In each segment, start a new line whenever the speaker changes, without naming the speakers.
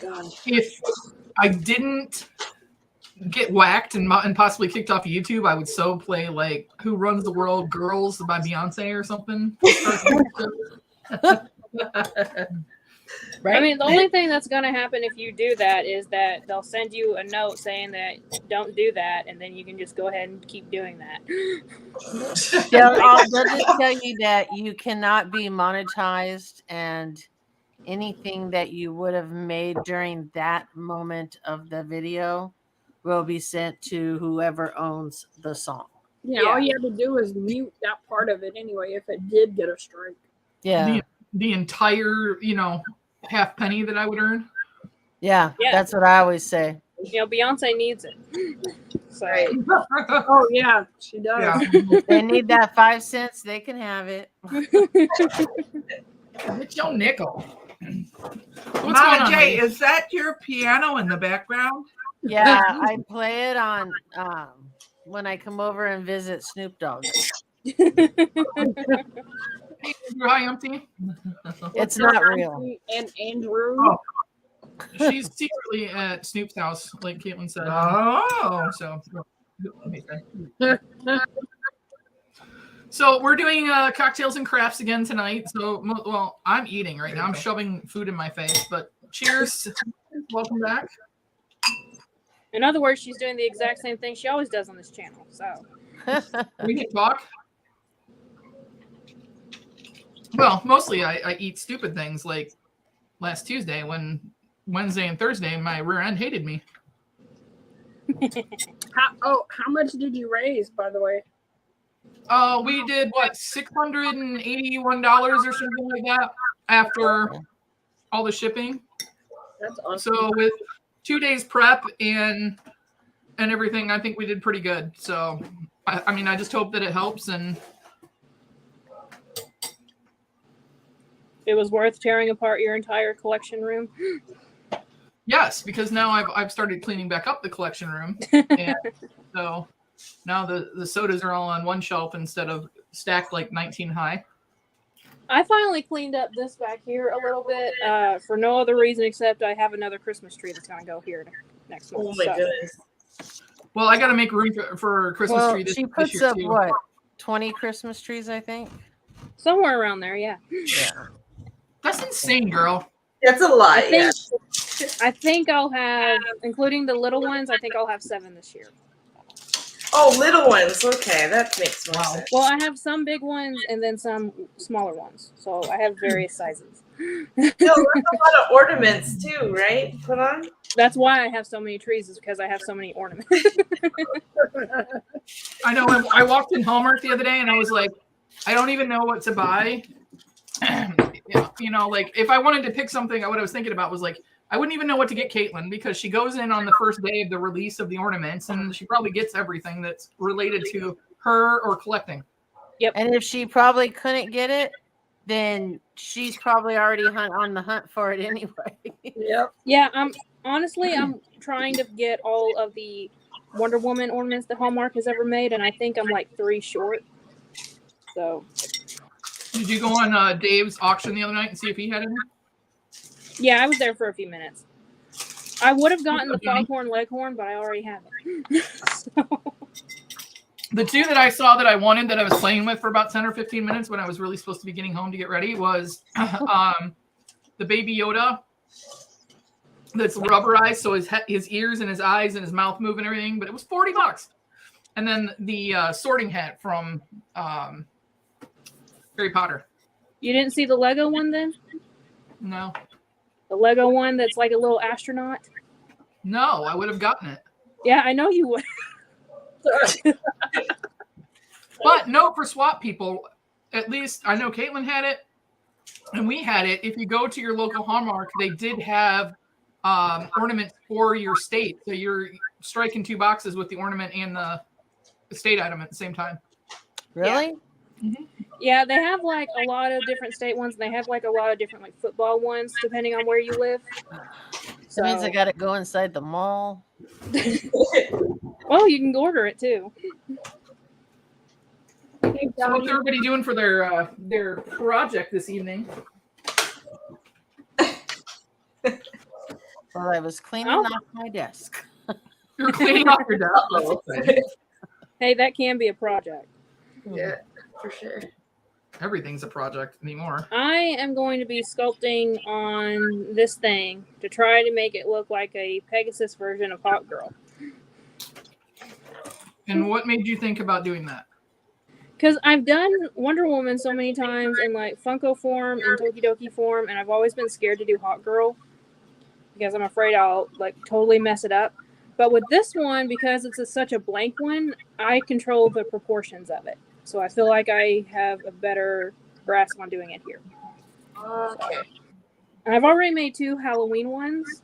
gosh.
If I didn't get whacked and possibly kicked off of YouTube, I would so play like "Who Runs the World, Girls" by Beyonce or something.
Right? I mean, the only thing that's going to happen if you do that is that they'll send you a note saying that don't do that, and then you can just go ahead and keep doing that.
They'll just tell you that you cannot be monetized, and anything that you would have made during that moment of the video will be sent to whoever owns the song.
Yeah, all you have to do is mute that part of it anyway if it did get a strike.
Yeah.
The entire, half penny that I would earn.
Yeah, that's what I always say.
Beyonce needs it. So.
Right. Oh yeah, she does.
Yeah.
If they need that 5 cents, they can have it.
It's your nickel.
Mama J, is that your piano in the background?
Yeah, I play it on when I come over and visit Snoop Dogg.
Hi, Empty.
It's not real.
And Andrew.
Oh. She's secretly at Snoop's house, like Caitlin said.
Oh.
So we're doing cocktails and crafts again tonight. So, well, I'm eating right now. I'm shoving food in my face, but cheers. Welcome back.
In other words, she's doing the exact same thing she always does on this channel. So
we can talk. Well, mostly I eat stupid things like last Tuesday when Wednesday and Thursday my rear end hated me.
How much did you raise, by the way?
We did $681 or something like that after all the shipping.
That's awesome.
So with 2 days prep and everything, I think we did pretty good. So I mean, I just hope that it helps, and
it was worth tearing apart your entire collection room.
Yes, because now I've started cleaning back up the collection room, and so now the sodas are all on one shelf instead of stacked like 19 high.
I finally cleaned up this back here a little bit for no other reason except I have another Christmas tree that's going to go here next month.
Oh my goodness.
Well, I got to make room for Christmas tree this
she
year.
puts up
too.
what, 20 Christmas trees, I think?
Somewhere around there, yeah.
That's insane, girl.
That's a lot.
I think I'll have, including the little ones, I think I'll have 7 this year.
Oh, little ones. Okay, that makes more sense.
Well, I have some big ones and then some smaller ones. So I have various sizes.
No, that's a lot of ornaments too, right? Put on?
That's why I have so many trees, is because I have so many ornaments.
I know. I walked in Hallmark the other day and I was like, I don't even know what to buy. Like if I wanted to pick something, what I was thinking about was like, I wouldn't even know what to get Caitlin, because she goes in on the first day of the release of the ornaments and she probably gets everything that's related to her or collecting.
Yep.
And if she probably couldn't get it, then she's probably already on the hunt for it anyway.
Yep.
Yeah, I'm trying to get all of the Wonder Woman ornaments that Hallmark has ever made, and I think I'm like 3 short. So.
Did you go on Dave's auction the other night and see if he had any?
Yeah, I was there for a few minutes. I would have gotten the Foghorn Leghorn, but I already have it. So.
The 2 that I saw that I wanted, that I was playing with for about 10 or 15 minutes when I was really supposed to be getting home to get ready, was the Baby Yoda that's rubberized, so his ears and his eyes and his mouth move and everything, but it was $40. And then the sorting hat from Harry Potter.
You didn't see the Lego one then?
No.
The Lego one that's like a little astronaut?
No, I would have gotten it.
Yeah, I know you would.
But note for swap people, at least I know Caitlin had it and we had it. If you go to your local Hallmark, they did have ornaments for your state. So you're striking 2 boxes with the ornament and the state item at the same time.
Really?
Yeah. Yeah, they have like a lot of different state ones, and they have like a lot of different like football ones depending on where you live.
So that means I got to go inside the mall.
Well, you can order it too.
So what's everybody doing for their project this evening?
While I was cleaning
Oh.
off my desk.
You're cleaning off your desk.
Oh,
Hey, that can be a project.
yeah, for sure.
Everything's a project anymore.
I am going to be sculpting on this thing to try to make it look like a Pegasus version of Hot Girl.
And what made you think about doing that?
Because I've done Wonder Woman so many times in like Funko form and Tokidoki form, and I've always been scared to do Hot Girl because I'm afraid I'll like totally mess it up. But with this one, because it's such a blank one, I control the proportions of it. So I feel like I have a better grasp on doing it here.
Okay.
And I've already made 2 Halloween ones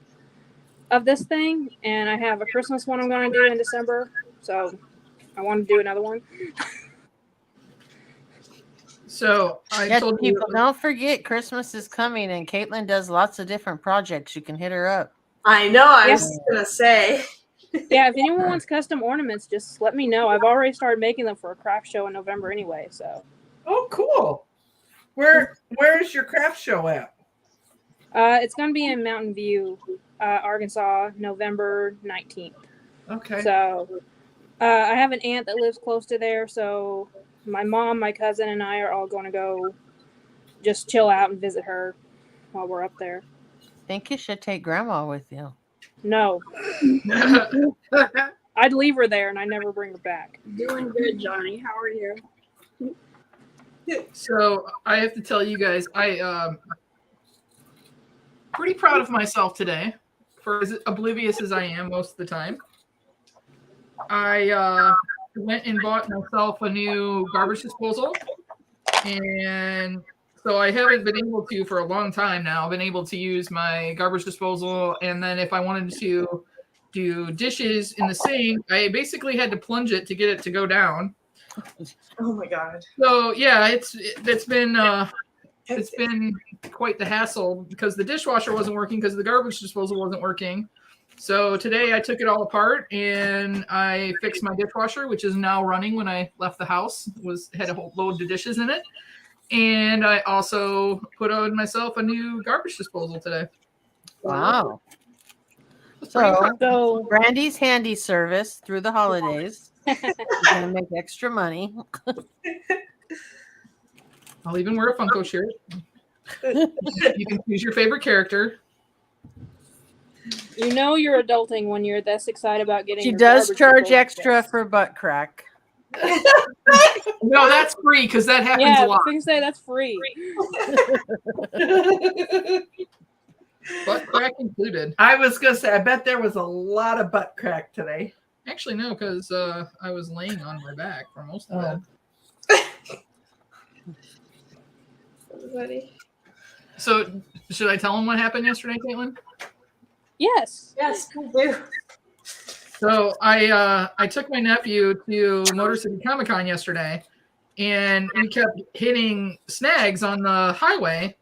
of this thing, and I have a Christmas one I'm going to do in December. So I want to do another one.
So I
Yes,
told you.
people, don't forget Christmas is coming, and Caitlin does lots of different projects. You can hit her up.
I know. I
Yeah.
was gonna say.
Yeah, if anyone wants custom ornaments, just let me know. I've already started making them for a craft show in November anyway. So
Oh, cool. Where's your craft show at?
it's going to be in Mountain View, Arkansas, November 19th.
Okay.
So I have an aunt that lives close to there. So my mom, my cousin, and I are all going to go just chill out and visit her while we're up there.
Think you should take Grandma with you.
No, I'd leave her there and I never bring her back.
Doing good, Johnny. How are you?
So I have to tell you guys, I pretty proud of myself today, for as oblivious as I am most of the time. I went and bought myself a new garbage disposal, and so I haven't been able to for a long time now. I've been able to use my garbage disposal, and then if I wanted to do dishes in the sink, I basically had to plunge it to get it to go down.
Oh my god.
So yeah, it's been quite the hassle because the dishwasher wasn't working because the garbage disposal wasn't working. So today I took it all apart and I fixed my dishwasher, which is now running. When I left the house, had a whole load of dishes in it, and I also put on myself a new garbage disposal today.
Wow.
It's pretty
So,
impressive.
So
Brandy's handy service through the holidays. You're going to make extra money.
I'll even wear a Funko shirt. You can choose your favorite character.
you know you're adulting when you're this excited about getting.
She
your
does
garbage
charge
disposal
extra
fixed.
for butt crack.
No, that's free because that happens
Yeah,
a lot.
I can say that's free.
Butt crack included.
I was gonna say, I bet there was a lot of butt crack today.
Actually, no, because I was laying on my back for most of
Oh.
it.
Everybody.
So, should I tell him what happened yesterday, Caitlin?
Yes.
Yes, we do.
So I took my nephew to Motor City Comic Con yesterday, and we kept hitting snags on the highway.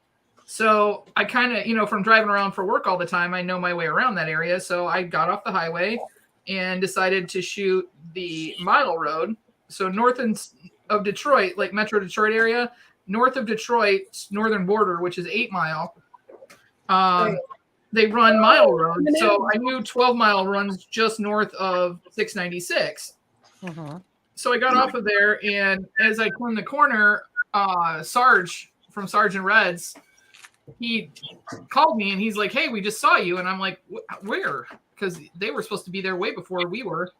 So I kind of, from driving around for work all the time, I know my way around that area. So I got off the highway and decided to shoot the Model Road. So north of Detroit, like Metro Detroit area, north of Detroit's northern border, which is 8 Mile. They run Mile Road, so I knew 12 Mile runs just north of 696.
Mm-hmm.
So I got off of there, and as I turned the corner, Sarge from Sergeant Reds, he called me, and he's like, "Hey, we just saw you," and I'm like, "Where?" Because they were supposed to be there way before we were.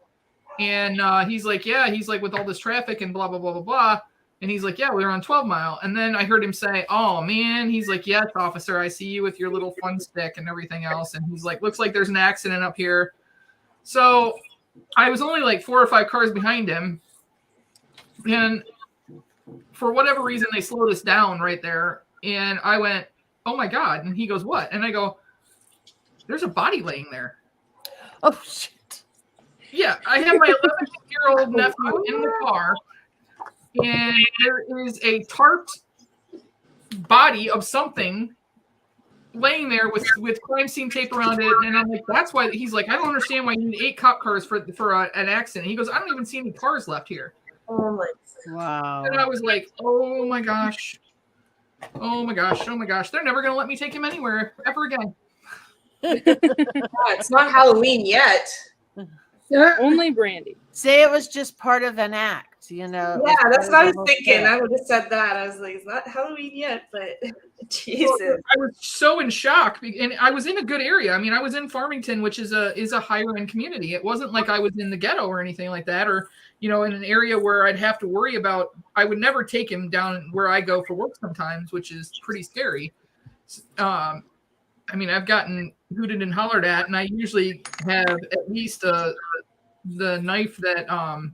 And he's like, "Yeah," he's like, "with all this traffic and blah blah blah blah blah." And he's like, "Yeah, we were on 12 Mile." And then I heard him say, "Oh, man." He's like, "Yes, officer, I see you with your little fun stick and everything else." And he's like, "Looks like there's an accident up here." So I was only like 4 or 5 cars behind him. And for whatever reason, they slowed us down right there. And I went, "Oh, my God." And he goes, "What?" And I go, "There's a body laying there."
Oh, shit.
Yeah, I have my 11-year-old nephew in the car. And there is a tarped body of something laying there with crime scene tape around it. And I'm like, that's why. He's like, "I don't understand why you need 8 cop cars for an accident." He goes, "I don't even see any cars left here."
Oh my.
Wow.
And I was like, oh my gosh. Oh my gosh. Oh my gosh. They're never going to let me take him anywhere ever again.
It's not Halloween yet.
Yeah.
Only Brandy.
Say it was just part of an act, you know.
Yeah, that's what I was
whole
thinking.
set.
I would have said that. I was like, it's not Halloween yet, but Jesus.
I was so in shock, and I was in a good area. I mean, I was in Farmington, which is a higher end community. It wasn't like I was in the ghetto or anything like that, or in an area where I'd have to worry about. I would never take him down where I go for work sometimes, which is pretty scary. I mean, I've gotten hooted and hollered at, and I usually have at least the knife that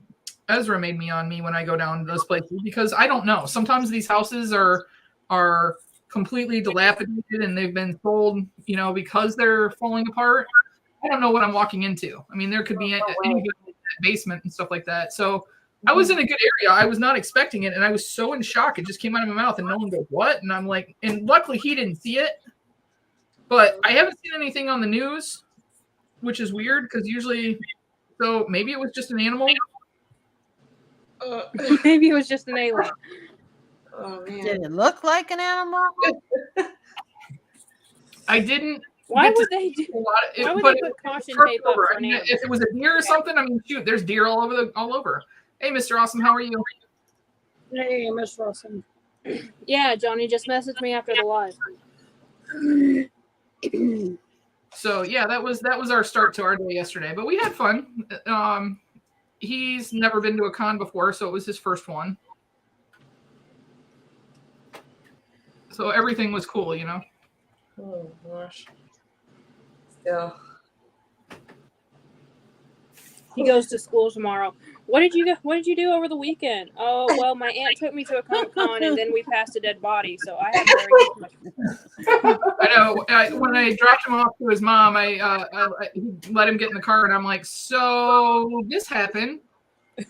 Ezra made me on me when I go down to those places, because I don't know. Sometimes these houses are completely dilapidated and they've been sold, because they're falling apart. I don't know what I'm walking into. I mean, there could be any basement and stuff like that. So I was in a good area. I was not expecting it, and I was so in shock. It just came out of my mouth, and no one goes, "What?" And I'm like, and luckily he didn't see it. But I haven't seen anything on the news, which is weird because usually, so maybe it was just an animal.
Maybe it was just an alien.
Oh man.
Did it look like an animal?
I didn't.
Why
get to
would they do?
see a lot of it,
Why would
but
they
it
put caution
was
tape up
over.
for
I
an
mean,
animal?
if it was a deer or something, I mean, shoot, there's deer all over. Hey, Mr. Awesome, how are you?
Hey, Miss Wilson.
Yeah, Johnny just messaged me after the live.
So yeah, that was our start to our day yesterday. But we had fun. He's never been to a con before, so it was his first one. So everything was cool,
Oh gosh. Still.
He goes to school tomorrow. What did you do over the weekend? Oh, well, my aunt took me to a Comic-Con and then we passed a dead body, so I haven't very much.
I know. When I dropped him off to his mom, I let him get in the car, and I'm like, "So this happened."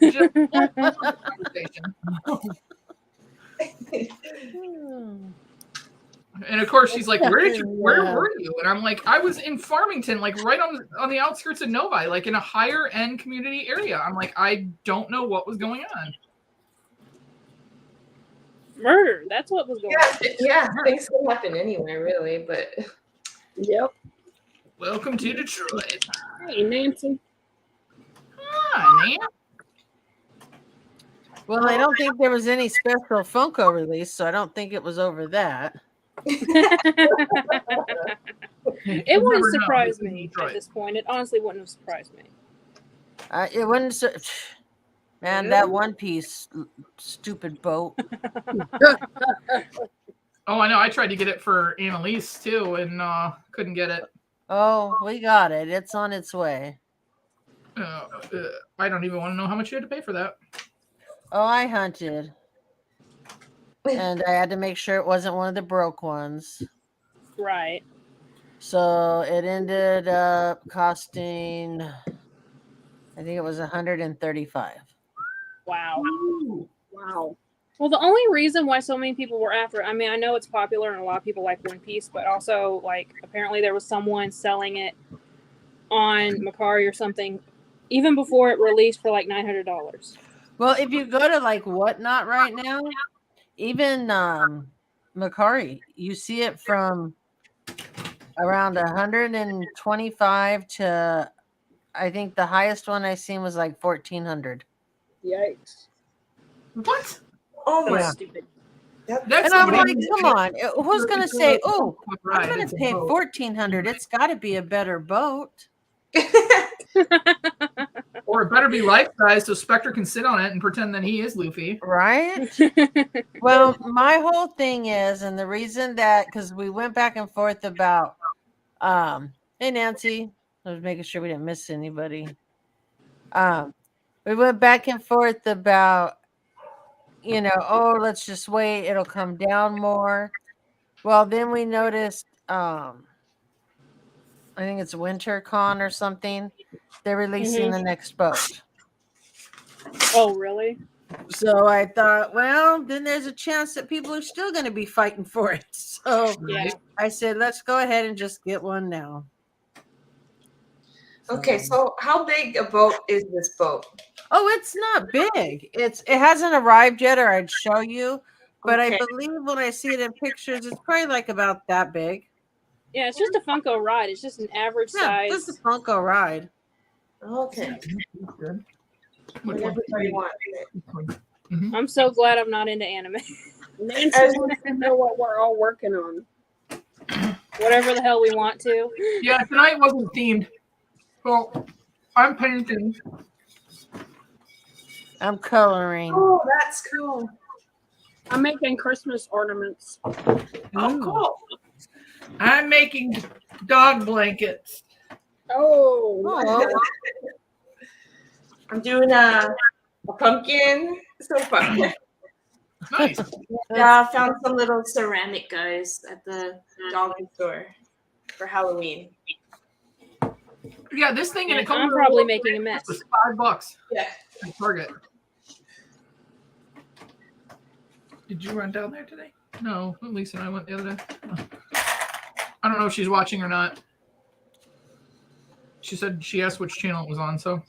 Just conversation. And of course, she's like, "Where were you?" And I'm like, "I was in Farmington, like right on the outskirts of Novi, like in a higher end community area." I'm like, "I don't know what was going on."
Murder. That's what was going on.
Yeah, things can happen anyway, really, but
Yep.
Welcome to Detroit.
Hey, Nancy.
Hi, Nan.
Well, I don't think there was any special Funko release, so I don't think it was over that.
It
You'll
wouldn't
never know.
surprise
This is
me
Detroit.
at this point. It honestly wouldn't have surprised me.
It wouldn't. Man, that One Piece stupid boat.
Oh, I know. I tried to get it for Annalise too, and couldn't get it.
Oh, we got it. It's on its way.
I don't even want to know how much you had to pay for that.
Oh, I hunted. And I had to make sure it wasn't one of the broke ones.
Right.
So it ended up costing, I think it was $135.
Wow.
Wow.
Well, the only reason why so many people were after it, I mean, I know it's popular and a lot of people like One Piece, but also, like, apparently there was someone selling it on Macari or something even before it released for like $900.
Well, if you go to like Whatnot right now, even Macari, you see it from around 125 to, I think the highest one I seen was like 1,400.
Yikes.
What?
oh my
Yeah.
Stupid.
That's
And I'm
somebody-
like, come on, who's gonna say, "Oh,
Right,
I'm gonna
it's a
pay
boat.
1,400"? It's got to be a better boat,
Or it better be life size so Spectre can sit on it and pretend that he is Luffy.
right? Well, my whole thing is, and the reason that, because we went back and forth about, hey Nancy, I was making sure we didn't miss anybody. We went back and forth about, oh, let's just wait, it'll come down more. Well, then we noticed, I think it's WinterCon or something. They're releasing the next boat.
Oh, really?
So I thought, well, then there's a chance that people are still going to be fighting for it. So
Yeah.
I said, let's go ahead and just get one now.
Okay, so how big a boat is this boat?
Oh, it's not big. It hasn't arrived yet, or I'd show you. But
Okay.
I believe when I see it in pictures, it's probably like about that big.
Yeah, it's just a Funko ride. It's just an average
Yeah,
size.
this is a Funko ride.
Okay.
Good.
What
Which one?
everybody wants.
Mhm.
I'm so glad I'm not into anime.
Nancy wants to know what we're all working on.
Whatever the hell we want to.
Yeah, tonight wasn't themed. Well, I'm painting.
I'm coloring.
Oh, that's cool.
I'm making Christmas ornaments.
Oh, cool. I'm making dog blankets.
Oh,
Oh,
I'm doing a pumpkin so far.
Nice.
Yeah, I found some little ceramic guys at the dollar store for Halloween.
Yeah, this thing and it comes
I'm
with
probably
little
making a
blankets
mess.
was $5
Yeah.
at Target. Did you run down there today? No, Lisa and I went the other day. I don't know if she's watching or not. She said she asked which channel it was on, so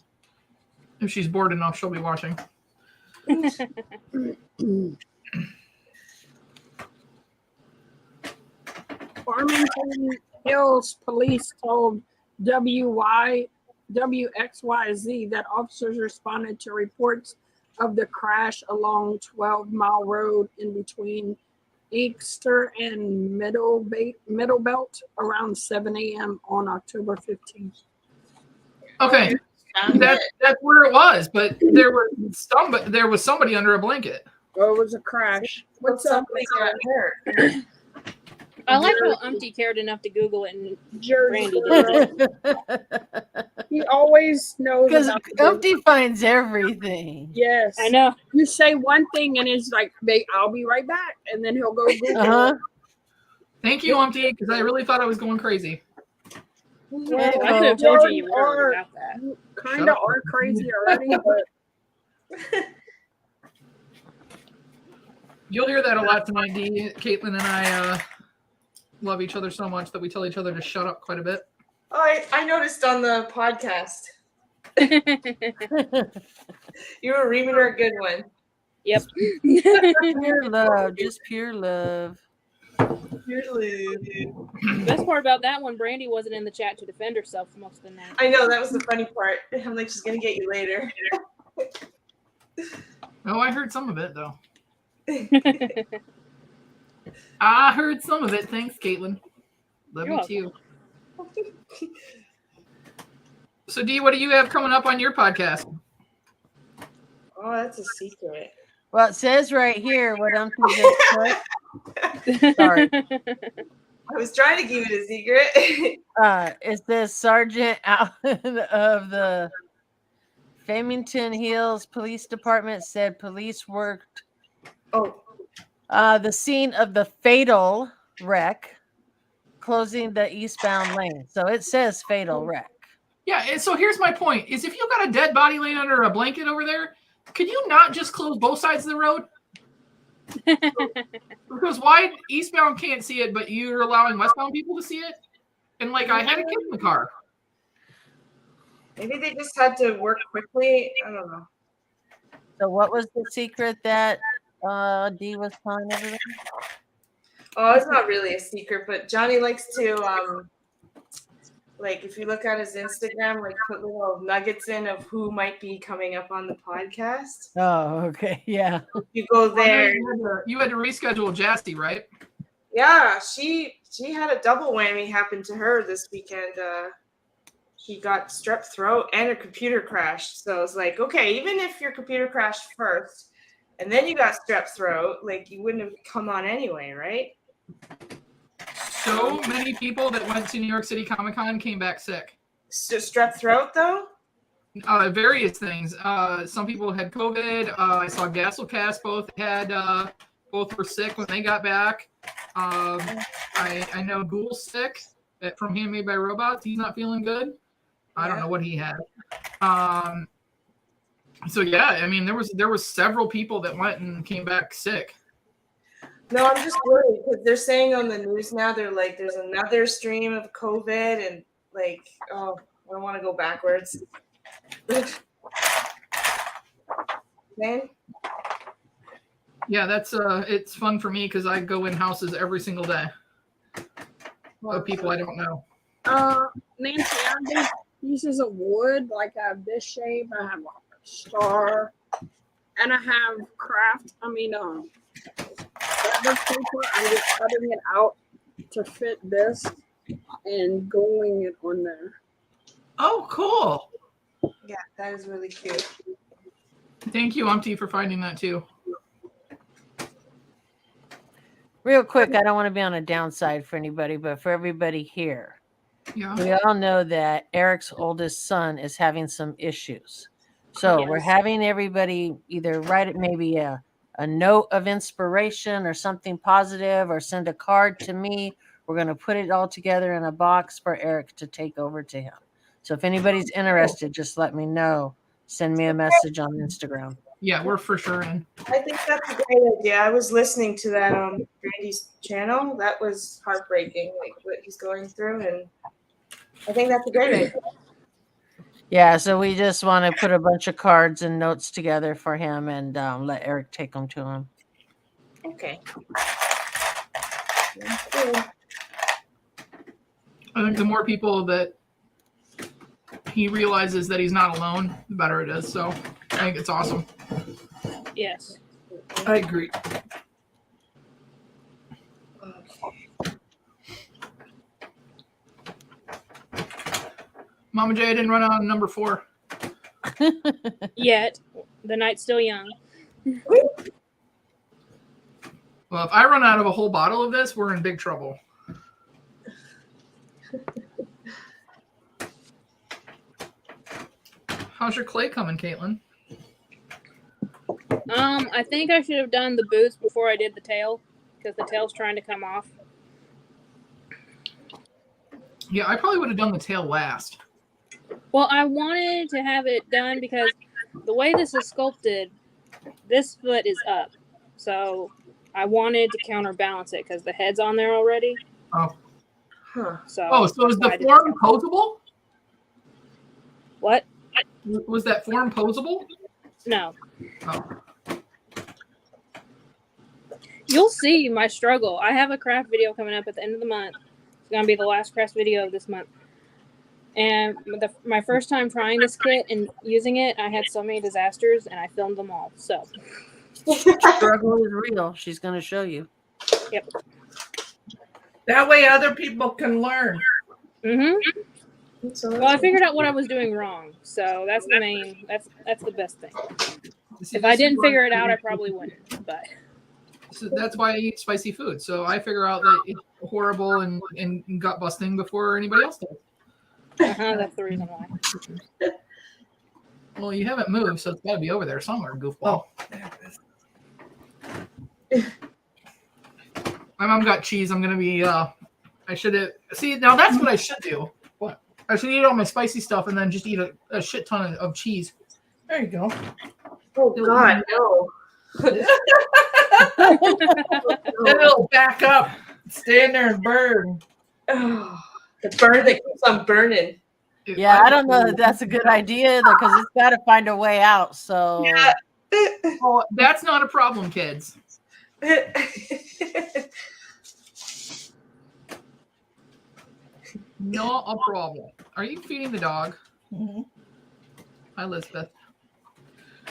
if she's bored enough, she'll be watching.
Farmington Hills Police told WXYZ that officers responded to reports of the crash along 12 Mile Road in between Inkster and Middlebelt around 7 a.m. on October 15th.
Okay, that's where it was, but there was somebody under a blanket.
Oh, it was a crash. What's up?
Somebody got hurt.
I like how Umpty cared enough to Google it and
Jersey
Randy
girl. He always knows
because
about the
Umpty finds everything.
Yes.
I know.
You say one thing and it's like, I'll be right back. And then he'll go Google.
Uh-huh.
Thank you, Umpty, because I really thought I was going crazy.
Well,
I could have told you were
are
about that.
kind
Shut
of
up.
are crazy already, but
You'll hear that a lot tonight, Dee. Caitlin and I love each other so much that we tell each other to shut up quite a bit.
Oh, I noticed on the podcast. You were reaming her a good one.
Yep.
Pure love, just pure love.
Best part about that one, Brandy wasn't in the chat to defend herself for most of the night.
I know, that was the funny part. I'm like, she's going to get you later.
Oh, I heard some of it, though. I heard some of it. Thanks, Caitlin. Love
You're
you, too. So, Dee, what do you have coming up on your podcast?
Oh, that's a secret.
Well, it says right here what Umpty just put. Sorry.
I was trying to keep it a secret.
It says Sergeant out of the Farmington Hills Police Department said police worked the scene of the fatal wreck, closing the eastbound lane. So it says fatal wreck.
Yeah, and so here's my point, is if you've got a dead body laying under a blanket over there, could you not just close both sides of the road? Because why eastbound can't see it, but you're allowing westbound people to see it? And, like, I had a kid in the car.
Maybe they just had to work quickly. I don't know.
So what was the secret that Dee was telling everyone?
Oh, it's not really a secret, but Johnny likes to, like, if you look at his Instagram, like, put little nuggets in of who might be coming up on the podcast.
Oh, okay. Yeah.
You go there.
You had to reschedule Jasty, right?
Yeah, she had a double whammy happen to her this weekend. She got strep throat and her computer crashed. So it's like, okay, even if your computer crashed first and then you got strep throat, like, you wouldn't have come on anyway, right?
So many people that went to New York City Comic Con came back sick.
So strep throat, though?
Various things. Some people had COVID. I saw Gasolcast both were sick when they got back. I know Ghoul's sick from Handmade by Robots. He's not feeling good. I don't know what he had. So yeah, I mean, there was several people that went and came back sick.
No, I'm just worried because they're saying on the news now, they're like, there's another stream of COVID and, like, oh, I don't want to go backwards. Man?
Yeah, that's it's fun for me because I go in houses every single day. of people I don't know.
Nancy, I do pieces of wood. Like I have this shape. I have a star, and I have craft. Fabric paper. I'm just cutting it out to fit this and gluing it on there.
Oh, cool.
Yeah, that is really cute.
Thank you, Umpty, for finding that too.
Real quick, I don't want to be on a downside for anybody, but for everybody here,
Yeah.
we all know that Eric's oldest son is having some issues. So we're
Yes.
having everybody either write maybe a note of inspiration or something positive, or send a card to me. We're going to put it all together in a box for Eric to take over to him. So if anybody's interested, just let me know. Send me a message on Instagram.
Yeah, we're for sure in.
I think that's a great idea. I was listening to that on Randy's channel. That was heartbreaking, like what he's going through, and I think that's a great idea.
Yeah, so we just want to put a bunch of cards and notes together for him and let Eric take them to him.
Okay.
I think the more people that he realizes that he's not alone, the better it is. So I think it's awesome.
Yes.
I agree.
Mama J, I didn't run out on number 4.
Yet the night's still young.
Well, if I run out of a whole bottle of this, we're in big trouble. How's your clay coming, Caitlin?
I think I should have done the boots before I did the tail because the tail's trying to come off.
Yeah, I probably would have done the tail last.
Well, I wanted to have it done because the way this is sculpted, this foot is up. So I wanted to counterbalance it because the head's on there already.
Oh.
Huh.
So is
that's why
the
I did
form
tail.
posable?
What?
Was that form posable?
No.
Oh.
You'll see my struggle. I have a craft video coming up at the end of the month. It's going to be the last craft video of this month. And my first time trying this kit and using it, I had so many disasters, and I filmed them all. So,
Struggle is real. She's going to show you.
yep.
That way other people can learn.
Well, I figured out what I was doing wrong, so that's the main. That's the best thing.
See,
If I
this is
didn't
where-
figure it out, I probably wouldn't. But
So that's why I eat spicy food. So I figure out that it's horrible and gut busting before anybody else does.
that's the reason why.
Well, you haven't moved, so it's got to be over there somewhere, goofball. My mom got cheese. I'm gonna be. I should have. See, now that's what I should do. What? I should eat all my spicy stuff and then just eat a shit ton of cheese.
There you go.
Oh God, no.
Then it'll back up, stand there and burn.
Oh, the burn that keeps on burning.
Yeah, I don't know that that's a good idea because it's got to find a way out. So
Yeah.
Oh, that's not a problem, kids. Not a problem. Are you feeding the dog?
Mhm.
Hi, Elizabeth.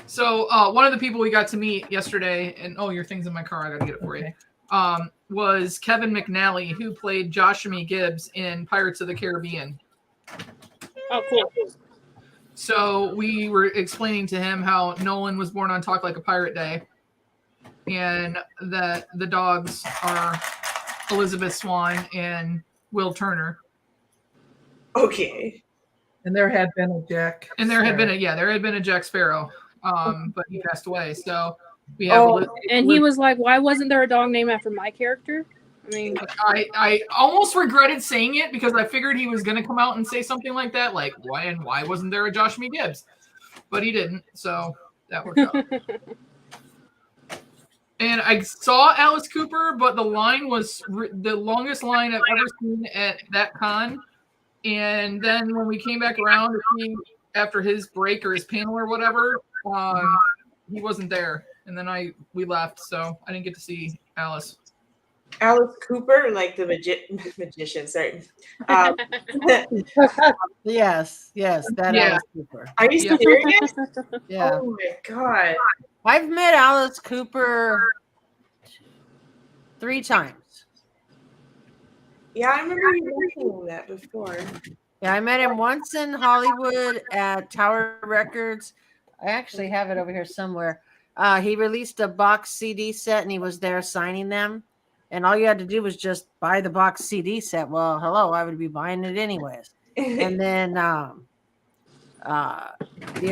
So one of the people we got to meet yesterday, and your thing's in my car. I gotta get it for you. Was Kevin McNally, who played Joshua Gibbs in Pirates of the Caribbean.
Oh, cool.
So we were explaining to him how Nolan was born on Talk Like a Pirate Day, and that the dogs are Elizabeth Swan and Will Turner.
Okay.
And there had been a Jack.
And there had been a Jack Sparrow, but he passed away. So we have.
And he was like, "Why wasn't there a dog named after my character?" I mean,
I almost regretted saying it because I figured he was going to come out and say something like that, like why wasn't there a Josh Me Gibbs? But he didn't, so that worked out. And I saw Alice Cooper, but the line was the longest line I've ever seen at that con. And then when we came back around to see after his break or his panel or whatever, he wasn't there. And then we left, so I didn't get to see Alice.
Alice Cooper, like the magician. Sorry.
Yes, that
Yeah.
Alice Cooper.
Are you
Yeah.
serious?
Yeah.
Oh my god.
I've met Alice Cooper 3 times.
Yeah, I remember you mentioning that before.
Yeah, I met him once in Hollywood at Tower Records. I actually have it over here somewhere. He released a box CD set and he was there signing them. And all you had to do was just buy the box CD set. Well, hello, I would be buying it anyways. And then the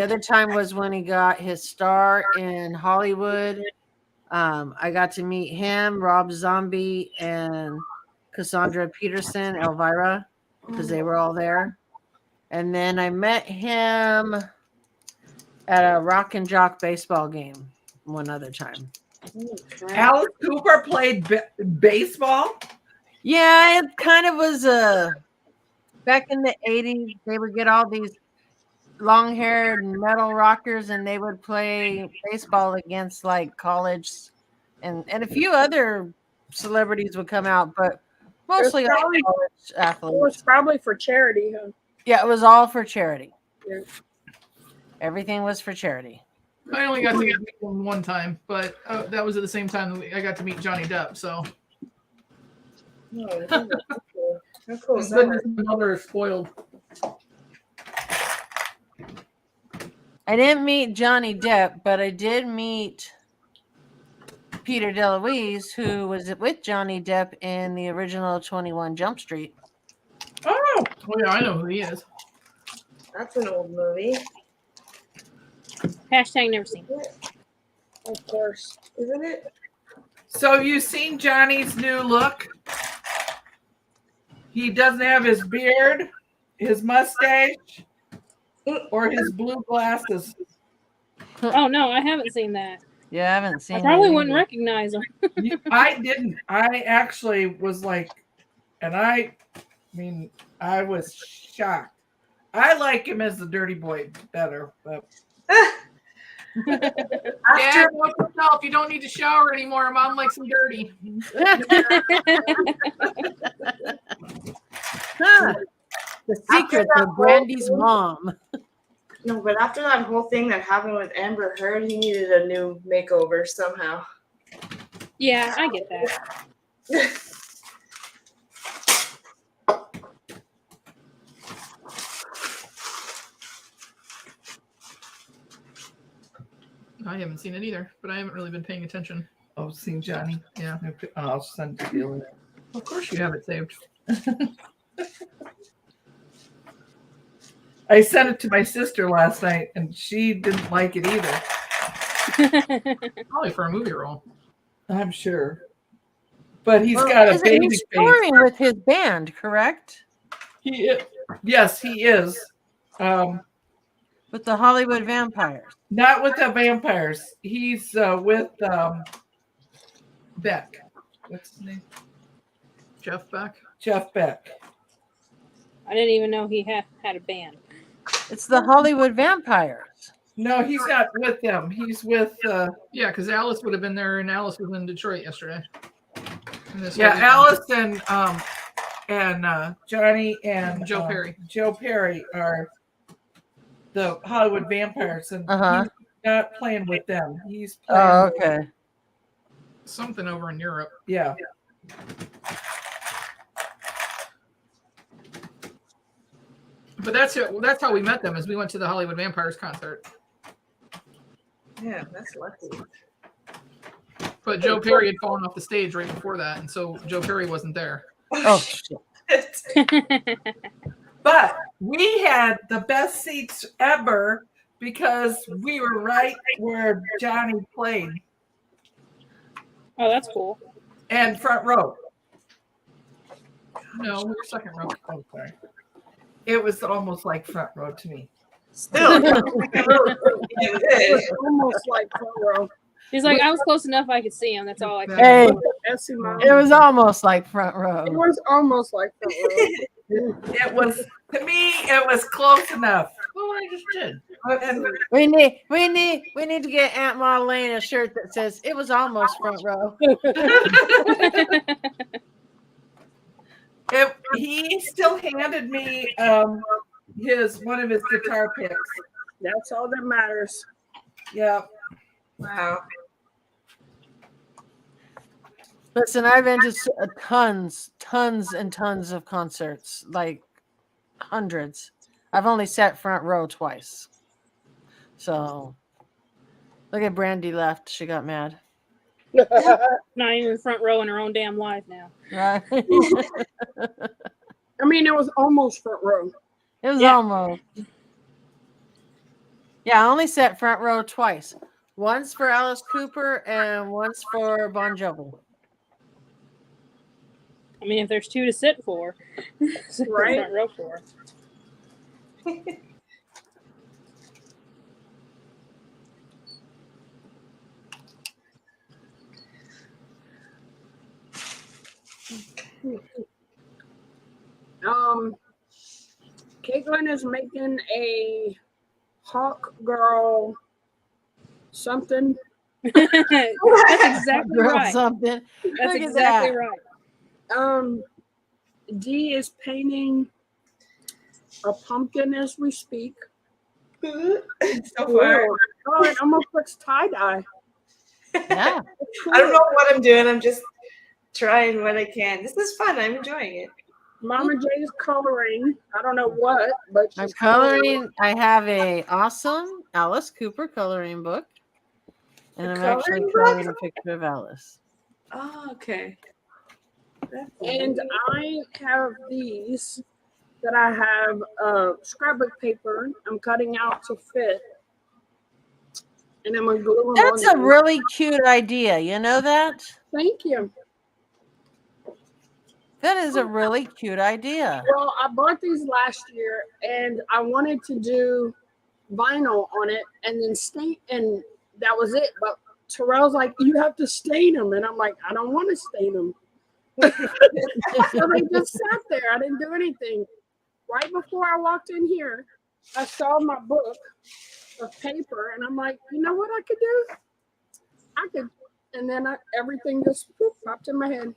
other time was when he got his star in Hollywood. I got to meet him, Rob Zombie, and Cassandra Peterson, Elvira, because they were all there. And then I met him at a Rock and Jock baseball game one other time.
Alice Cooper played baseball.
Yeah, it kind of was back in the 80s. They would get all these long-haired metal rockers, and they would play baseball against like college, and a few other celebrities would come out, but mostly all
probably-
college
It
athletes.
was probably for charity, huh?
Yeah, it was all for charity.
Yeah.
Everything was for charity.
I only got to meet him one time, but that was at the same time that I got to meet Johnny Depp. So
Oh, how cool is
goodness,
that?
my mother is spoiled.
I didn't meet Johnny Depp, but I did meet Peter DeLuise, who was with Johnny Depp in the original 21 Jump Street.
Oh,
Oh yeah, I know who he is.
That's an old movie.
Hashtag never seen.
Of course.
Isn't it?
so you seen Johnny's new look? He doesn't have his beard, his mustache, or his blue glasses.
Oh no, I haven't seen that.
Yeah, I haven't seen
I probably
it
wouldn't
either.
recognize him.
I didn't. I actually was like, and I mean, I was shocked. I like him as the dirty boy better, but
Yeah, note to self, you don't need to shower anymore. Mom likes him dirty.
Huh. The secret of Brandy's mom.
No, but after that whole thing that happened with Amber Heard, he needed a new makeover somehow.
Yeah, I get that.
I haven't seen it either, but I haven't really been paying attention.
oh, seen Johnny.
Yeah,
I'll send it to you.
of course you have it saved.
I sent it to my sister last night, and she didn't like it either.
Probably for a movie role.
I'm sure. But he's
Well,
got a
isn't
baby
he
face.
touring with his band, correct?
He is. Yes, he is.
With the Hollywood Vampires.
Not with the vampires. He's with Beck. What's his name?
Jeff Beck.
Jeff Beck.
I didn't even know he had a band.
It's the Hollywood Vampires.
No, he's not with them. He's with
Yeah, because Alice would have been there, and Alice was in Detroit yesterday. And this
yeah,
was-
Alice and Johnny and
Joe Perry.
Joe Perry are the Hollywood Vampires, and
Uh-huh.
he's not playing with them. He's playing.
Oh, okay.
Something over in Europe.
Yeah.
But that's how we met them. Is we went to the Hollywood Vampires concert.
Yeah, that's lucky.
But Joe Perry had fallen off the stage right before that, and so Joe Perry wasn't there.
Oh, shit.
But we had the best seats ever because we were right where Johnny played
Oh, that's cool.
and front row.
No, we were second row.
Oh, sorry. It was almost like front row to me.
Still.
It was almost like front row.
He's like, I was close enough I could see him. That's all I could.
Hey,
Essie Mom.
it was almost like front
It
row.
was almost like front row.
It was, to me, it was close enough.
Well, I just did.
And
We need to get Aunt Marlene a shirt that says it was almost front row.
he still handed me one of his guitar picks.
That's all that matters.
Yeah.
Wow.
Listen, I've been to tons and tons of concerts, like hundreds. I've only sat front row twice. So, look at Brandy left. She got mad.
Not even front row in her own damn life now.
Right?
I mean, it was almost front row.
It was
Yeah.
almost. Yeah, I only sat front row twice. Once for Alice Cooper and once for Bon Jovi.
I mean, if there's two to sit for, sit
Right.
front row for.
Caitlin is making a Hawk Girl something.
That's exactly
Girl,
right.
something.
That's
Look at
exactly
that.
right.
Dee is painting a pumpkin as we speak.
So far.
Oh, it almost looks tie-dye.
Yeah.
I don't know what I'm doing. I'm just trying what I can. This is fun. I'm enjoying it.
Mama J is coloring. I don't know what, but
I'm
she's
coloring. I have a awesome Alice Cooper coloring book. And I'm actually
coloring
drawing
book?
a picture of Alice.
Oh, okay. That's
And I have these that I have scrapbook paper. I'm cutting out to fit. And I'm going to glue them
That's a
on.
really cute idea. You know that?
Thank you.
That is a really cute idea.
Well, I bought these last year and I wanted to do vinyl on it and then stain, and that was it. But Terrell's like, you have to stain them. And I'm like, I don't want to stain them. So they just sat there. I didn't do anything. Right before I walked in here, I saw my book of paper and I'm like, you know what I could do? I could. And then everything just popped in my head.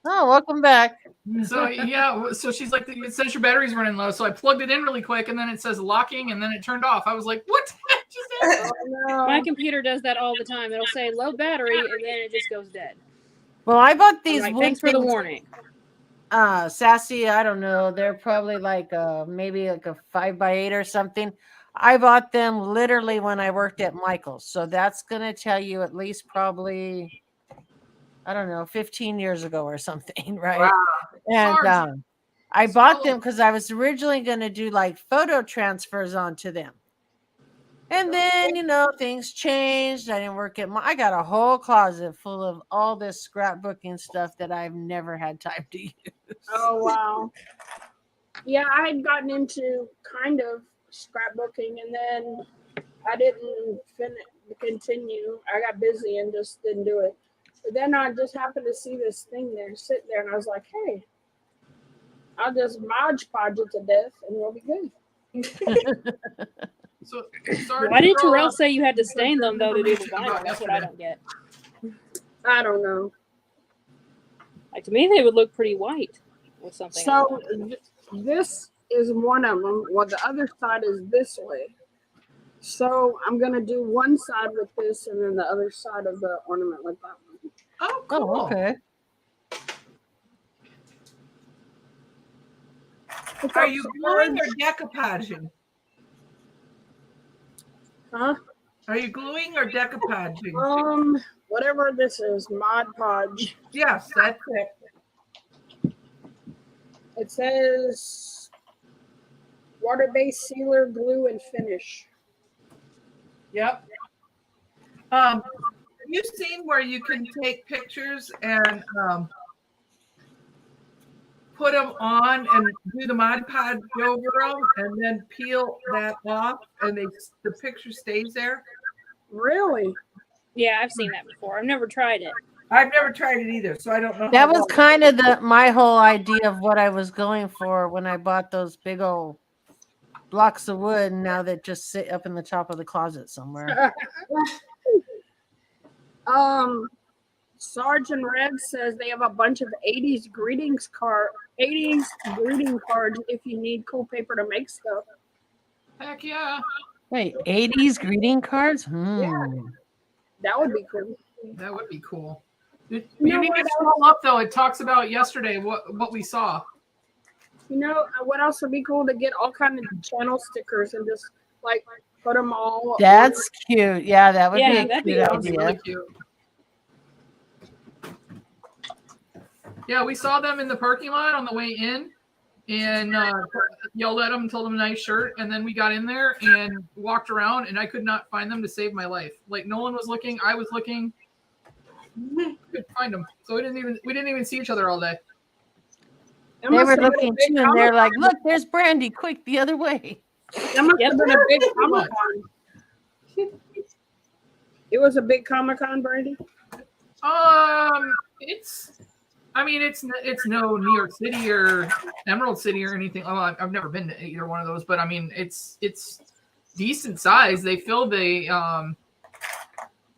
Oh, welcome back.
So yeah, so she's like, it says your battery's running low. So I plugged it in really quick, and then it says locking, and then it turned off. I was like, what? Just happened?
Oh, no.
My computer does that all the time. It'll say low battery, and then it just goes dead.
Well, I bought
I'm
these
like,
wood
thanks for the
things,
warning.
Sassy. I don't know. They're probably like maybe like a 5x8 or something. I bought them literally when I worked at Michael's. So that's gonna tell you at least probably, I don't know, 15 years ago or something, right?
Wow.
And
Large.
I bought
Small.
them because I was originally going to do like photo transfers onto them. And then, you know, things changed. I didn't work at I got a whole closet full of all this scrapbooking stuff that I've never had time to use.
Oh, wow. Yeah, I had gotten into kind of scrapbooking and then I didn't continue. I got busy and just didn't do it. But then I just happened to see this thing there, sit there, and I was like, hey, I'll just Mod Podge it to death and we'll be good.
So sorry
Why
to
did
throw
Terrell
up-
say you had to stain them though to do the
Information
vinyl?
about
That's what I
yesterday.
don't get.
I don't know.
Like to me, they would look pretty white with something.
So this is one of them. Well, the other side is this way. So I'm going to do one side with this and then the other side of the ornament with that one.
Oh, cool.
Oh, okay.
Are you gluing or decoupaging?
Huh?
Are you gluing or decoupaging?
Whatever this is, Mod Podge.
Yes, that's it.
It says water-based sealer, glue, and finish.
Yep. Have you seen where you can take pictures and put them on and do the Mod Podge over them and then peel that off and the picture stays there?
Really?
Yeah, I've seen that before. I've never tried it.
I've never tried it either, so I don't know.
That
how
was
well-
kind of my whole idea of what I was going for when I bought those big old blocks of wood now that just sit up in the top of the closet somewhere.
Sergeant Red says they have a bunch of 80s greeting cards if you need cool paper to make stuff.
Heck yeah.
Wait, 80s greeting cards?
That would be cool.
That would be cool.
You
You
know
need
what
to scroll up though. It talks about yesterday what we saw.
You know what else would be cool? To get all kind of channel stickers and just like put them all.
That's cute. Yeah, that would
Yeah,
be a
that'd be
cute
That would be
idea.
really cute. Yeah, we saw them in the parking lot on the way in, and yelled at them, told them nice shirt, and then we got in there and walked around, and I could not find them to save my life. Like no one was looking, I was looking, couldn't find them. So we didn't even see each other all day.
That
They
must
were
have been a
looking
big
too, and they're like,
Comic-Con.
"Look, there's Brandy! Quick, the other way!"
That must
Yep.
have been a big Comic Con. It was a big Comic Con, Brandy.
It's no New York City or Emerald City or anything. Oh, I've never been to either one of those, but I mean, it's decent size. They filled the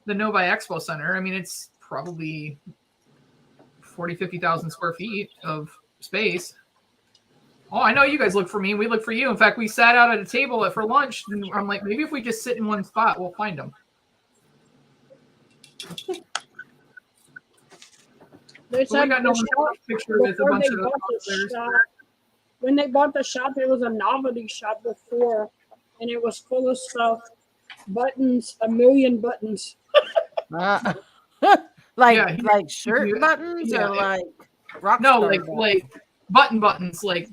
Novi Expo Center. I mean, it's probably 50,000 square feet of space. Oh, I know you guys look for me. We look for you. In fact, we sat out at a table for lunch, and I'm like, maybe if we just sit in one spot, we'll find them.
They
But we
said
got no
the shop,
picture with a
before
bunch
they
of
bought the
players.
shop, when they bought the shop, it was a novelty shop before, and it was full of stuff, buttons, a million buttons.
like
Yeah,
like shirt
yeah,
buttons
yeah,
or like rock
No,
star
like
buttons?
buttons, like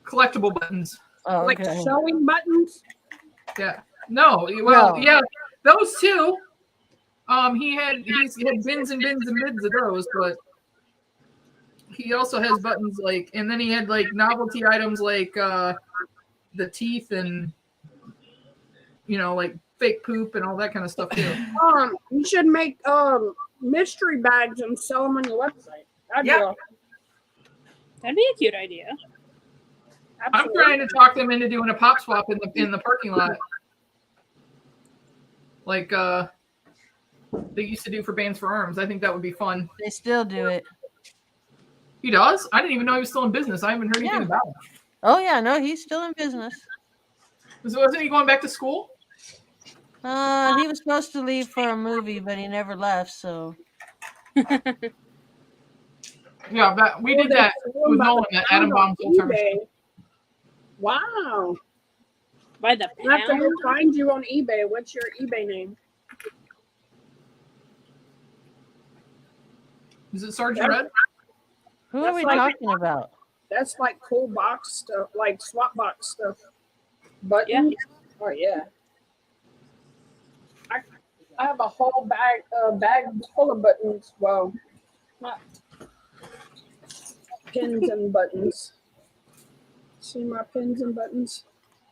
collectible buttons.
Oh,
Like
okay.
sewing buttons.
Yeah. No. Well,
No.
yeah, those two. He had bins and bins and bins of those, but he also has buttons like, and then he had like novelty items like the teeth and like fake poop and all that kind of stuff too.
You should make mystery bags and sell them on your website. That'd
Yep.
be awesome.
That'd be a cute idea.
I'm
Absolutely.
trying to talk them into doing a pop swap in the parking lot, like they used to do for Bands for Arms. I think that would be fun.
They still do it.
He does? I didn't even know he was still in business. I haven't heard anything
Yeah.
about him.
Oh yeah, no, he's still in business.
Wasn't he going back to school?
He was supposed to leave for a movie, but he never left. So
Yeah, we did that with Nolan at Adam Bomb's old time.
eBay. Wow.
By the
I have to go
pound.
find you on eBay. What's your eBay name?
Is it Sergeant Red?
who are
That's
we
like-
talking about?
That's like cool box stuff, like swap box stuff. Buttons. Oh yeah. I have a whole bag full of buttons. Well, not pins and buttons. See my pins and buttons?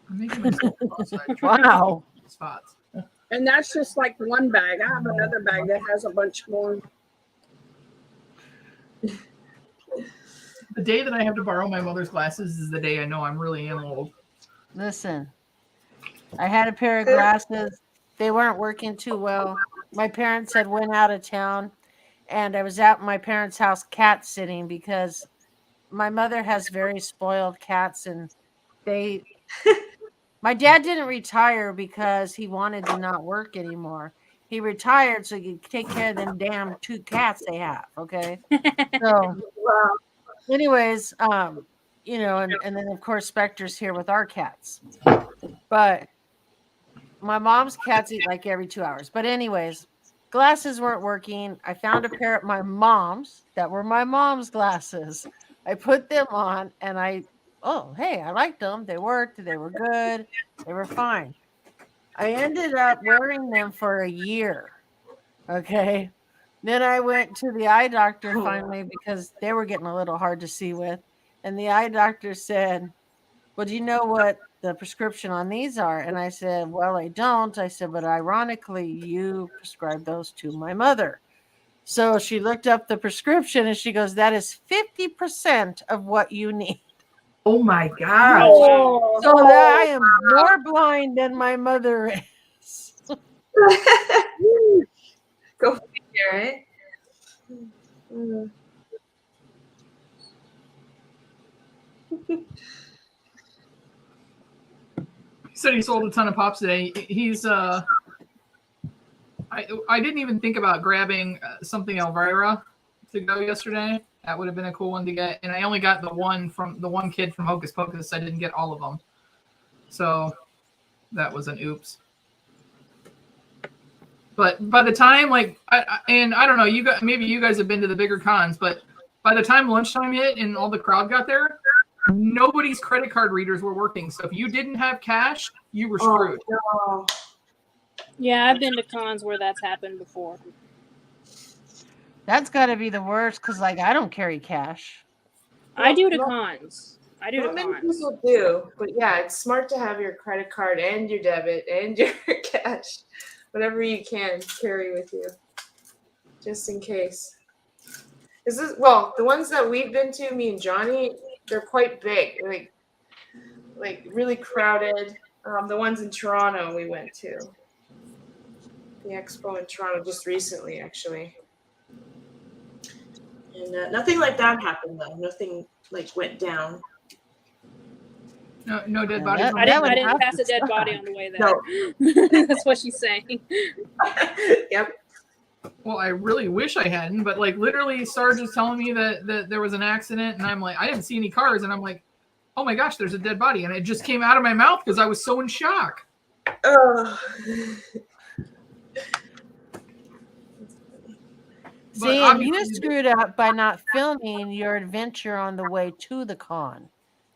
I'm making myself cross-eyed.
Wow.
Spots.
And that's just like one bag. I have another bag that has a bunch more.
The day that I have to borrow my mother's glasses is the day I know I'm really am old.
Listen, I had a pair of glasses. They weren't working too well. My parents had went out of town, and I was at my parents' house cat sitting because my mother has very spoiled cats, and they. My dad didn't retire because he wanted to not work anymore. He retired so he could take care of them damn 2 cats they have. Okay, so. Anyways, and then of course Spectre's here with our cats. But my mom's cats eat like every 2 hours. But anyways, glasses weren't working. I found a pair of my mom's that were my mom's glasses. I put them on and I liked them. They worked. They were good. They were fine. I ended up wearing them for a year. Okay. Then I went to the eye doctor finally because they were getting a little hard to see with. And the eye doctor said, "Well, do you know what the prescription on these are?" And I said, "Well, I don't." I said, "But ironically, you prescribed those to my mother." So she looked up the prescription and she goes, "That is 50% of what you need."
Oh my gosh.
Oh, wow.
So that I am more blind than my mother is.
Go figure, right? Mm.
He said he sold a ton of pops today. He's I didn't even think about grabbing something Elvira to go yesterday. That would have been a cool one to get, and I only got the one kid from Hocus Pocus. I didn't get all of them, so that was an oops. But by the time, like, I don't know, maybe you guys have been to the bigger cons, but by the time lunchtime hit and all the crowd got there, nobody's credit card readers were working. So if you didn't have cash, you were screwed.
Oh,
Yeah, I've been to cons where that's happened before.
That's got to be the worst because, like, I don't carry cash.
I do to
Well,
cons. I do
not
to
many
cons.
people do, but yeah, it's smart to have your credit card and your debit and your cash, whatever you can carry with you, just in case. The ones that we've been to, me and Johnny, they're quite big, like really crowded. The ones in Toronto we went to, the expo in Toronto just recently, actually. And nothing like that happened though. Nothing like went down.
No dead
Yeah,
bodies.
that-
on
I
the-
didn't,
would
I didn't
have
pass
to
a dead body
stop.
on the way there.
No.
That's what she's saying.
Yep.
Well, I really wish I hadn't, but like literally, Sarge is telling me that there was an accident, and I'm like, I didn't see any cars, and I'm like, oh my gosh, there's a dead body, and it just came out of my mouth because I was so in shock.
Oh.
But
See, and
obviously-
you screwed up by not filming your adventure on the way to the con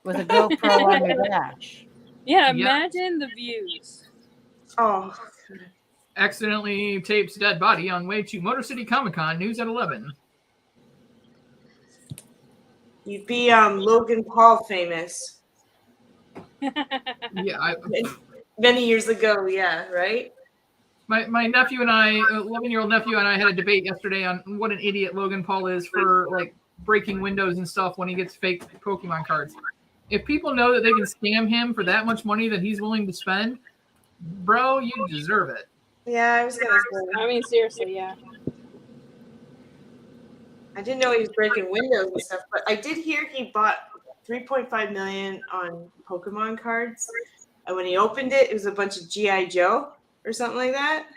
with a GoPro on your dash.
Yeah,
Yeah.
imagine the views.
Oh.
Accidentally tapes dead body on way to Motor City Comic Con. News at 11.
You'd be Logan Paul famous
Yeah,
many years ago. Yeah, right.
my nephew and I, 11-year-old nephew and I, had a debate yesterday on what an idiot Logan Paul is for like breaking windows and stuff when he gets fake Pokemon cards. If people know that they can scam him for that much money that he's willing to spend, bro, you deserve it.
Yeah, I was gonna say.
I mean, seriously, yeah.
I didn't know he was breaking windows and stuff, but I did hear he bought 3.5 million on Pokemon cards, and when he opened it, it was a bunch of GI Joe or something like that.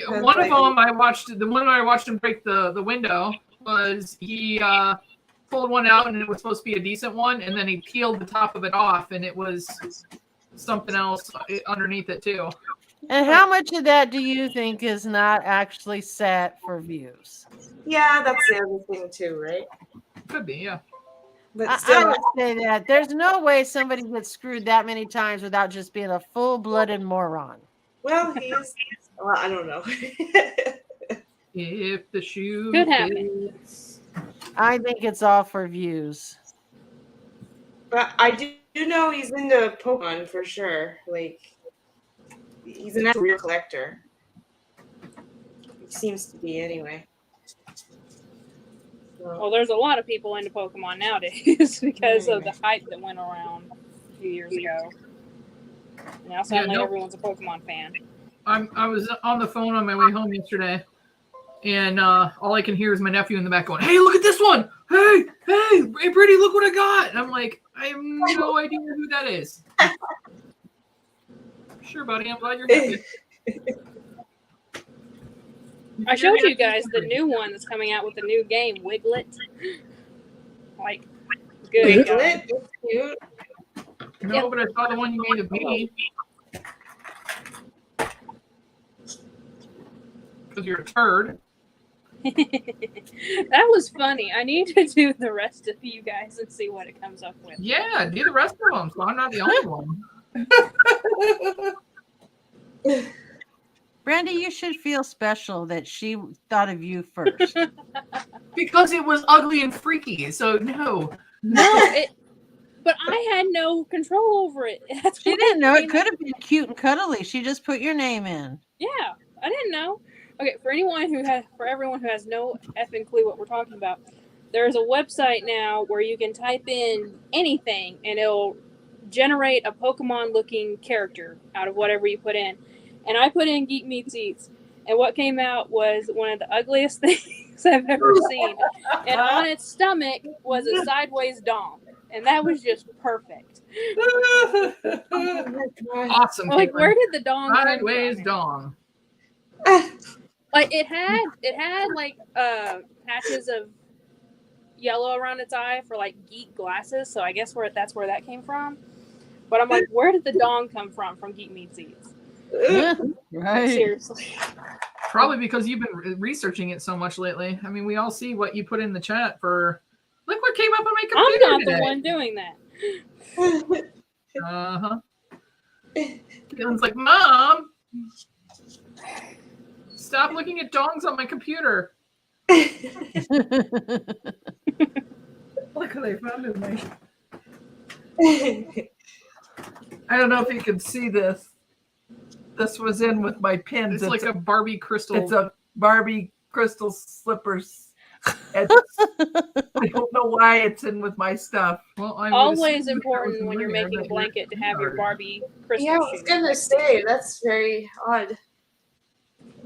One of them I watched. The one I watched him break the window was he pulled one out and it was supposed to be a decent one, and then he peeled the top of it off and it was something else underneath it too.
And how much of that do you think is not actually set for views?
Yeah, that's the other thing too, right?
Could be, yeah.
But
I
still,
would say that there's no way somebody gets screwed that many times without just being a full-blooded moron.
well, he's. Well, I don't know.
If the shoe
Could happen.
fits.
I think it's all for views.
But I do know he's into Pokemon for sure. Like, he's an actual real collector. He seems to be, anyway. So,
Well, there's a lot of people into Pokemon nowadays because of the hype that went around a few years ago. Now suddenly everyone's a Pokemon fan.
I was on the phone on my way home yesterday, and all I can hear is my nephew in the back going, "Hey, look at this one! Hey, Brittany, look what I got!" And I'm like, I have no idea who that is. Sure, buddy, I'm glad you're happy.
I showed you guys the new one that's coming out with the new game, Wiglet. Like, good. God.
Wiglet? That's cute.
No, but I saw the one you made of me. Because you're a turd.
That was funny. I need to do the rest of you guys and see what it comes up with.
Yeah, do the rest of them, so I'm not the only one.
Brandy, you should feel special that she thought of you first.
Because it was ugly and freaky, so no.
But I had no control over it. That's
She
what
didn't know
I
it
mean.
could have been cute and cuddly. She just put your name in.
Yeah, I didn't know. Okay, for everyone who has no effing clue what we're talking about, there's a website now where you can type in anything and it'll generate a Pokemon looking character out of whatever you put in. And I put in Geek Meets Eats, and what came out was one of the ugliest things I've ever seen. And on its stomach was a sideways dong, and that was just perfect.
Awesome.
Like,
Caitlin.
where did the dong come
Sideways
from?
dong.
Like it had like patches of yellow around its eye for like geek glasses, so I guess that's where that came from. But I'm like, where did the dong come from Geek Meets Eats?
Right.
Seriously.
Probably because you've been researching it so much lately. I mean, we all see what you put in the chat for. Look what came up on my computer
I'm not
today.
the one doing that.
Uh-huh. Caitlin's like, Mom, stop looking at dongs on my computer.
Look what I found in my. I don't know if you can see this. This was in with my pins.
It's like a Barbie crystal.
It's a Barbie crystal slippers. I don't know why it's in with my stuff.
Well, I would
Always
assume
important
because
when you're
rare
making a
that
blanket to
you're
have your
smart.
Barbie crystal
Yeah, I was
shoe.
gonna say that's very odd.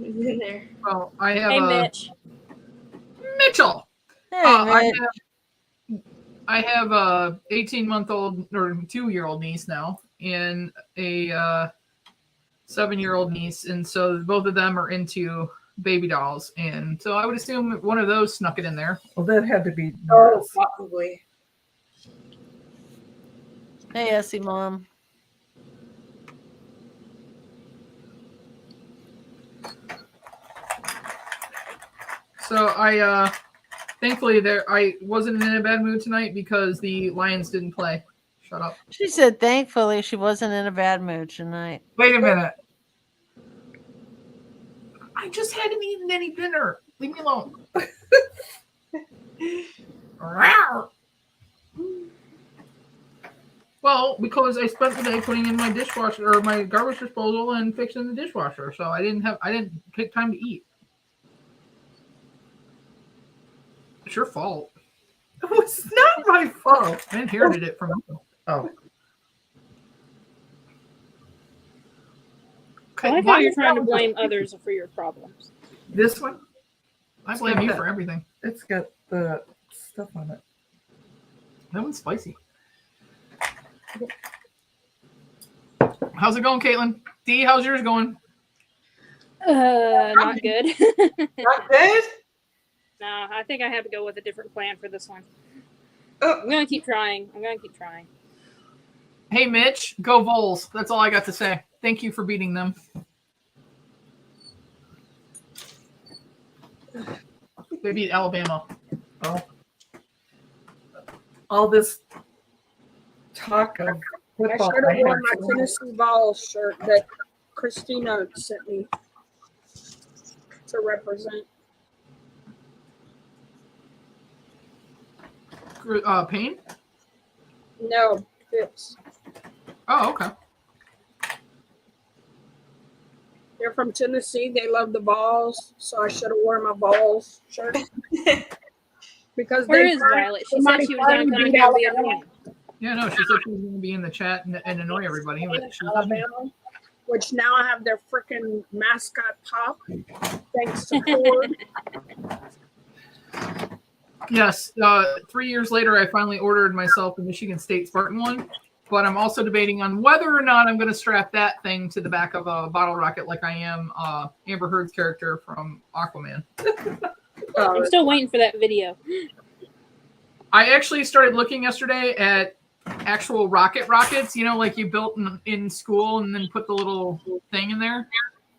In there.
Well, I have
Hey,
a
Mitch.
Mitchell.
Hey, Mitch.
I have a 18-month-old or 2-year-old niece now, and a 7-year-old niece, and so both of them are into baby dolls, and so I would assume one of those snuck it in there.
Well, that had to be.
Oh, probably.
Hey, Essie Mom.
So I thankfully I wasn't in a bad mood tonight because the Lions didn't play. Shut up.
She said thankfully she wasn't in a bad mood tonight.
Wait a minute.
I just hadn't eaten any dinner. Leave me alone. Well, because I spent the day putting in my dishwasher or my garbage disposal and fixing the dishwasher, so I didn't take time to eat. It's your fault.
It's not my fault.
I inherited it from you.
Oh,
I like how you're trying to blame others for your problems.
this one?
I blame you for everything.
It's got the stuff on it.
That one's spicy. How's it going, Caitlin? Dee, how's yours going?
Not good.
Not good?
No, I think I have to go with a different plan for this one.
Oh.
I'm gonna keep trying.
Hey, Mitch, go Vols. That's all I got to say. Thank you for beating them. They beat Alabama.
Oh. All this talk of
I
football.
should have worn
had
my Tennessee Vols shirt that Christina sent me to represent.
Payne?
No, Phipps.
Oh, okay.
They're from Tennessee. They love the Vols, so I should have worn my Vols shirt. Because
Where
they
is
finally-
Violet? She said she was gonna come
beat
here and be
Alabama.
annoying.
Yeah, no, she said she was going to be in the chat and annoy everybody. But she's not here.
Alabama, which now I have their freaking mascot Pop, thanks to Ford.
Yes, 3 years later, I finally ordered myself a Michigan State Spartan one, but I'm also debating on whether or not I'm going to strap that thing to the back of a bottle rocket like I am Amber Heard's character from Aquaman.
I'm still waiting for that video.
I actually started looking yesterday at actual rockets, you know, like you built in school and then put the little thing in there.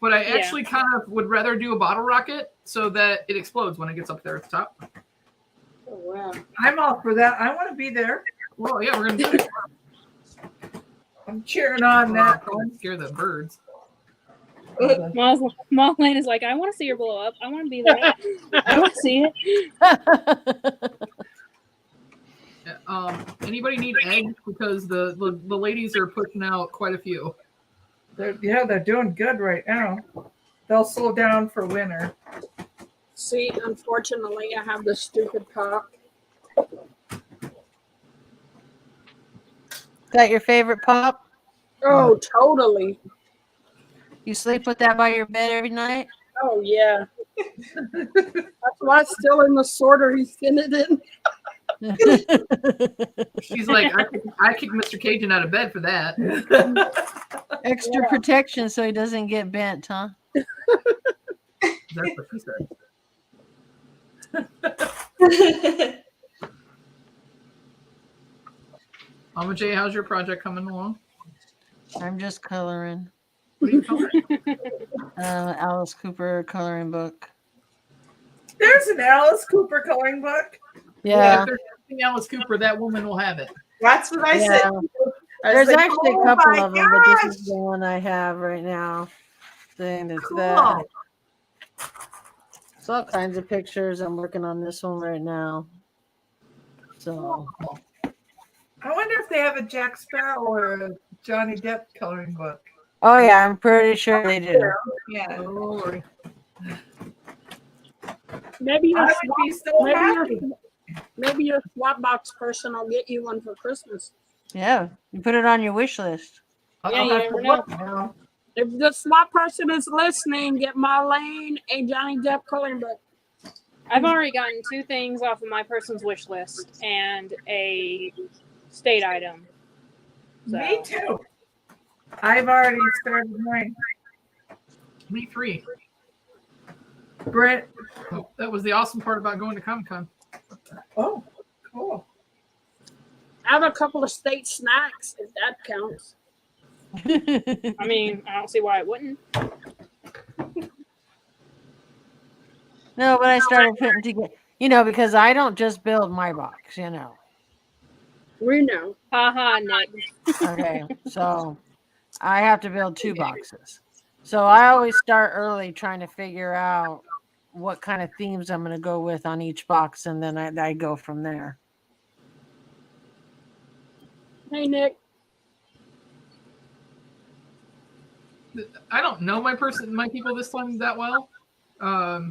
But I
Yeah.
actually kind of would rather do a bottle rocket so that it explodes when it gets up there at the top.
Oh, wow.
I'm all for that. I want to be there.
Well, yeah, we're going to do it.
I'm cheering on that
Probably
one.
scare the birds.
Marlene is like, I want to see her blow up. I want to be there. I want to see it.
Anybody need eggs? Because the ladies are pushing out quite a few.
They're doing good right now. They'll slow down for winter.
See, unfortunately, I have the stupid Pop.
That your favorite pop?
Oh, totally.
You sleep with that by your bed every night?
Oh, yeah. That's why it's still in the sorter he sent it in.
She's like, I kicked Mr. Cajun out of bed for that.
Extra
Yeah.
protection so he doesn't get bent, huh?
That's what she said. Mama J, how's your project coming along?
I'm just coloring.
What are you coloring?
Alice Cooper coloring book.
There's an Alice Cooper coloring book.
Yeah.
If there's anything Alice Cooper, that woman will have it.
That's what I said.
Yeah.
I was
There's
like,
actually a
"Oh
couple
my
of them, but
gosh."
this is the one I have right now. Thing that's
Cool.
that. It's all kinds of pictures. I'm working on this one right now. So
I wonder if they have a Jack Sparrow or a Johnny Depp coloring book.
oh yeah, I'm pretty sure they do.
Yeah.
Oh, Lord.
Maybe your
I would
swap,
be so happy.
maybe your swap box person will get you one for Christmas.
Yeah. You put it on your wish list.
Yeah,
I'll
you
have
never
to
know.
look now.
If the swap person is listening, get Marlene a Johnny Depp coloring book.
I've already gotten 2 things off of my person's wish list and a state item. So,
Me too. I've already started mine.
Me 3.
Brent.
That was the awesome part about going to Comic-Con.
Oh, cool.
I have a couple of state snacks, if that counts.
I mean, I don't see why it wouldn't.
No, but I started putting together, because I don't just build my box,
We know.
Haha, Nick.
Okay, so I have to build 2 boxes. So I always start early trying to figure out what kind of themes I'm going to go with on each box, and then I go from there.
Hey, Nick.
I don't know my people this time that well.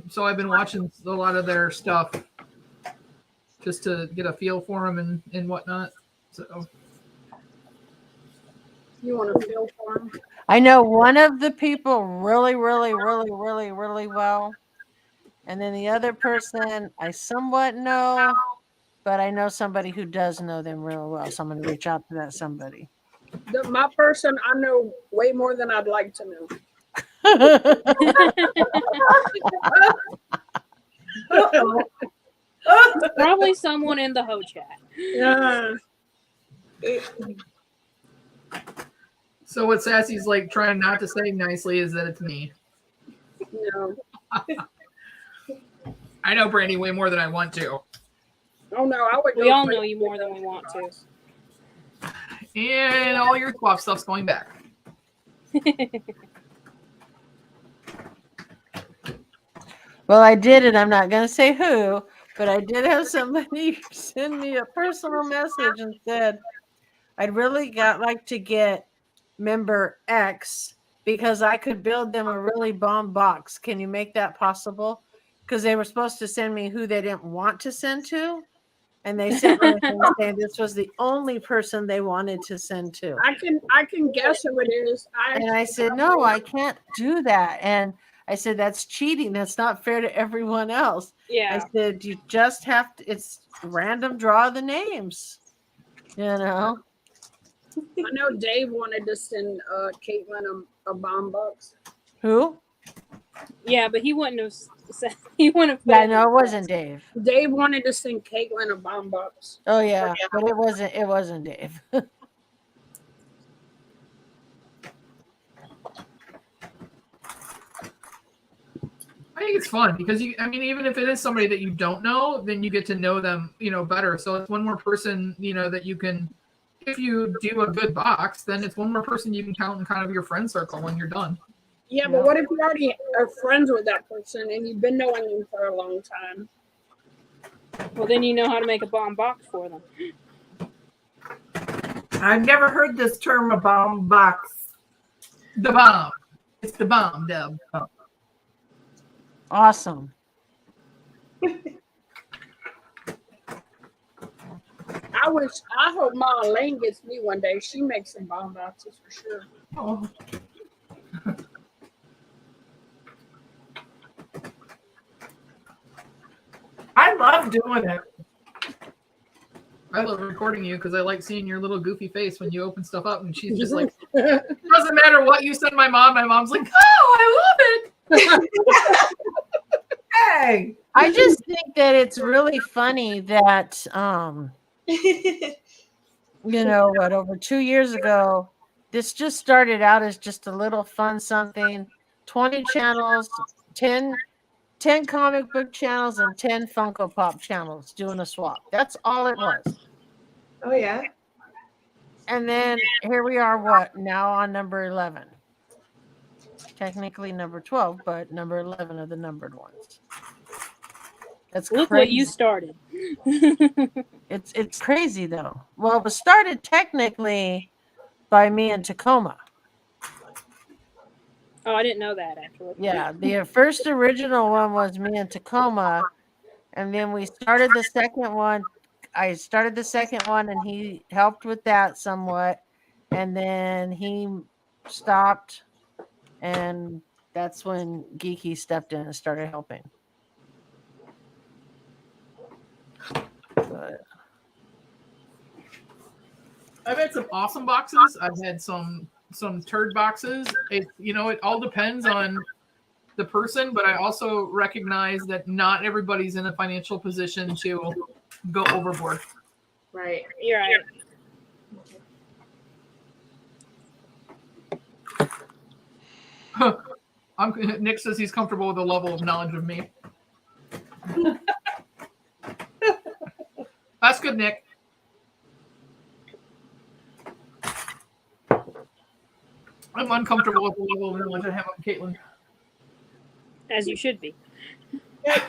So I've been watching a lot of their stuff just to get a feel for them and whatnot. So
You want to feel for him?
I know one of the people really, really, really, really, really well. And then the other person I somewhat know, but I know somebody who does know them real well. So I'm going to reach out to that somebody.
My person, I know way more than I'd like to know.
Probably someone in the Ho chat.
Yeah.
So what Sassy's like trying not to say nicely is that it's me.
No.
I know Brandy way more than I want to.
Oh no, I would.
We all know you more than we want to.
And all your swap stuff's going back.
Well, I did it. I'm not going to say who, but I did have somebody send me a personal message and said, I'd really like to get member X because I could build them a really bomb box. Can you make that possible? Because they were supposed to send me who they didn't want to send to. And they sent me a thing saying this was the only person they wanted to send to.
I can guess who it is.
And I said, no, I can't do that. And I said, that's cheating. That's not fair to everyone else.
Yeah.
I said, you just have to, it's random draw the names.
I know Dave wanted to send Caitlin a bomb box.
Who?
Yeah, but he wouldn't have said he wouldn't have.
Yeah, no, it wasn't Dave.
Dave wanted to send Caitlin a bomb box.
Oh yeah, but it wasn't Dave.
I think it's fun because even if it is somebody that you don't know, then you get to know them, better. So it's one more person, that you can, if you do a good box, then it's one more person you can count in kind of your friend circle when you're done.
Yeah, but what if you already are friends with that person and you've been knowing them for a long time?
Well, then you know how to make a bomb box for them.
I've never heard this term, a bomb box.
The bomb. It's the bomb, Deb.
Awesome.
I hope Ma Elaine gets me one day. She makes some bomb boxes for sure.
Oh.
I love doing it.
I love recording you because I like seeing your little goofy face when you open stuff up, and she's just like, it doesn't matter what you send my mom. My mom's like, oh, I love it.
Hey,
I just think that it's really funny that you know what, over 2 years ago, this just started out as just a little fun something. 20 channels, 10 comic book channels, and 10 Funko Pop channels doing a swap. That's all it was.
Oh yeah.
And then here we are, what, now on number 11. Technically number 12, but number 11 of the numbered ones. That's
Look
crazy.
what you started.
It's crazy though. Well, it was started technically by me in Tacoma.
Oh, I didn't know that actually.
Yeah, the first original one was me in Tacoma, and then we started the second one. I started the second one, and he helped with that somewhat, and then he stopped, and that's when Geeky stepped in and started helping. But
I've had some awesome boxes. I've had some turd boxes. It all depends on the person, but I also recognize that not everybody's in a financial position to go overboard.
Right.
You're right.
Nick says he's comfortable with the level of knowledge of me. That's good, Nick. I'm uncomfortable with the level of knowledge I have of Caitlin.
As you should be.
I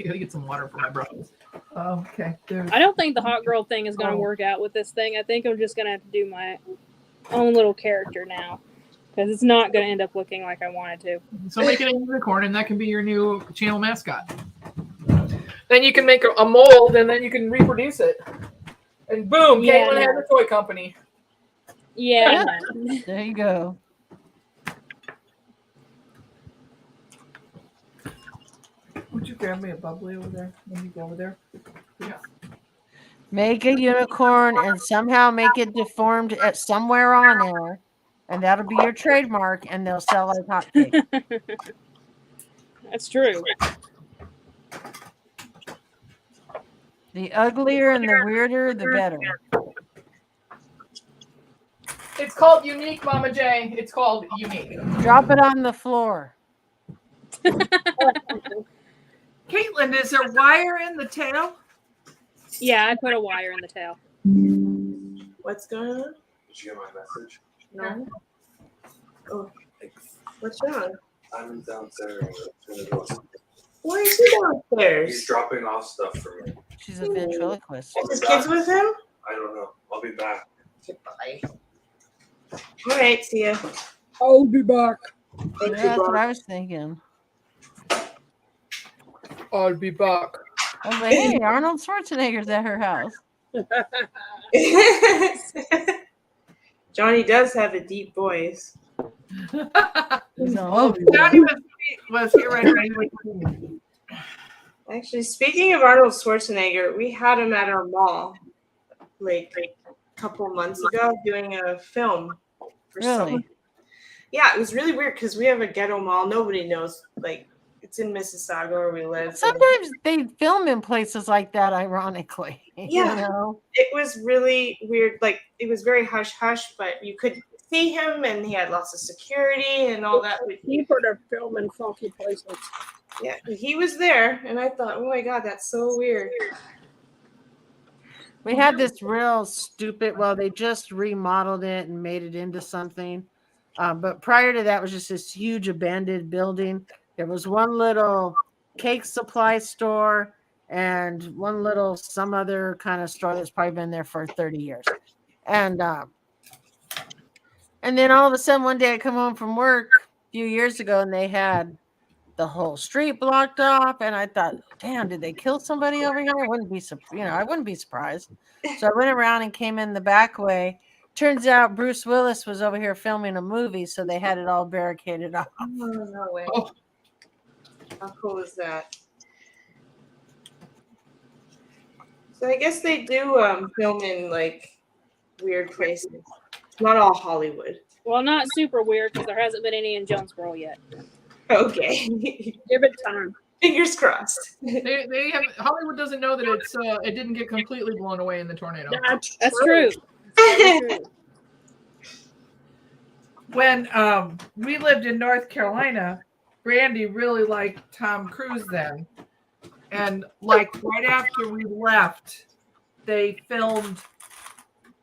gotta get some water for my brushes.
okay. There's
I don't think the hot girl thing is going to work out with this thing. I think I'm just going to have to do my own little character now because it's not going to end up looking like I wanted to.
So make it a unicorn, and that can be your new channel mascot. Then you can make a mold, and then you can reproduce it. And boom,
Yeah,
Caitlin
no.
has a toy company.
Yeah.
there you go.
Would you grab me a bubbly over there when you go over there?
Make a unicorn and somehow make it deformed at somewhere on there, and that'll be your trademark, and they'll sell like hotcakes.
That's true.
The uglier and the weirder, the better.
It's called Unique, Mama J. It's called Unique.
Drop it on the floor.
Caitlin, is there wire in the tail?
Yeah, I put a wire in the tail.
What's going on?
Did you get my message?
No. Oh,
Thanks.
what's wrong?
I'm downstairs. Gonna go.
Why is he
He's
downstairs?
dropping off stuff for me.
She's a ventriloquist.
Is his kids with him?
I don't know. I'll be back.
Goodbye. All right, see ya.
I'll be back.
Thank
Yeah, that's
you,
what I was thinking.
I'll be back.
I was like, hey, Arnold Schwarzenegger's at her house.
Bob. Johnny does have a deep voice.
He's all,
Johnny was here right away.
Actually, speaking of Arnold Schwarzenegger, we had him at our mall like a couple months ago doing a film for
Really?
someone. Yeah, it was really weird because we have a ghetto mall. Nobody knows, like, it's in Mississauga where we live.
Sometimes they film in places like that, ironically.
Yeah.
You know?
It was really weird. Like, it was very hush hush, but you could see him and he had lots of security and all that.
Cheaper to film in funky places.
Yeah, he was there, and I thought, oh my god, that's so weird.
We had this real stupid, well, they just remodeled it and made it into something. But prior to that, it was just this huge abandoned building. There was one little cake supply store and one little some other kind of store that's probably been there for 30 years. And then all of a sudden one day I come home from work a few years ago and they had the whole street blocked off, and I thought, damn, did they kill somebody over here? I wouldn't be surprised. So I went around and came in the back way. Turns out Bruce Willis was over here filming a movie, so they had it all barricaded off.
Oh, no way.
Oh.
How cool is that? So I guess they do film in like weird places. Not all Hollywood.
Well, not super weird because there hasn't been any in Jonesboro yet.
Okay.
Give it time.
Fingers crossed.
They have Hollywood doesn't know that it didn't get completely blown away in the tornado.
That's true. Very true.
When we lived in North Carolina, Brandy really liked Tom Cruise then. And like right after we left, they filmed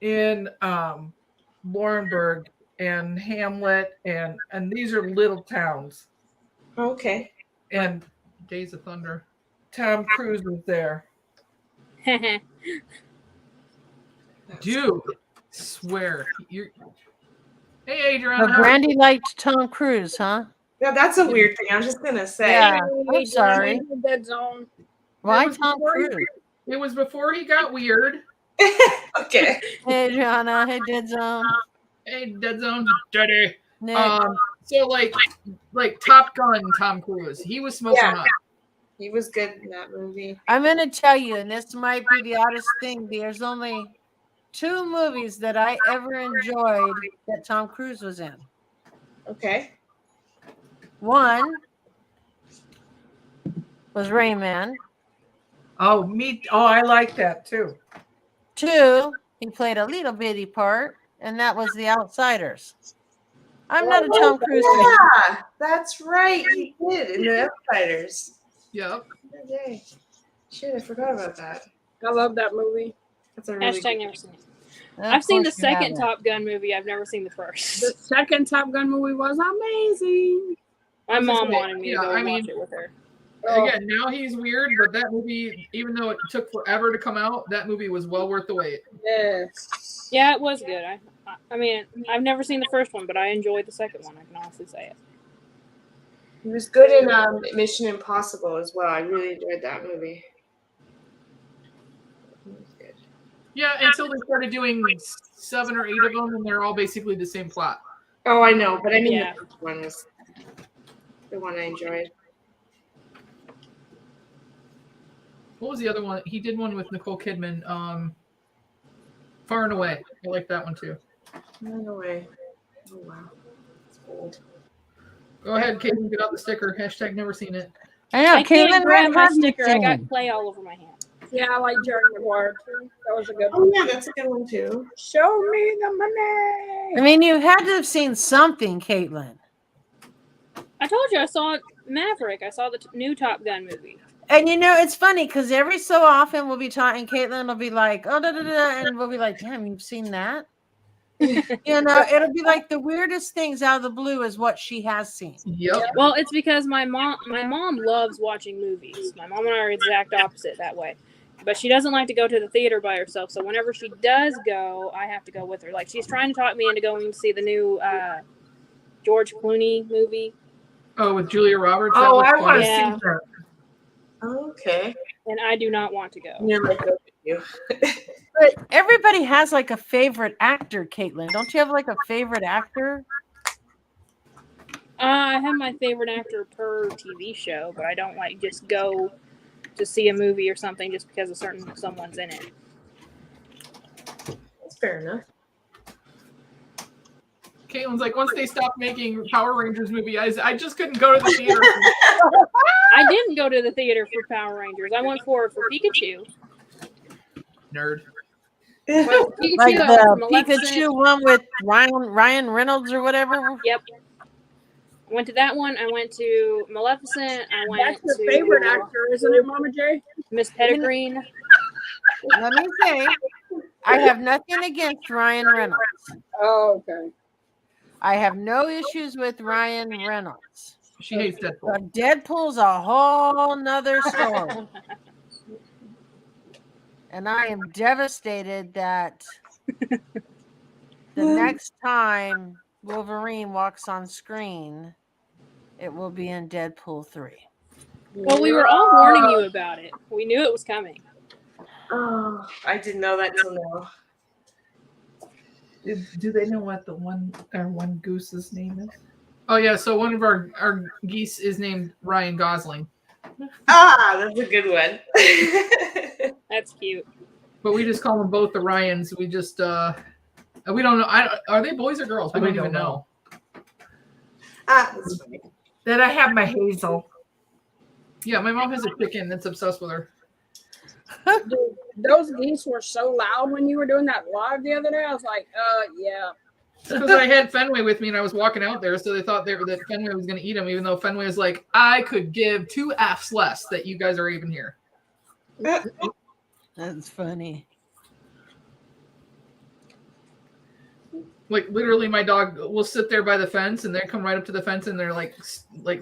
in Laurinburg and Hamlet, and these are little towns.
Okay.
And
Days of Thunder.
Tom Cruise was there.
Dude, swear. Hey, Adrian.
But Brandy liked Tom Cruise, huh?
Yeah, that's a weird thing. I was just gonna say.
Yeah. I'm sorry.
Dead zone.
Why
was
Tom
before he-
Cruise?
It was before he got weird.
Okay.
Hey, Adriana. Hey, Dead Zone.
Hey, Dead Zone, Daddy.
Nick.
So like Top Gun, Tom Cruise. He was smoking
Yeah.
hot.
He was good in that movie.
I'm going to tell you, and this might be the oddest thing, there's only 2 movies that I ever enjoyed that Tom Cruise was in.
Okay.
One was Rain Man.
Oh, I like that too.
2, he played a little bitty part, and that was The Outsiders. I'm not a Tom Cruise fan.
Yeah, that's right. He did in The Outsiders.
Yep.
Okay. Shit, I forgot about that.
I love that movie.
That's a really
Hashtag never seen it.
Of
I've seen the
course you
second
haven't.
Top Gun movie. I've never seen the first.
The second Top Gun movie was amazing.
My mom wanted me to
Yeah,
go
I
watch
mean-
it with her.
Again, now he's weird, but that movie, even though it took forever to come out, that movie was well worth the wait.
Yes.
Yeah, it was good. I mean, I've never seen the first one, but I enjoyed the second one. I can honestly say it.
He was good in Mission Impossible as well. I really enjoyed that movie. He was good.
Yeah, until they started doing 7 or 8 of them, and they're all basically the same plot.
Oh, I know, but I mean
Yeah.
the first one was the one I enjoyed.
What was the other one? He did one with Nicole Kidman. Far and Away. I like that one too.
No way. Oh wow. It's old.
Go ahead, Caitlin, get out the sticker. Hashtag never seen it.
I know,
I can't
Caitlin,
grab
what
my
have you
sticker. I
seen?
got clay all over my hand.
Yeah, I like Jerry Maguire too. That was a good
Oh
one.
yeah, that's a good one too.
Show me the money.
I mean, you had to have seen something, Caitlin.
I told you I saw Maverick. I saw the new Top Gun movie.
And you know, it's funny because every so often we'll be talking, Caitlin will be like, oh, da, da, da, and we'll be like, damn, you've seen that? You know, it'll be like the weirdest things out of the blue is what she has seen.
Yep.
Well, it's because my mom loves watching movies. My mom and I are exact opposite that way. But she doesn't like to go to the theater by herself. So whenever she does go, I have to go with her. Like she's trying to talk me into going to see the new George Clooney movie.
Oh, with Julia Roberts. that
Oh,
was
I
fun.
want to
Yeah.
see that.
Okay.
And I do not want to go.
Nearly go with you.
But everybody has like a favorite actor, Caitlin. Don't you have like a favorite actor?
I have my favorite actor per TV show, but I don't like just go to see a movie or something just because someone's in it.
That's fair enough.
Caitlin's like, once they stopped making Power Rangers movie, I just couldn't go to the theater.
I didn't go to the theater for Power Rangers. I went for Pikachu.
Nerd.
Well, Pikachu,
Like
I went
the
for Maleficent.
Pikachu one with Ryan Reynolds or whatever?
Yep. I went to that one. I went to Maleficent. I went
That's
to
your favorite actor, isn't it, Mama J?
Miss Pettigreen.
Let me say, I have nothing against Ryan Reynolds.
Oh, okay.
I have no issues with Ryan Reynolds.
She hates Deadpool.
But Deadpool's a whole nother story. And I am devastated that the next time Wolverine walks on screen, It will be in Deadpool 3.
Well, we were all warning you about it. We knew it was coming.
Oh, I didn't know that till now.
Do they know what the one goose's name is?
Oh yeah, so one of our geese is named Ryan Gosling,
Ah, that's a good one.
That's cute.
but we just call them both the Ryans. We just we don't know. Are they boys or girls? We
We
don't
don't
even know.
That's funny.
Then I have my Hazel.
Yeah, my mom has a chicken that's obsessed with her.
Dude, those geese were so loud when you were doing that live the other day. I was like, yeah.
Because I had Fenway with me and I was walking out there, so they thought that Fenway was going to eat them, even though Fenway was like, I could give 2 F's less that you guys are even here.
That's funny.
Like literally, my dog will sit there by the fence, and they come right up to the fence, and they're like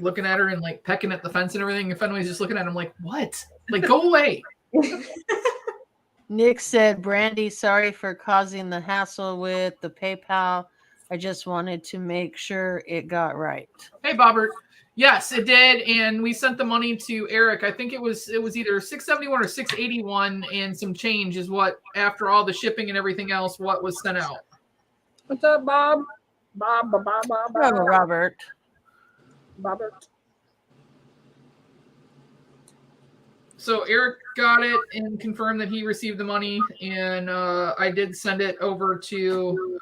looking at her and like pecking at the fence and everything. And Fenway's just looking at him like, "What? Like, go away!"
Nick said, Brandy, sorry for causing the hassle with the PayPal. I just wanted to make sure it got right.
Hey, Bobbert. Yes, it did, and we sent the money to Eric. I think it was either 671 or 681, and some change is what, after all the shipping and everything else, what was sent out.
What's up, Bob? Bob.
Brother Robert.
Robert.
So Eric got it and confirmed that he received the money, and I did send it over to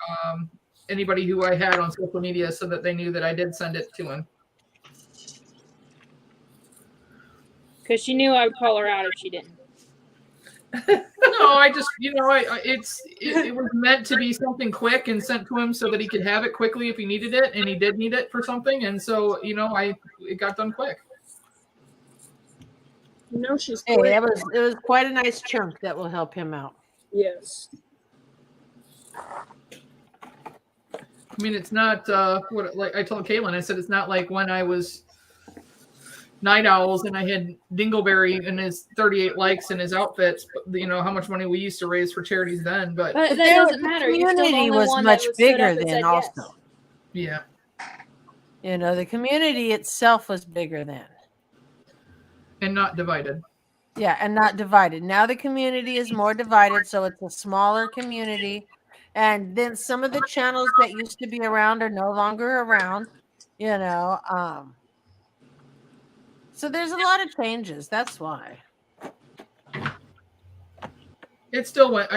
anybody who I had on social media so that they knew that I did send it to him.
Because she knew I would call her out if she didn't.
No, I just, it was meant to be something quick and sent to him so that he could have it quickly if he needed it, and he did need it for something, and so it got done quick.
She's
Hey,
quick.
it was quite a nice chunk that will help him out.
Yes.
I mean, it's not like I told Caitlin. I said it's not like when I was Night Owls and I had Dingleberry and his 38 likes and his outfits. But, how much money we used to raise for charities then. But
But that doesn't matter.
The
You're still the
community
only
was
one
much
that was stood
bigger
up and
then
said
also.
yes.
yeah,
The community itself was bigger then.
and not divided.
Yeah, and not divided. Now the community is more divided, so it's a smaller community. And then some of the channels that used to be around are no longer around, So there's a lot of changes. That's why.
It still went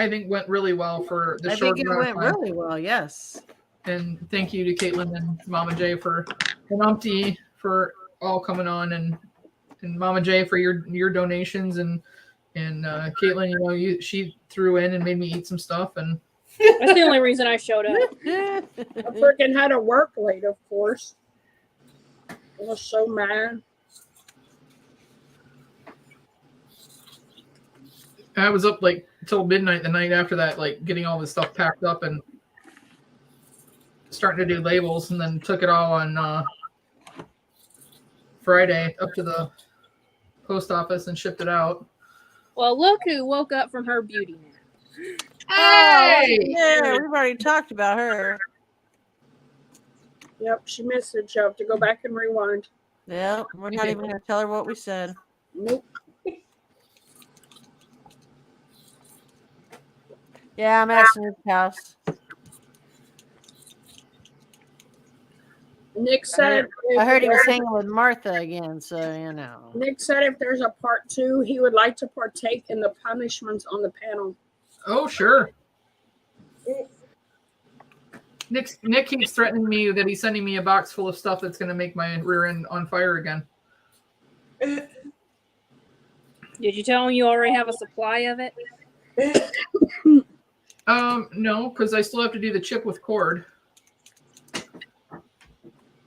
really well for the
I
short
think it
amount of
went
time.
really well, yes.
And thank you to Caitlin and Mama J and Umpty for all coming on, and Mama J for your donations, and Caitlin, she threw in and made me eat some stuff, and
That's the only reason I showed up.
I freaking had to work late, of course. I was so mad.
I was up like till midnight the night after that, like getting all this stuff packed up and starting to do labels, and then took it all on Friday up to the post office and shipped it out.
Well, look who woke up from her beauty nap.
Hey!
Yeah, we've already talked about her.
Yep, she missed it. You have to go back and rewind.
Yeah, we're not even going to tell her what we said.
Nope.
Yeah, I'm at Snoop's house.
Nick said.
I heard he was hanging with Martha again, so
Nick said if there's a part 2, he would like to partake in the punishments on the panel.
Oh, sure. Nick keeps threatening me that he's sending me a box full of stuff that's going to make my rear end on fire again.
Did you tell him you already have a supply of it?
No, because I still have to do the chip with cord.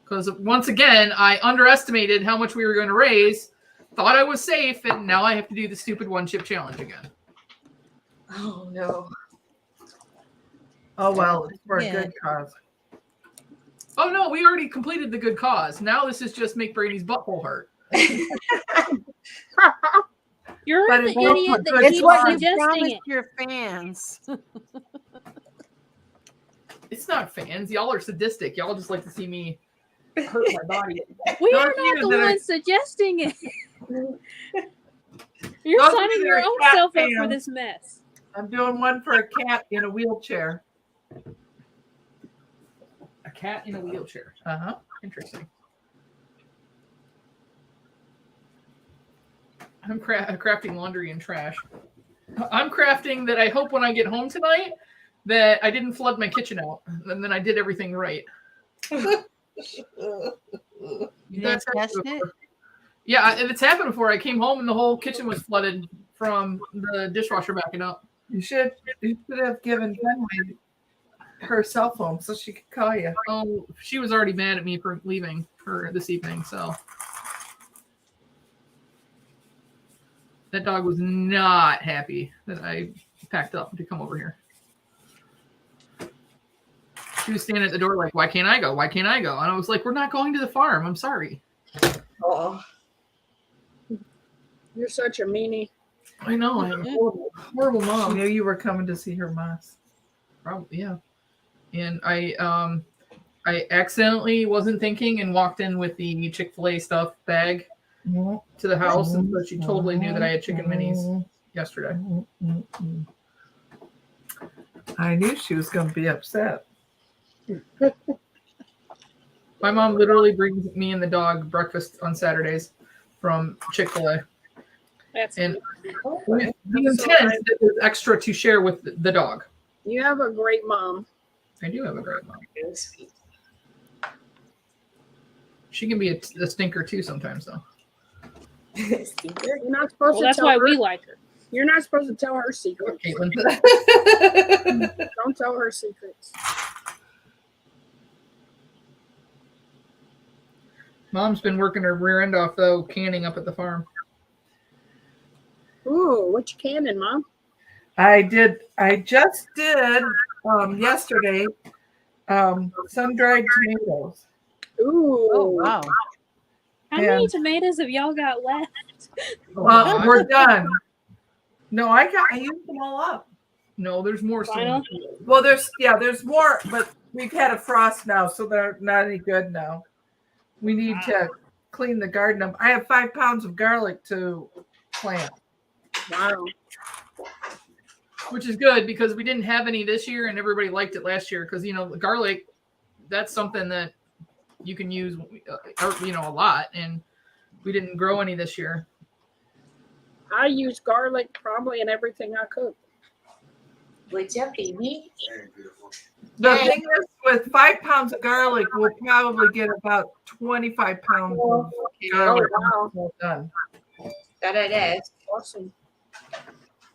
Because once again, I underestimated how much we were going to raise, thought I was safe, and now I have to do the stupid 1-chip challenge again.
Oh no.
Oh well, it's for
Yeah.
a good cause.
Oh no, we already completed the good cause. Now this is just make Brady's butthole hurt.
You're
But
the
it's also
idiot
good
that
it's
keeps
what you
suggesting
promised
it.
your fans.
It's not fans. Y'all are sadistic. Y'all just like to see me hurt my body.
We
Those
are
of you
not the
that are-
ones suggesting it. You're
Those of
signing
you that
your
are
own
cat
self up for
fans.
this mess.
I'm doing one for a cat in a wheelchair.
A cat in a wheelchair.
Uh-huh.
Interesting. I'm crafting laundry and trash. I'm crafting that I hope when I get home tonight that I didn't flood my kitchen out, and then I did everything right.
You didn't
That's
test
happened
it?
before. Yeah, it's happened before. I came home and the whole kitchen was flooded from the dishwasher backing up.
You should have given Fenway her cell phone so she could call you.
Oh, she was already mad at me for leaving her this evening, so that dog was not happy that I packed up to come over here. She was standing at the door like, why can't I go? Why can't I go? And I was like, we're not going to the farm. I'm sorry.
Oh,
You're such a meanie.
I know. I'm a horrible
She
mom.
knew you were coming to see her moss.
Probably, yeah. And I accidentally wasn't thinking and walked in with the Chick-fil-A stuff bag to the house, and so she totally knew that I had chicken minis yesterday.
I knew she was going to be upset.
My mom literally brings me and the dog breakfast on Saturdays from Chick-fil-A.
That's
And the intent is that there's extra to share with the dog.
You have a great mom.
I do have a great mom.
very sweet.
She can be a stinker too sometimes, though.
Stinker.
You're not supposed
well,
to
that's
tell
why
her.
we like her.
You're not supposed to tell her secrets.
Caitlin.
Don't tell her secrets.
Mom's been working her rear end off, though, canning up at the farm.
Ooh, what you canning, Mom?
I just did yesterday sun-dried tomatoes.
Ooh.
Oh, wow.
How many
Yeah.
tomatoes have y'all got left?
We're done. No, I used them all up.
No, there's more.
Final?
Well, there's more, but we've had a frost now, so they're not any good now. We need to clean the garden up. I have 5 pounds of garlic to plant.
Wow.
Which is good because we didn't have any this year and everybody liked it last year because, garlic, that's something that you can use, a lot. And we didn't grow any this year.
I use garlic probably in everything I cook.
What's up, baby?
Very beautiful.
The thing is, with 5 pounds of garlic, we'll probably get about 25 pounds of
Oh,
garlic
wow.
done.
That it is.
Awesome.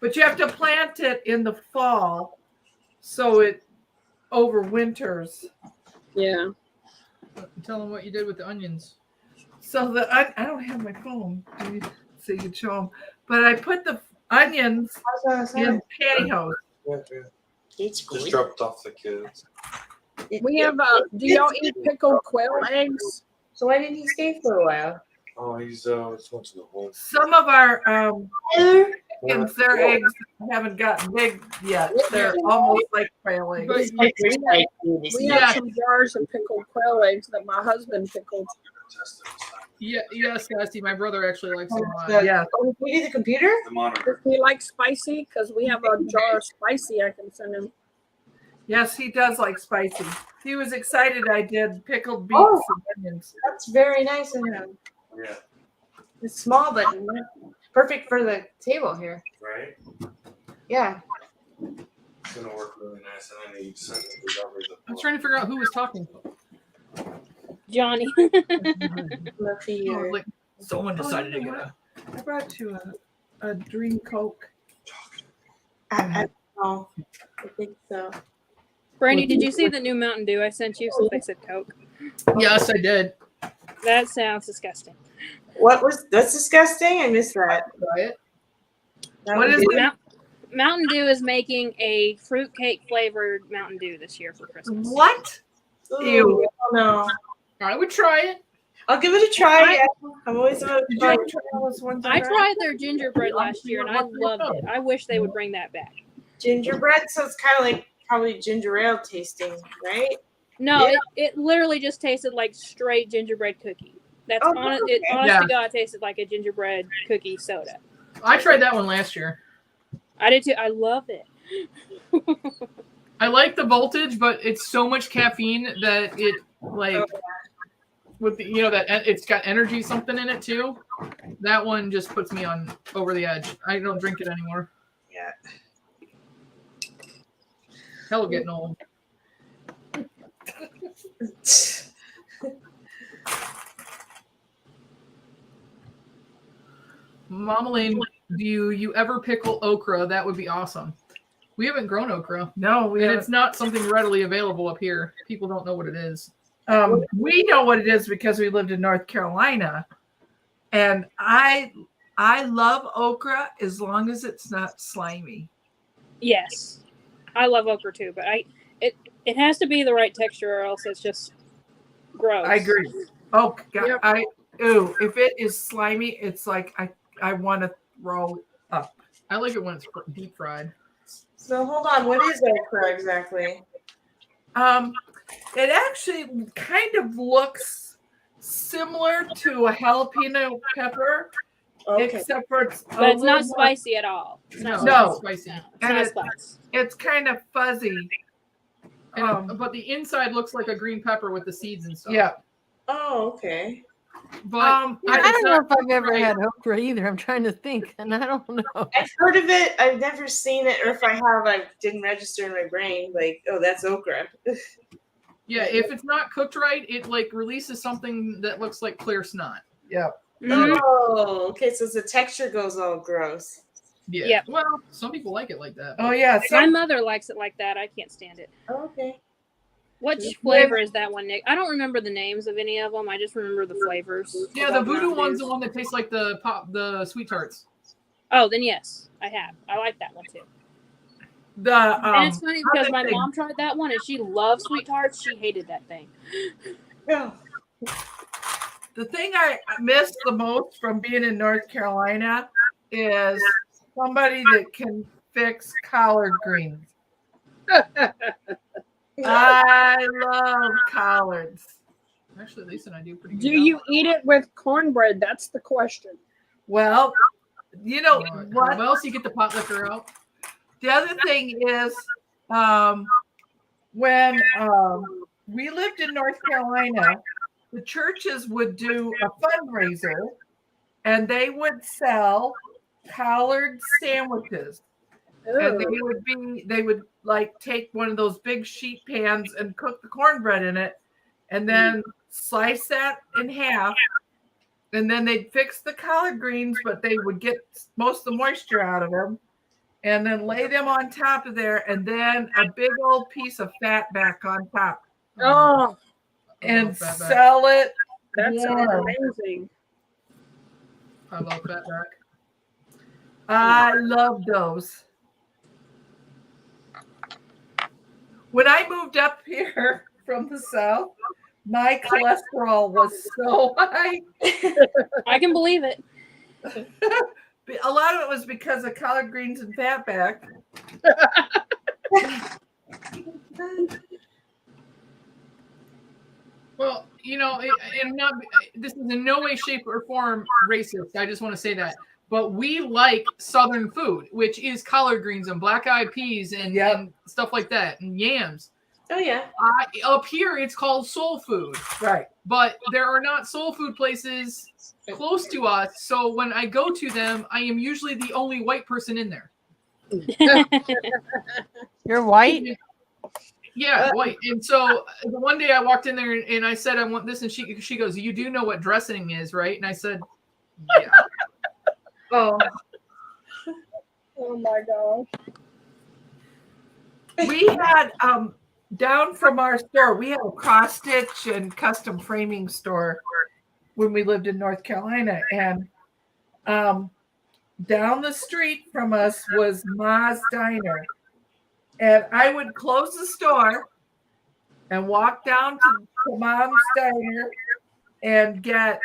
But you have to plant it in the fall so it overwinters.
Yeah.
Tell them what you did with the onions.
So I don't have my phone so you can show them. But I put the onions in pantyhose.
Yeah, yeah.
It's
Just
good.
dropped off the kids.
We have, do y'all eat pickled quail eggs?
So why didn't he stay for a while?
Oh, he's just went to the home.
Some of our
Tyler?
chickens, their eggs haven't gotten big yet. They're almost like quail eggs.
But
We have some jars of pickled quail eggs that my husband pickled.
yes, Cassie, my brother actually likes them a lot.
Yeah.
Oh, we do the computer?
The monitor.
Does he like spicy? Because we have a jar of spicy I can send him.
Yes, he does like spicy. He was excited I did pickled beets
Oh.
and onions.
That's very nice of him.
Yeah.
It's small, but perfect for the table here.
Right?
Yeah.
It's gonna work really nice, and I need something to cover the.
I was trying to figure out who was talking.
Johnny.
Murphy
I
or
was like, someone decided to get a.
I brought you a Dream Coke.
I don't know. I think so.
Brandy, did you see the new Mountain Dew I sent you since I said Coke?
Yes, I did.
That sounds disgusting.
That's disgusting? I missed that.
Try it.
What is it?
Mountain Dew is making a fruitcake flavored Mountain Dew this year for Christmas.
What?
Ooh,
Ew.
no.
I would try it.
I'll give it a try. Yeah. I'm always about to
Did you
try.
ever try those ones?
I tried their gingerbread last year and I loved it. I wish they would bring that back.
Gingerbread, so it's kind of like probably ginger ale tasting, right?
No,
Yeah.
it literally just tasted like straight gingerbread cookie. That's
Oh,
honest.
okay.
It honest
Yeah.
to God tasted like a gingerbread cookie soda.
I tried that one last year.
I did too. I love it.
I like the voltage, but it's so much caffeine that it like with the, you know, that it's got energy something in it too. That one just puts me on over the edge. I don't drink it anymore.
Yeah.
Hell, getting old. Mama Lane, do you ever pickle okra? That would be awesome. We haven't grown okra,
No, we
and
haven't.
it's not something readily available up here. People don't know what it is.
We know what it is because we lived in North Carolina, and I love okra as long as it's not slimy.
Yes, I love okra too, but it has to be the right texture, or else it's just gross.
I agree. Oh God,
Yep.
if it is slimy, it's like I want to throw up.
I like it when it's deep fried.
So hold on, what is okra exactly?
It actually kind of looks similar to a jalapeno pepper,
Okay.
except for it's
But it's not
little more-
spicy at all. It's not
No,
No.
it's spicy.
It's
And
not
it-
spicy.
It's kind of fuzzy.
But the inside looks like a green pepper with the seeds and stuff.
Yeah.
Oh, okay.
But
I don't know
not
if I've ever
right.
had okra either. I'm trying to think, and I don't know.
I've heard of it. I've never seen it, or if I have, I didn't register in my brain. Like, oh, that's okra.
Yeah, if it's not cooked right, it like releases something that looks like clear snot.
Yeah.
Mhm.
Oh, okay. So the texture goes all gross.
Yeah.
Yep.
Well, some people like it like that.
Oh yeah.
My mother likes it like that. I can't stand it.
Oh, okay.
Which flavor is that one, Nick? I don't remember the names of any of them. I just remember the flavors.
Yeah, the voodoo one's the one that tastes like the sweet tarts.
Oh, then yes, I have. I like that one too.
The
And it's funny because
other
my
thing-
mom tried that one and she loves sweet tarts. She hated that thing.
Yeah.
The thing I miss the most from being in North Carolina is somebody that can fix collard greens. I love collards.
Actually, Lisa and I do pretty good.
Do you eat it with cornbread? That's the question.
Well, you know
What
what?
else? You get the pot liquor out.
The other thing is, when we lived in North Carolina, the churches would do a fundraiser, and they would sell collard sandwiches. And they would like take one of those big sheet pans and cook the cornbread in it, and then slice that in half, and then they'd fix the collard greens, but they would get most of the moisture out of them, and then lay them on top of there, and then a big old piece of fat back on top,
Oh,
and
love fatback.
sell it.
that sounds
warm.
amazing.
I love fatback.
I love those. When I moved up here from the south, my cholesterol was so high.
I can believe it.
A lot of it was because of collard greens and fatback.
Well, you know, this is in no way, shape, or form racist. I just want to say that. But we like Southern food, which is collard greens and black-eyed peas and, and stuff like that, and yams.
Oh yeah.
Up here, it's called soul food.
Right.
But there are not soul food places close to us. So when I go to them, I am usually the only white person in there.
You're white?
Yeah, white. And so the one day I walked in there and I said, I want this. And she goes, you do know what dressing is, right? And I said, yeah.
Oh.
Oh my gosh.
We had down from our store, we had a cross stitch and custom framing store when we lived in North Carolina, and down the street from us was Ma's Diner, and I would close the store and walk down to Mom's Diner and get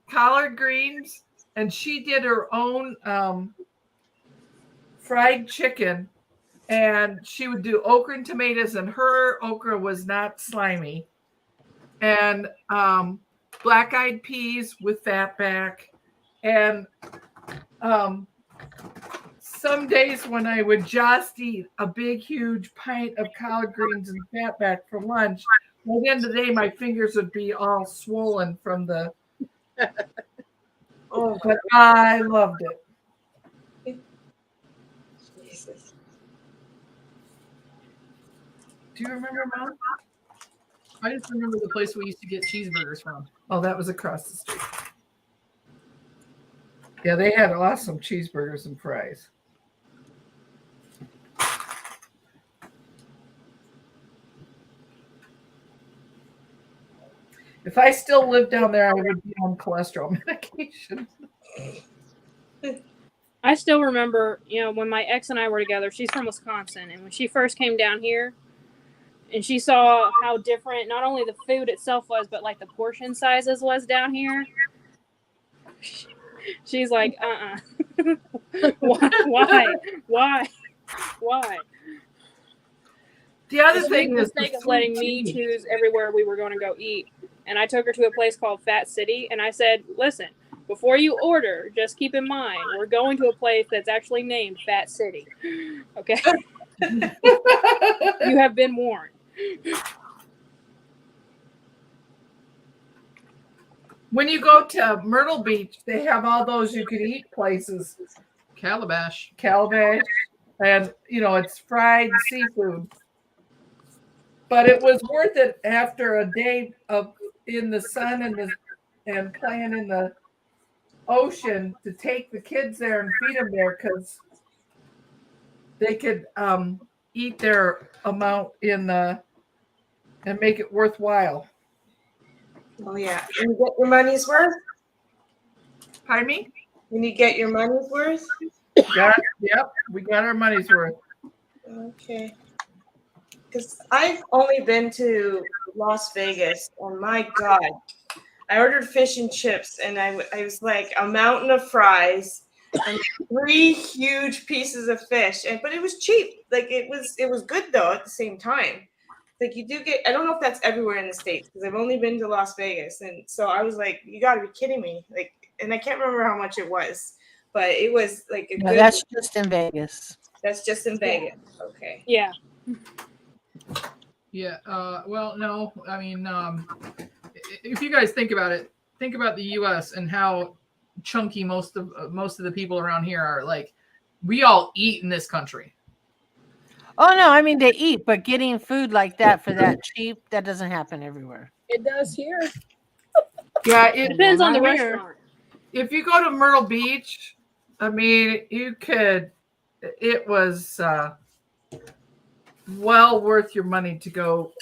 collard greens, and she did her own fried chicken and she would do okra and tomatoes, and her okra was not slimy. And black-eyed peas with fatback. And some days when I would just eat a big, huge pint of collard greens and fatback for lunch, by the end of the day, my fingers would be all swollen from the. Oh, but I loved it.
Jesus.
Do you remember, Mom?
I just remember the place we used to get cheeseburgers from.
Oh, that was across the street. Yeah, they had awesome cheeseburgers and fries. If I still lived down there, I would be on cholesterol medication.
I still remember, when my ex and I were together, she's from Wisconsin, and when she first came down here and she saw how different not only the food itself was, but like the portion sizes was down here, she's like, why?
The other
She
thing
made the
is the
mistake of
food
letting me
too.
choose everywhere we were going to go eat. And I took her to a place called Fat City, and I said, listen, before you order, just keep in mind, we're going to a place that's actually named Fat City. Okay? You have been warned.
When you go to Myrtle Beach, they have all those you can eat places.
Calabash.
Calabash, and it's fried seafood. But it was worth it after a day of in the sun and playing in the ocean to take the kids there and feed them there, because they could eat their amount and make it worthwhile.
Oh yeah, and you get your money's worth.
Pardon me?
When you get your money's worth.
Yep, we got our money's worth.
Okay. Because I've only been to Las Vegas, and my God, I ordered fish and chips, and I was like a mountain of fries and 3 huge pieces of fish, but it was cheap. Like it was good though at the same time. Like you do get, I don't know if that's everywhere in the States because I've only been to Las Vegas, and so I was like, you got to be kidding me! Like, and I can't remember how much it was, but it was like a
No,
good.
that's just in Vegas.
That's just in Vegas. Okay.
Yeah.
Yeah. Well, no. I mean, if you guys think about it, think about the U.S. and how chunky most of the people around here are. Like, we all eat in this country.
Oh no, I mean they eat, but getting food like that for that cheap, that doesn't happen everywhere.
It does here.
Yeah,
It depends on the
Not here.
restaurant.
if you go to Myrtle Beach, I mean, you could. It was well worth your money to go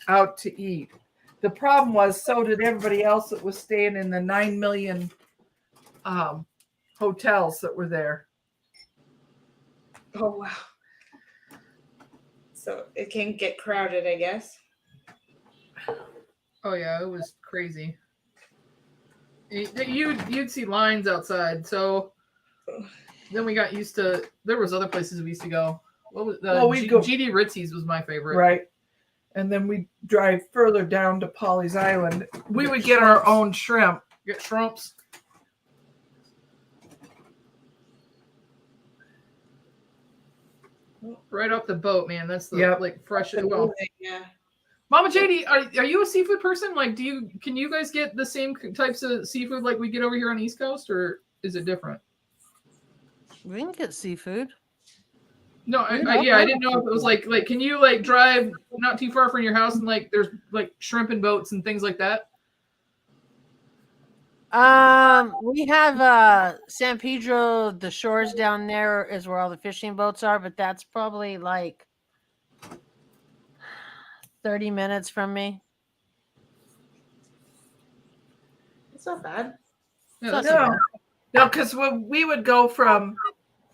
out to eat. The problem was, so did everybody else that was staying in the 9 million hotels that were there.
Oh wow. So it can get crowded, I guess.
Oh yeah, it was crazy. You'd see lines outside. So then we got used to. There was other places we used to go. What was
we'd go-
GD Ritzy's was my favorite.
Right. And then we drive further down to Polly's Island. We would get our own shrimp.
Get shrimps. Right off the boat, man. That's the
Yep.
like fresh. Well,
Yeah.
Mama JD, are you a seafood person? Like, can you guys get the same types of seafood like we get over here on the East Coast, or is it different?
We can get seafood.
No, I didn't know if it was like can you like drive not too far from your house and like there's like shrimp and boats and things like that?
We have San Pedro, the shores down there is where all the fishing boats are, but that's probably like 30 minutes from me.
It's not bad.
Yeah,
So
that's
No, because we would go from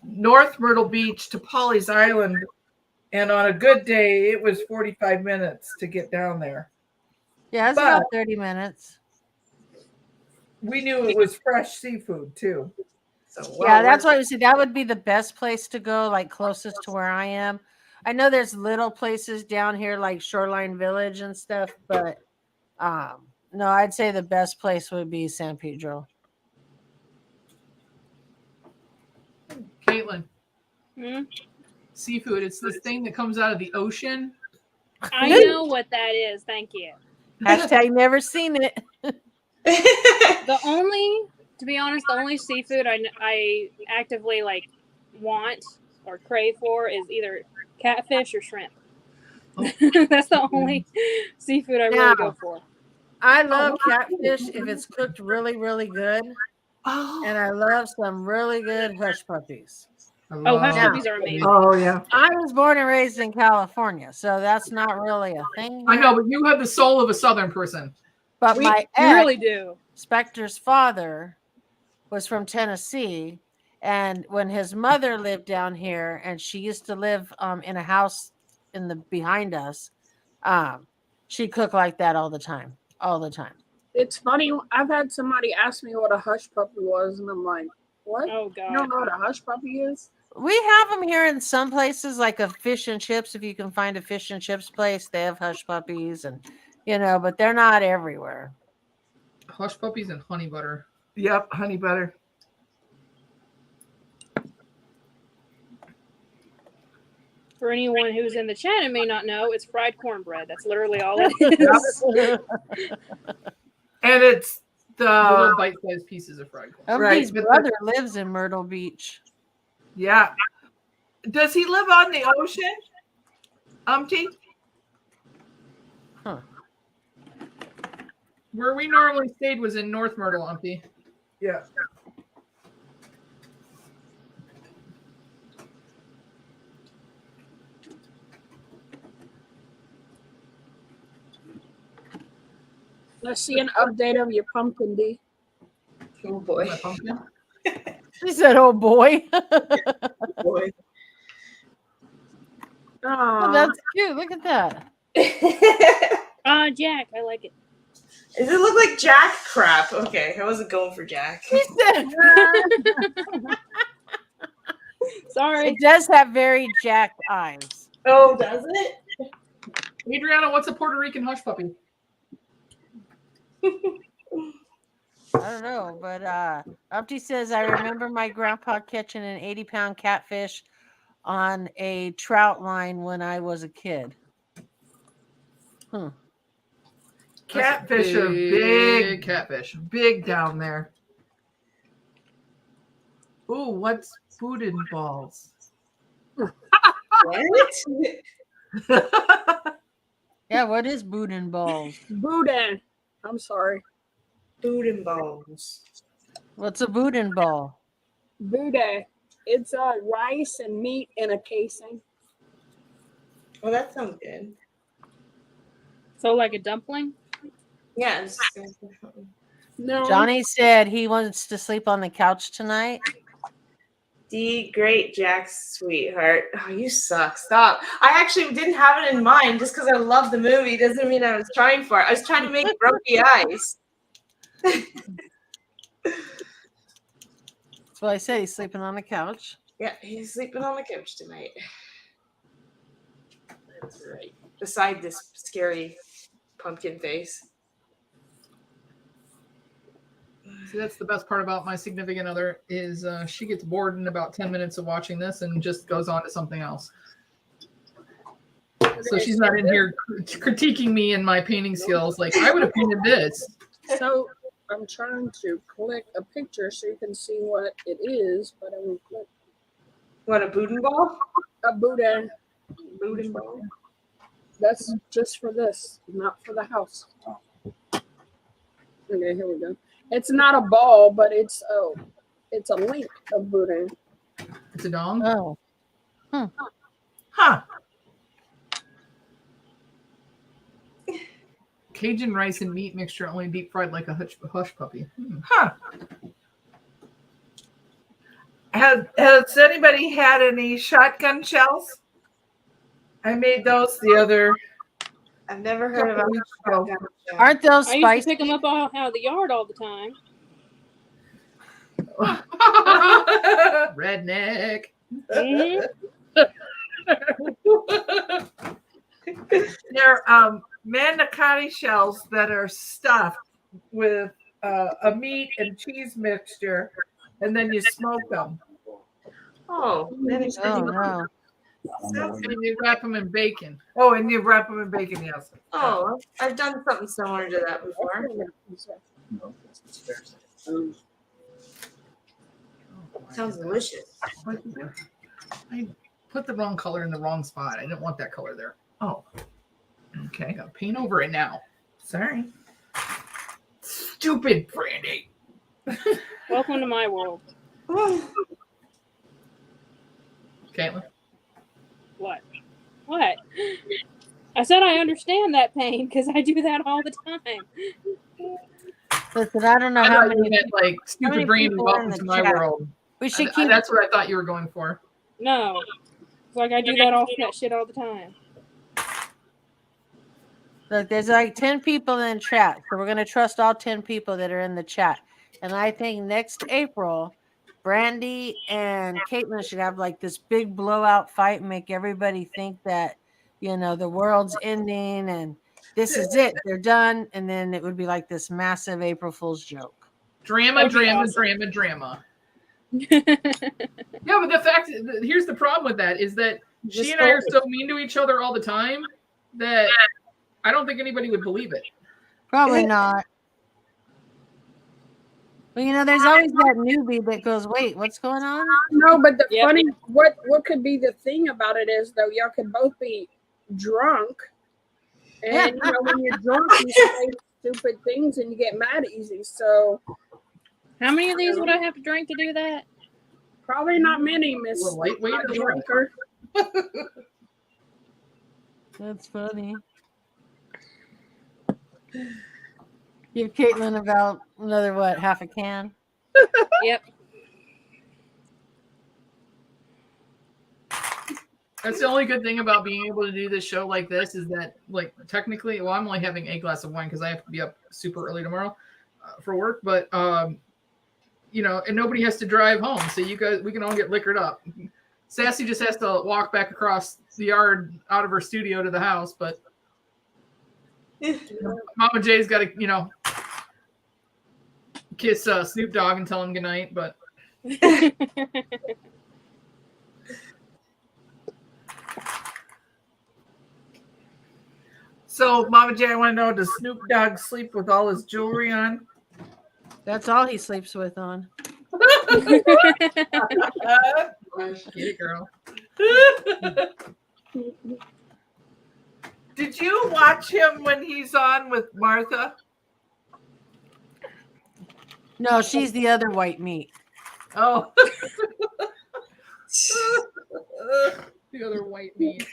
North Myrtle Beach to Polly's Island, and on a good day, it was 45 minutes to get down there.
Yeah, it's
But-
about 30 minutes.
We knew it was fresh seafood too.
So
Yeah, that's why we see that would be the best place to go, like closest to where I am. I know there's little places down here like Shoreline Village and stuff, but no, I'd say the best place would be San Pedro.
Caitlin,
Hmm?
seafood. It's this thing that comes out of the ocean.
I know what that is. Thank you.
Hashtag never seen it.
The only, to be honest, the only seafood I actively like want or crave for is either catfish or shrimp. That's the only seafood I really
Now,
go for.
I love catfish if it's cooked really, really good.
Oh,
And I love some really good hush puppies.
Oh, hush
Yeah.
puppies are amazing.
oh yeah.
I was born and raised in California, so that's not really a thing.
I know, but you have the soul of a Southern person.
But my
You
ex,
really do.
Specter's father, was from Tennessee, and when his mother lived down here, and she used to live in a house in the behind us, she cooked like that all the time.
It's funny. I've had somebody ask me what a hush puppy was, and I'm like, what?
Oh
You don't
god.
know what a hush puppy is?
We have them here in some places, like a fish and chips. If you can find a fish and chips place, they have hush puppies, and but they're not everywhere.
Hush puppies and honey butter.
Yep, honey butter.
For anyone who's in the chat and may not know, it's fried cornbread. That's literally all it is.
And it's
Little
the
bite-sized pieces of fried corn.
Somebody's
but
brother lives in Myrtle Beach.
yeah. Does he live on the ocean? Umpty?
Where we normally stayed was in North Myrtle, Umpty.
Yeah.
Let's see an update of your pumpkin, D.
Oh boy.
My pumpkin.
She said, "Oh boy."
boy.
Oh,
Oh,
that's cute. Look at that.
Jack, I like it.
Does it look like Jack? Crap. Okay, I wasn't going for Jack.
She said,
Sorry.
it does have very jacked eyes.
Oh, does it?
Adriana, what's a Puerto Rican hush puppy?
I don't know, but Upty says, I remember my grandpa catching an 80-pound catfish on a trout line when I was a kid.
Catfish are big,
catfish.
big down there. Ooh, what's Boudin balls?
What?
Yeah, what is boudin balls?
boudin. I'm sorry.
Food and bones.
What's a boudin ball?
Boudin. It's rice and meat in a casing.
Oh, that sounds good.
So like a dumpling?
Yeah.
No.
Johnny said he wants to sleep on the couch tonight.
D, great, Jack, sweetheart. Oh, you suck. Stop. I actually didn't have it in mind just because I love the movie. Doesn't mean I was trying for it. I was trying to make Brokey eyes.
That's what I said. He's sleeping on the couch.
Yeah, he's sleeping on the couch tonight. That's right. Beside this scary pumpkin face.
See, that's the best part about my significant other is she gets bored in about 10 minutes of watching this and just goes on to something else. So she's not in here critiquing me and my painting skills. Like, I would have painted this.
So I'm trying to click a picture so you can see what it is, but I won't click
What, a Boudin ball?
a boudin.
Boudin ball?
That's just for this, not for the house. Okay, here we go. It's not a ball, but it's a link of boudin.
It's a dong.
Oh.
Huh.
Cajun rice and meat mixture, only deep fried like a hush puppy.
Huh. Has anybody had any shotgun shells? I made those the other.
I've never heard of
Couple weeks ago.
a
Aren't those
I used to
spicy?
pick them up out of the yard all the time.
Redneck.
Mhm.
They're manicotti shells that are stuffed with a meat and cheese mixture, and then you smoke them.
Oh,
Oh no.
And you wrap them in bacon.
Oh, and you wrap them in bacon, yes.
oh, I've done something similar to that before. Sounds delicious.
I put the wrong color in the wrong spot. I didn't want that color there.
Oh,
I
okay.
gotta paint over it now.
Sorry.
Stupid Brandy.
Welcome to my world.
Caitlin.
What? What? I said I understand that pain because I do that all the time.
Listen, I don't know
I
how
thought you
many.
meant like
how many
stupid Brandy.
people are in
Welcome
the
to my
chat?
world.
We should keep.
That's what I thought you were going for.
No. It's like I do that shit all the time.
Look, there's like 10 people in chat, so we're gonna trust all 10 people that are in the chat. And I think next April, Brandy and Caitlin should have like this big blowout fight, and make everybody think that the world's ending and this is it, they're done, and then it would be like this massive April Fool's joke.
Drama.
That'd be awesome.
Yeah, but the fact, here's the problem with that is that she and I are so mean to each other all the time that I don't think anybody would believe it.
Probably not. Well, there's always that newbie that goes, "Wait, what's going on?"
No, but the
Yep.
funny, what could be the thing about it is though, y'all could both be drunk, and when you're drunk, you say stupid things and you get mad easy. So
How many of these would I have to drink to do that?
probably not many, Miss
Well, lightweight or
Drinker.
That's funny. Give Caitlin about another half a can.
Yep.
That's the only good thing about being able to do this show like this is that, like, technically, well, I'm only having a glass of wine because I have to be up super early tomorrow for work, but and nobody has to drive home, so we can all get liquored up. Sassy just has to walk back across the yard out of her studio to the house, but Mama Jay's got to, kiss Snoop Dogg and tell him goodnight, but
So, Mama J, I want to know, does Snoop Dogg sleep with all his jewelry on?
That's all he sleeps with on.
get it, girl.
Did you watch him when he's on with Martha?
No, she's the other white meat.
Oh.
The other white meat.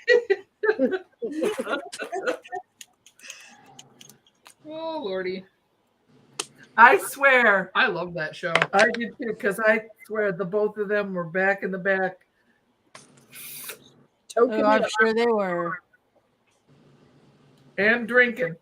Oh, Lordy.
I swear.
I love that show.
I did too, because I swear the both of them were back in the back.
Token
Oh, I'm
it
sure they were.
And drinking.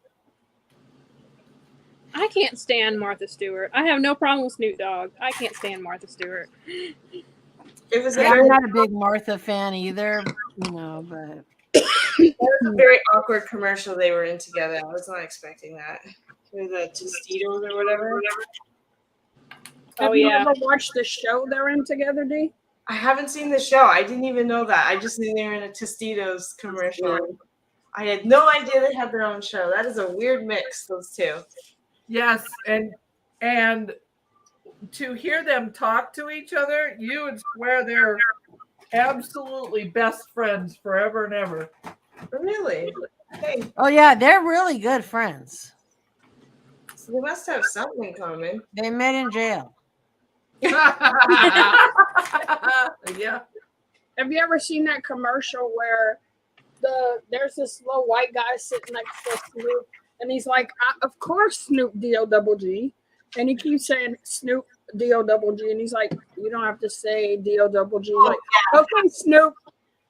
I can't stand Martha Stewart. I have no problem with Snoop Dogg. I can't stand Martha Stewart.
It was a
Yeah,
very,
I'm not a big Martha fan either, but
it was a very awkward commercial they were in together. I was not expecting that. With the Tostitos or whatever.
Oh,
Have you
yeah.
ever watched the show they're in together, D?
I haven't seen the show. I didn't even know that. I just knew they were in a Tostitos commercial. I had no idea they had their own show. That is a weird mix, those two.
Yes, and to hear them talk to each other, you would swear they're absolutely best friends forever and ever.
Really? Hey,
oh yeah, they're really good friends.
so they must have something in common.
They met in jail.
Yeah.
Have you ever seen that commercial where there's this little white guy sitting next to Snoop, and he's like, "Of course, Snoop D-O-double-G," and he keeps saying Snoop D-O-double-G, and he's like, "You don't have to say D-O-double-G." Like, okay, Snoop.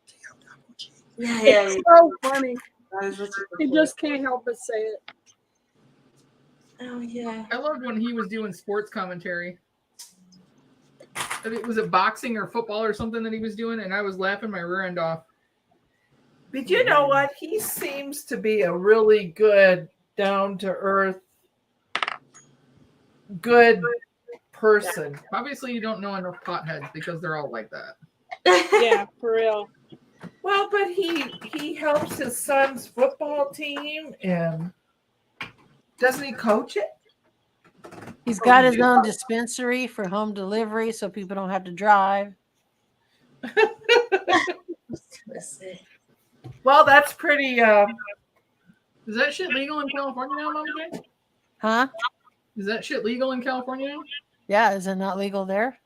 D-O-double-G.
Yeah,
It's so funny.
That is what
He
you
just can't help but say it.
Oh yeah.
I loved when he was doing sports commentary. Was it boxing or football or something that he was doing, and I was laughing my rear end off.
But you know what? He seems to be a really good, down to earth, good person.
Obviously, you don't know enough potheads because they're all like that.
Yeah, for real.
Well, but he helps his son's football team, and doesn't he coach it?
He's got his own dispensary for home delivery, so people don't have to drive.
Well, that's pretty.
Is that shit legal in California now, Mama Jane?
Huh?
Is that shit legal in California now?
Yeah, is it not legal there?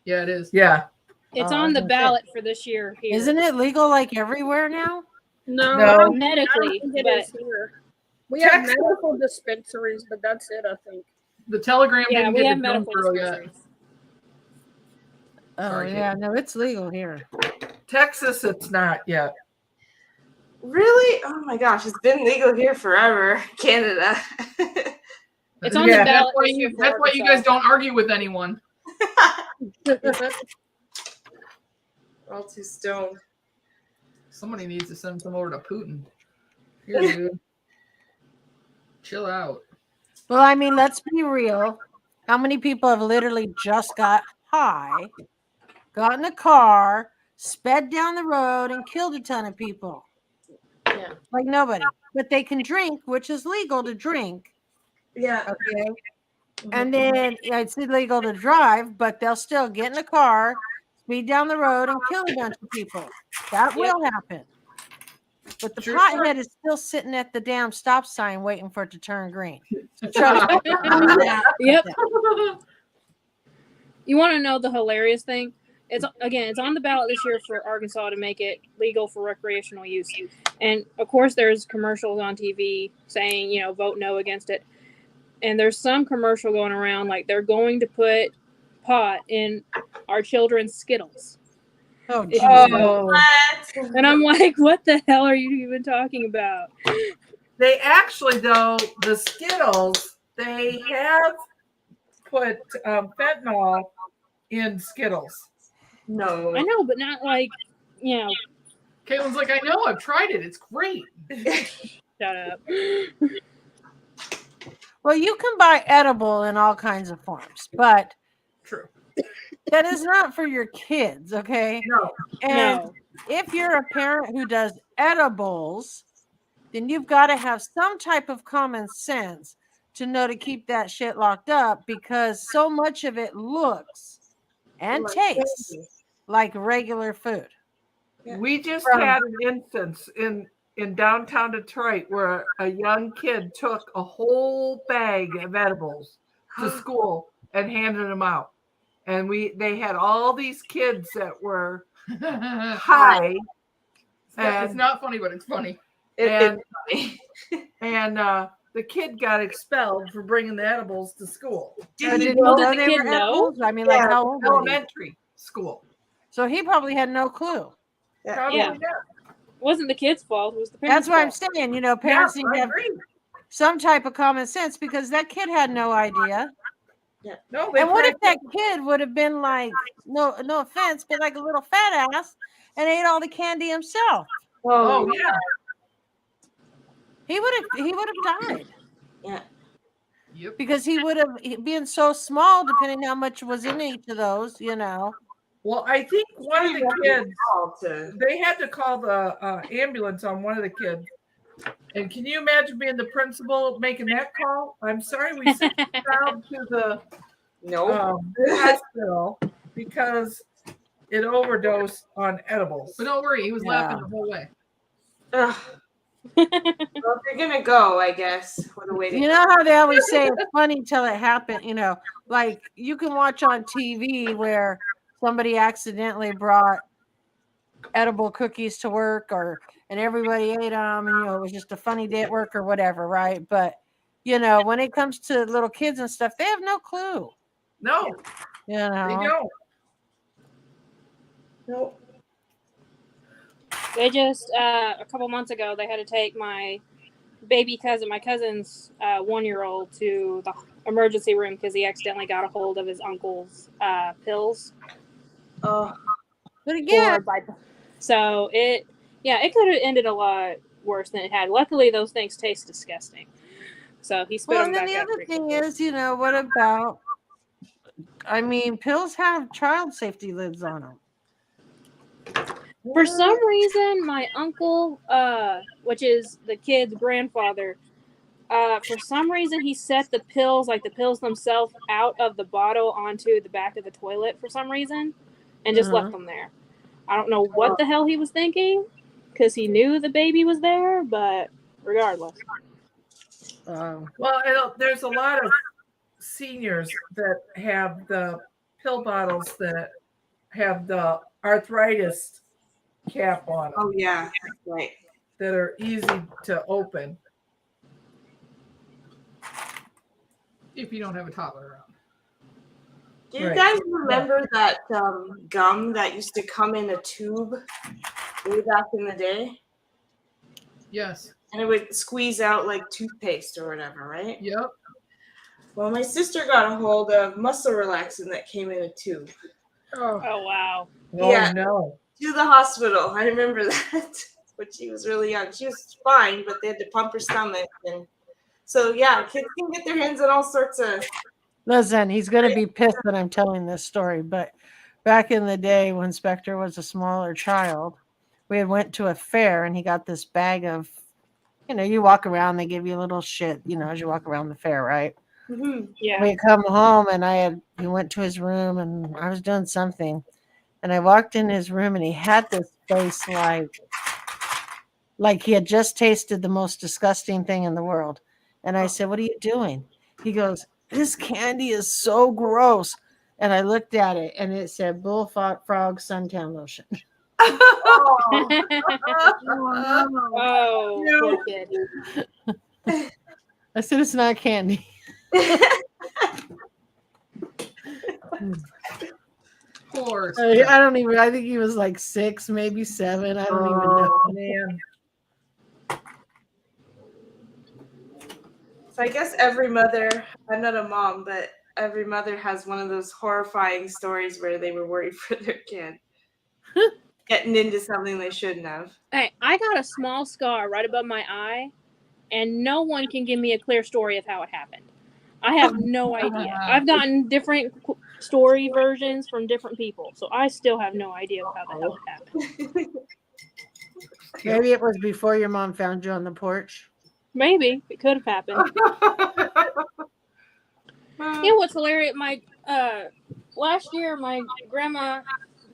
Yeah, it is.
Yeah.
It's
Oh, I
on
was
the
gonna say.
ballot for this year here.
Isn't it legal like everywhere now?
No,
No.
I don't
Medically,
think it
but
is here. We have
Texas-
medical dispensaries, but that's it, I think.
The Telegram
yeah,
didn't
we
get
have
the film
medical
girl yet.
dispensaries.
Oh
Sorry,
yeah, no, it's legal here.
Texas, it's not yet.
Really? Oh my gosh, it's been legal here forever. Canada.
It's on
Yeah.
the
That's
ballot
why
this year
you,
for
that's why you
Arkansas.
guys don't argue with anyone.
All too stoned.
Somebody needs to send some over to Putin. Here, dude. Chill out.
Well, I mean, let's be real. How many people have literally just got high, got in a car, sped down the road, and killed a ton of people?
Yeah.
Like nobody. But they can drink, which is legal to drink.
Yeah.
Okay. And then it's illegal to drive, but they'll still get in the car, speed down the road, and kill a bunch of people. That will happen. But the
Sure.
pothead is still sitting at the damn stop sign waiting for it to turn green. So trust me.
Yep. You want to know the hilarious thing? It's on the ballot this year for Arkansas to make it legal for recreational use. And of course, there's commercials on TV saying, vote no against it. And there's some commercial going around like they're going to put pot in our children's Skittles.
Oh,
If you
geez.
smoke.
What?
And I'm like, what the hell are you even talking about?
They actually, though, the Skittles, they have put fentanyl in Skittles.
No.
I know, but not like,
Caitlin's like, I know, I've tried it. It's great.
shut up.
Well, you can buy edible in all kinds of forms, but
True.
that is not for your kids, okay?
No.
And
No.
if you're a parent who does edibles, then you've got to have some type of common sense to know to keep that shit locked up, because so much of it looks and tastes like regular food.
Yeah.
We just had an instance in downtown Detroit where a young kid took a whole bag of edibles to school and handed them out. And they had all these kids that were high.
It's
And,
not funny, but it's funny.
and,
It's funny.
and the kid got expelled for bringing the edibles to school.
But did
Well,
he
did
know
the
they
kid
were
know?
edibles? I mean, like
Yeah,
how old were he?
Elementary school.
So he probably had no clue.
Probably
Yeah.
not.
It wasn't the kid's fault. It was the
That's
parents'
what I'm
fault.
saying. Parents need
Yeah,
to
I
have
agree.
some type of common sense, because that kid had no idea.
No, they
And what if that
practiced-
kid would have been like, no offense, but like a little fat ass and ate all the candy himself?
Oh yeah.
He would have died
Yep.
because he would have been so small, depending how much was in each of those.
Well, I think one of the kids,
To,
they had to call the ambulance on one of the kids. And can you imagine being the principal making that call? I'm sorry, we sent the child to the
no.
hospital because it overdosed on edibles.
But don't worry, he was
Yeah.
laughing the whole way.
Ugh. Well, if you're gonna go, I guess. What a way to
You know how they always say it's funny till it happened. Like you can watch on TV where somebody accidentally brought edible cookies to work, and everybody ate them, and it was just a funny day at work or whatever, right? But when it comes to little kids and stuff, they have no clue.
No, they don't.
Nope.
They just a couple months ago they had to take my cousin's 1-year-old to the emergency room because he accidentally got a hold of his uncle's pills.
Oh,
But again,
So Yeah, it could have ended a lot worse than it had. Luckily, those things taste disgusting. So he spit
Well,
them
and then
back
the
out
other
pretty
thing
quickly.
is, what about? I mean, pills have child safety lids on them.
For some reason, my uncle, which is the kid's grandfather, for some reason he set the pills, like the pills themselves, out of the bottle onto the back of the toilet for some reason, and just left them there. I don't know what the hell he was thinking, because he knew the baby was there, but regardless.
Oh,
Well, there's a lot of seniors that have the pill bottles that have the arthritis cap on them
Oh yeah, right.
that are easy to open.
If you don't have a toddler around.
Do you
Right.
guys remember that gum that used to come in a tube way back in the day?
Yes.
And it would squeeze out like toothpaste or whatever, right?
Yep.
Well, my sister got a hold of muscle relaxant that came in a tube.
Oh,
Oh, wow.
Oh
Yeah.
no.
To the hospital. I remember that. When she was really young. She was fine, but they had to pump her stomach. And so, yeah, kids can get their hands on all sorts of.
listen, he's going to be pissed that I'm telling this story, but back in the day when Spectre was a smaller child, we had went to a fair and he got this bag of, you walk around, they give you a little shit, as you walk around the fair, right?
Yeah.
We come home and he went to his room and I was doing something. And I walked in his room and he had this face like he had just tasted the most disgusting thing in the world. And I said, "What are you doing?" He goes, "This candy is so gross." And I looked at it and it said Bullfrog suntan lotion.
Oh, poor kid.
I said, "It's not candy."
Of course.
I think he was like 6, maybe 7. I don't even know.
Oh, man.
So I guess every mother, I'm not a mom, but every mother has one of those horrifying stories where they were worried for their kid getting into something they shouldn't have.
Hey, I got a small scar right above my eye, and no one can give me a clear story of how it happened. I have no idea. I've gotten different story versions from different people, so I still have no idea how the hell it happened.
Maybe it was before your mom found you on the porch.
Maybe it could have happened. You know what's hilarious? My last year, my grandma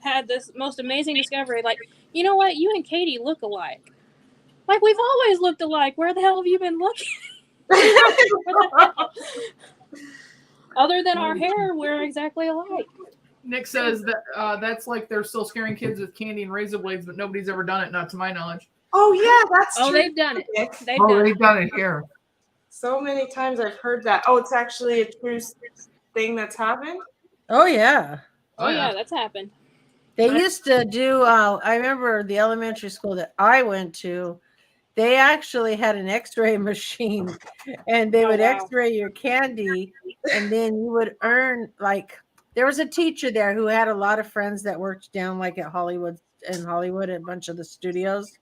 had this most amazing discovery. Like, you know what? You and Katie look alike. Like, we've always looked alike. Where the hell have you been looking? Other than our hair, we're exactly alike.
Nick says that that's like they're still scaring kids with candy and razor blades, but nobody's ever done it, not to my knowledge.
Oh yeah, that's
Oh,
true.
they've done it.
Nick.
They've done
They've
it.
done it here.
So many times I've heard that. Oh, it's actually a true thing that's happened.
Oh, yeah.
Oh, yeah, that's happened.
They used to do, I remember the elementary school that I went to, they actually had an x-ray machine and they would
wow.
x-ray your candy and then you would earn, like, there was a teacher there who had a lot of friends that worked down like at Hollywood, at a bunch of the studios.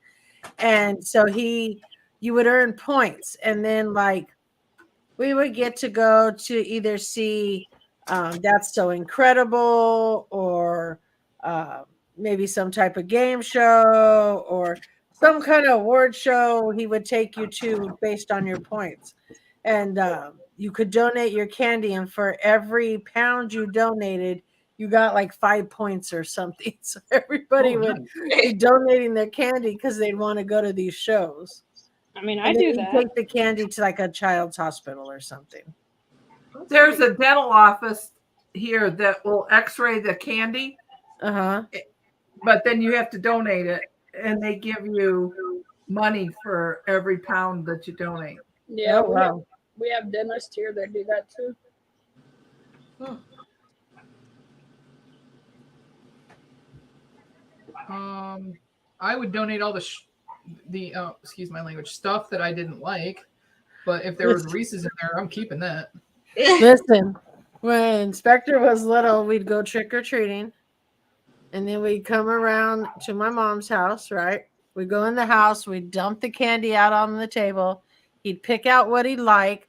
And so you would earn points. And then like we would get to go to either see That's So Incredible or maybe some type of game show or some kind of award show he would take you to based on your points. And you could donate your candy, and for every pound you donated, you got like 5 points or something. So everybody would be donating their candy because they'd want to go to these shows.
I mean,
And
I
then
do
you'd
that.
take the candy to like a child's hospital or something.
There's a dental office here that will x-ray the candy, but then you have to donate it, and they give you money for every pound that you donate.
Yeah,
Oh, wow.
we have dentists here that do that too.
I would donate all the excuse my language, stuff that I didn't like, but if there was Reese's in there, I'm keeping that.
Listen, when Spectre was little, we'd go trick or treating, and then we'd come around to my mom's house, right? We'd go in the house. We'd dump the candy out on the table. He'd pick out what he'd like.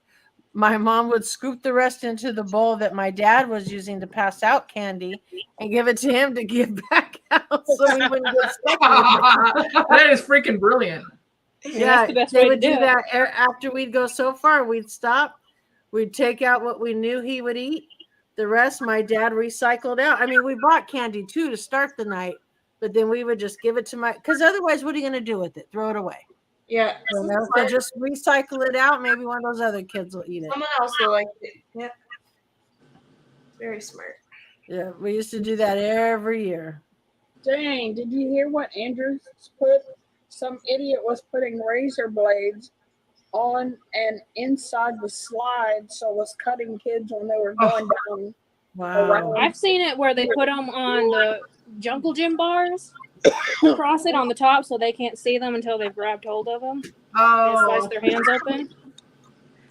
My mom would scoop the rest into the bowl that my dad was using to pass out candy and give it to him to give back out so we wouldn't get stuck with it.
That is freaking brilliant.
That's the best
they
way to
would
do
do
it.
that after we'd go so far. We'd stop. We'd take out what we knew he would eat. The rest, my dad recycled out. I mean, we bought candy too to start the night, but then we would just give it to because otherwise, what are you going to do with it? Throw it away.
Yeah.
You know? So just recycle it out. Maybe one of those other kids will eat it.
Someone else will like it. Yep. Very smart.
Yeah, we used to do that every year.
Dang, did you hear what Andrews put? Some idiot was putting razor blades on and inside the slide, so was cutting kids when they were going down.
Wow.
I've seen it where they put them on the Jungle Gym bars, cross it on the top so they can't see them until they've grabbed hold of them. They slice their hands open.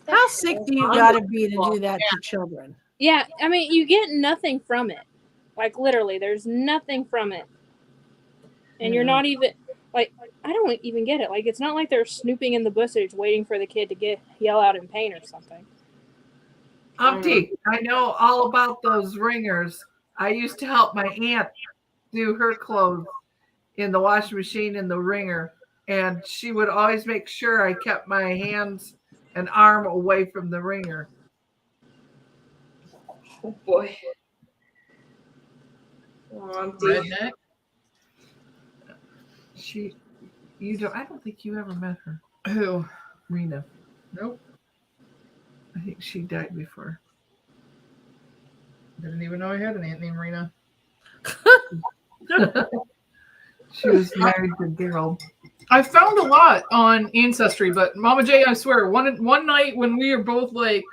How sick do you got to be to do that to children?
Yeah, I mean, you get nothing from it. Like, literally, there's nothing from it. And you're not even, like, I don't even get it. Like, it's not like they're snooping in the bushes waiting for the kid to yell out in pain or something.
Humpty, I know all about those ringers. I used to help my aunt do her clothes in the washing machine in the wringer, and she would always make sure I kept my hands and arm away from the wringer.
Oh boy. Oh,
Redneck.
I don't think you ever met her.
Who?
Rena.
Nope.
I think she died before.
Didn't even know I had an aunt named Rena.
She was married to Daryl.
I found a lot on Ancestry, but Mama J, I swear, one night when we are both like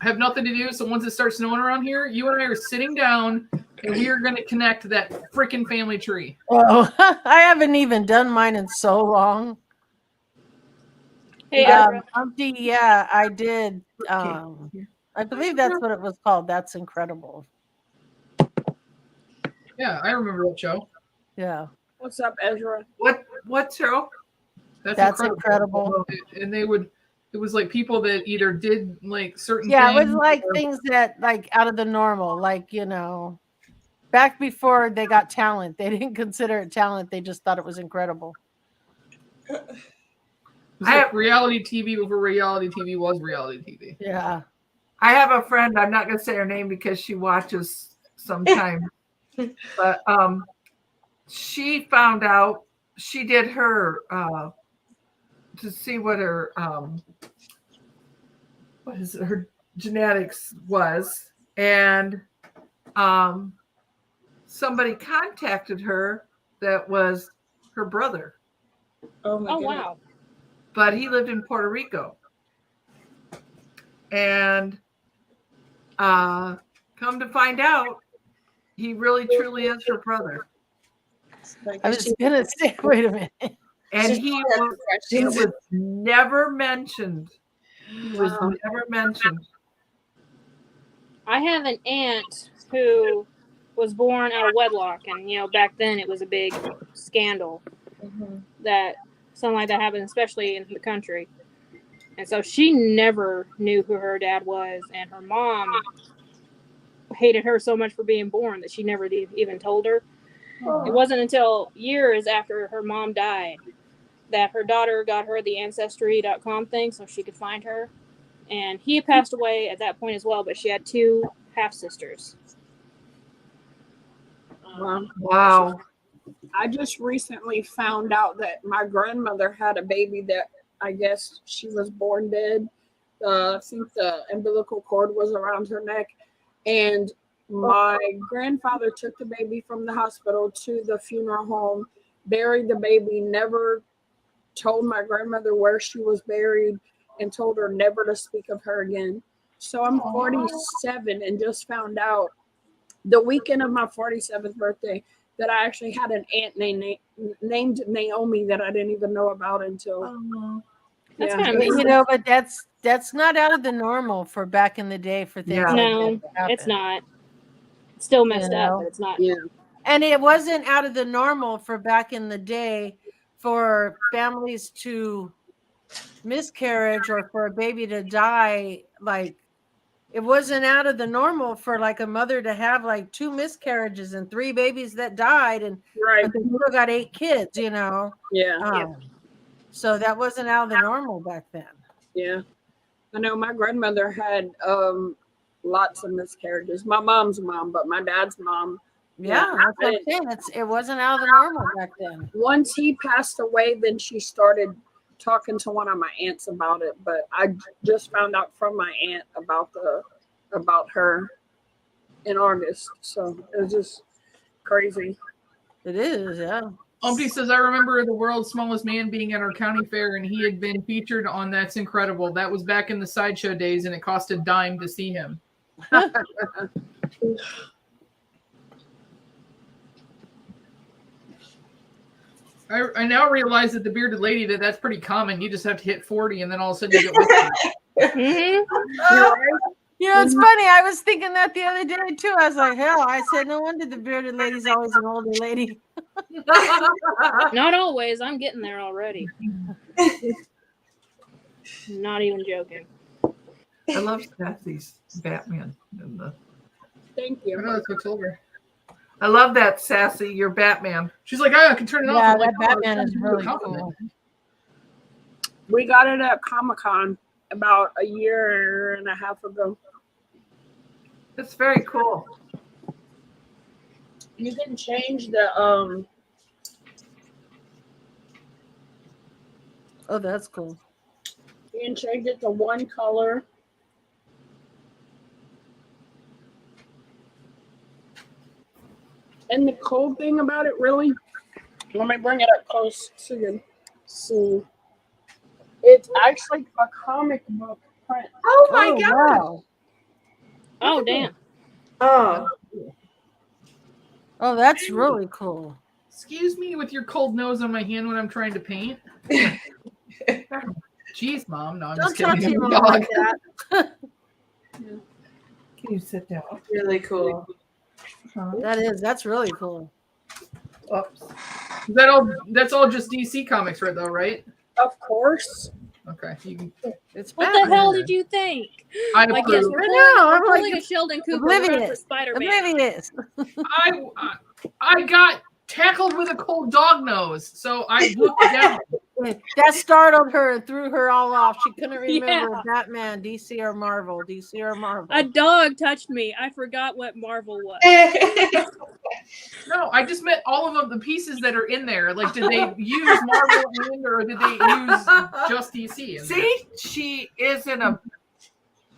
have nothing to do, so once it starts snowing around here, you and I are sitting down and we are going to connect that freaking family tree.
Oh, I haven't even done mine in so long.
Hey, Ezra.
Humpty, yeah, I did. I believe that's what it was called. That's incredible.
Yeah, I remember that show.
Yeah,
What's up, Ezra?
What show?
that's incredible.
And it was like people that either did like certain
Yeah,
things.
it was like
or-
things that like out of the normal, like back before they got talent, they didn't consider it talent. They just thought it was incredible.
It was like reality TV before reality TV was reality TV.
Yeah.
I have a friend, I'm not going to say her name because she watches sometimes, but she found out, she did her, to see what her, her genetics was. And somebody contacted her that was her brother,
Oh my
Oh,
goodness.
wow.
but he lived in Puerto Rico. And come to find out, he really truly is her brother.
I was gonna say, wait a minute.
And it was never mentioned. He was never mentioned.
I have an aunt who was born out of wedlock, and back then it was a big scandal that something like that happened, especially in the country. And so she never knew who her dad was, and her mom hated her so much for being born that she never even told her. It wasn't until years after her mom died that her daughter got her the Ancestry.com thing so she could find her. And he passed away at that point as well, but she had 2 half-sisters.
Wow.
I just recently found out that my grandmother had a baby that I guess she was born dead. I think the umbilical cord was around her neck. And my grandfather took the baby from the hospital to the funeral home, buried the baby, never told my grandmother where she was buried, and told her never to speak of her again. So I'm 47 and just found out the weekend of my 47th birthday that I actually had an aunt named Naomi that I didn't even know about until.
That's
Yeah.
kind of
But that's not out of the normal for back in the day for things.
Yeah.
Like
No,
that to happen.
it's not. It's still messed
You
up,
know?
but it's not.
Yeah.
And it wasn't out of the normal for back in the day for families to miscarriage or for a baby to die, like it wasn't out of the normal for like a mother to have like 2 miscarriages and 3 babies that died, and
Right.
but they still got 8 kids, you know.
Yeah.
So that wasn't out of the normal back then.
Yeah. I know my grandmother had lots of miscarriages. My mom's mom, but my dad's mom.
Yeah, that's what I'm saying. It wasn't out of the normal back then.
Once he passed away, then she started talking to one of my aunts about it. But I just found out from my aunt about her in August. So it was just crazy.
It is, yeah.
Umpty says, I remember the world's smallest man being at our county fair, and he had been featured on That's Incredible. That was back in the sideshow days, and it cost a dime to see him. I now realize that the bearded lady, that's pretty common. You just have to hit 40, and then all of a sudden you get whiskey.
You know, it's funny. I was thinking that the other day too. I was like, hell, I said, no wonder the bearded lady's always an older lady.
Not always. I'm getting there already. Not even joking.
I love Sassy's Batman.
Thank
I know
you.
that took over.
I love that, Sassy. You're Batman.
She's like, I can turn it off.
Yeah,
I'm like,
that
"Oh,
Batman
it's
is
a
really
compliment."
cool.
We got it at Comic-Con about a year and a half ago.
It's very cool.
You can change the
Oh, that's cool.
you can change it to one color. And the cool thing about it, really, let me bring it up close so you can see. It's actually a comic book print.
Oh my
Oh,
god.
wow.
Oh, damn.
Oh.
Oh, that's really cool.
Excuse me with your cold nose on my hand when I'm trying to paint. Jeez, Mom. No, I'm
Don't
just
talk
kidding.
to your
Dog.
mom like that.
Can you sit down?
Really cool.
Huh?
That's really cool.
Oops.
Is that all? That's all just DC comics, right? Though, right?
Of course.
Okay. You can,
It's
What
Batman.
the hell did you think?
I
Like, yes,
approve.
we're
I
pulling,
know,
we're
I'm like,
pulling a Sheldon Cooper. We're going for
oblivious.
Spider-Man.
Oblivious.
I got tackled with a cold dog nose, so I looked down.
That startled her and threw her all off. She couldn't remember
Yeah.
Batman, DC or Marvel. DC or Marvel.
A dog touched me. I forgot what Marvel was.
No, I just meant all of them, the pieces that are in there. Like, did they use Marvel in, or did they use just DC? In there?
See, she is in a.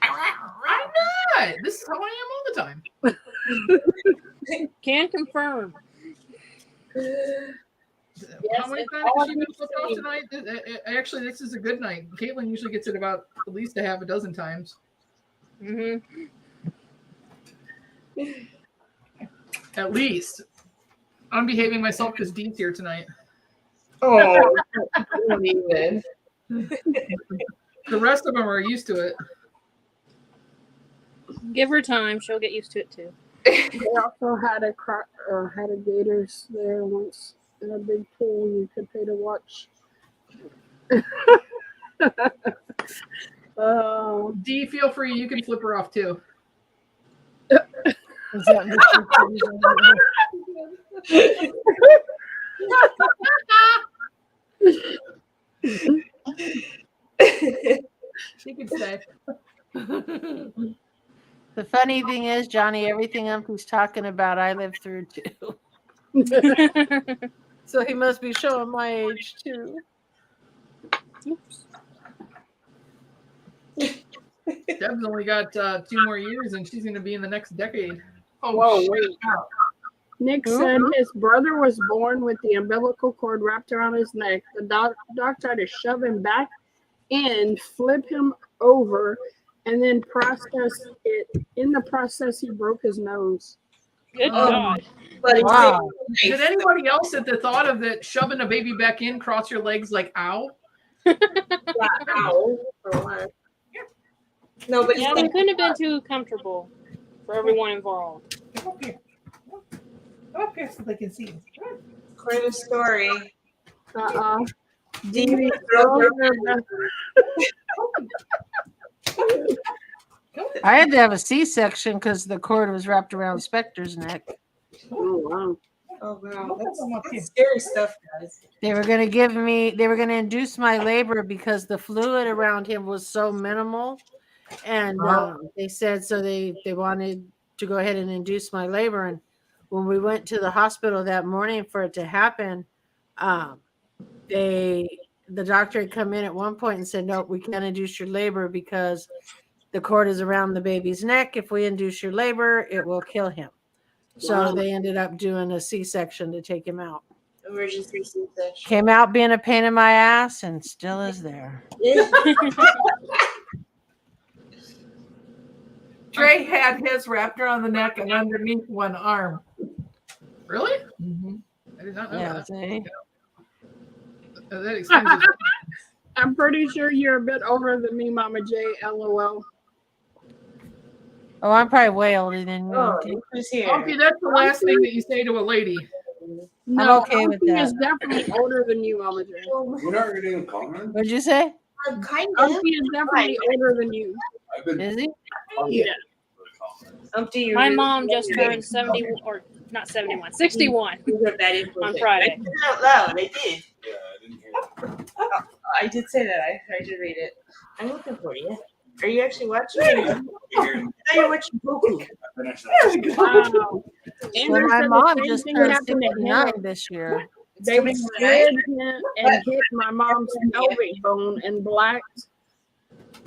I'm not. This is how I am all the time.
Can confirm.
How many
it's
times
all
has she been flipped off
DC.
tonight? Actually, this is a good night. Caitlin usually gets it about at least a half a dozen times.
Mm-hmm.
At least. I'm behaving myself because Dee's here tonight.
Oh, don't even.
The rest of them are used to it.
Give her time. She'll get used to it too.
They also had a Gators there once in a big pool you could pay to watch.
Dee, feel free. You can flip her off too.
Is that Mr.
She could say.
The funny thing is, Johnny, everything Umpty's talking about, I lived through too. So he must be showing my age too.
Oops.
Deb's only got 2 more years, and she's going to be in the next decade.
Oh,
Whoa,
shut
wait.
up.
Nick said his brother was born with the umbilical cord wrapped around his neck. The doc tried to shove him back in, flip him over, and then process it. In the process, he broke his nose.
Good
Oh.
God.
But it's
Wow.
Did anybody else at the thought of that shoving a baby back in, cross your legs like ow?
ow. For what? No, but
Yeah, they couldn't have been too comfortable for everyone involved.
Come up here. Come up here so they can see you.
quite a story.
Dee
I had to have a C-section because the cord was wrapped around Spectre's neck.
Oh, wow.
Oh wow, that's scary stuff, guys.
They were going to induce my labor because the fluid around him was so minimal. And they said, so they wanted to go ahead and induce my labor. And when we went to the hospital that morning for it to happen, the doctor had come in at one point and said, no, we can't induce your labor because the cord is around the baby's neck. If we induce your labor, it will kill him. So
Wow.
they ended up doing a C-section to take him out.
Emergency C-section.
Came out being a pain in my ass and still is there.
Trey had his wrapped around the neck and underneath one arm.
Really?
Mm-hmm.
I did not know
Yeah,
that.
see?
That explains it.
I'm pretty sure you're a bit older than me, Mama J. LOL.
Oh, I'm probably way older than you.
Oh, look who's here.
Okay, that's the last thing that you say to a lady.
No,
okay with
Uncle
that.
is definitely older than you, Mama J.
We're not reading comments.
What'd you say?
Kind of.
Uncle is definitely older than you.
I've been
Is he?
Yeah.
You
My
really-
mom just turned 70, or not 71, 61
you got that info
on
there.
Friday.
I said it out loud. I did.
Yeah, I didn't hear that.
I did say that. I did read it. I'm looking for you. Are you actually watching? I thought you were watching Goku.
I finished that.
Wow.
Well,
Andrew
my
said
mom
the same
just
thing
turned
happened to him.
69 this year.
They slid him and hit my mom's pelvic bone and blacked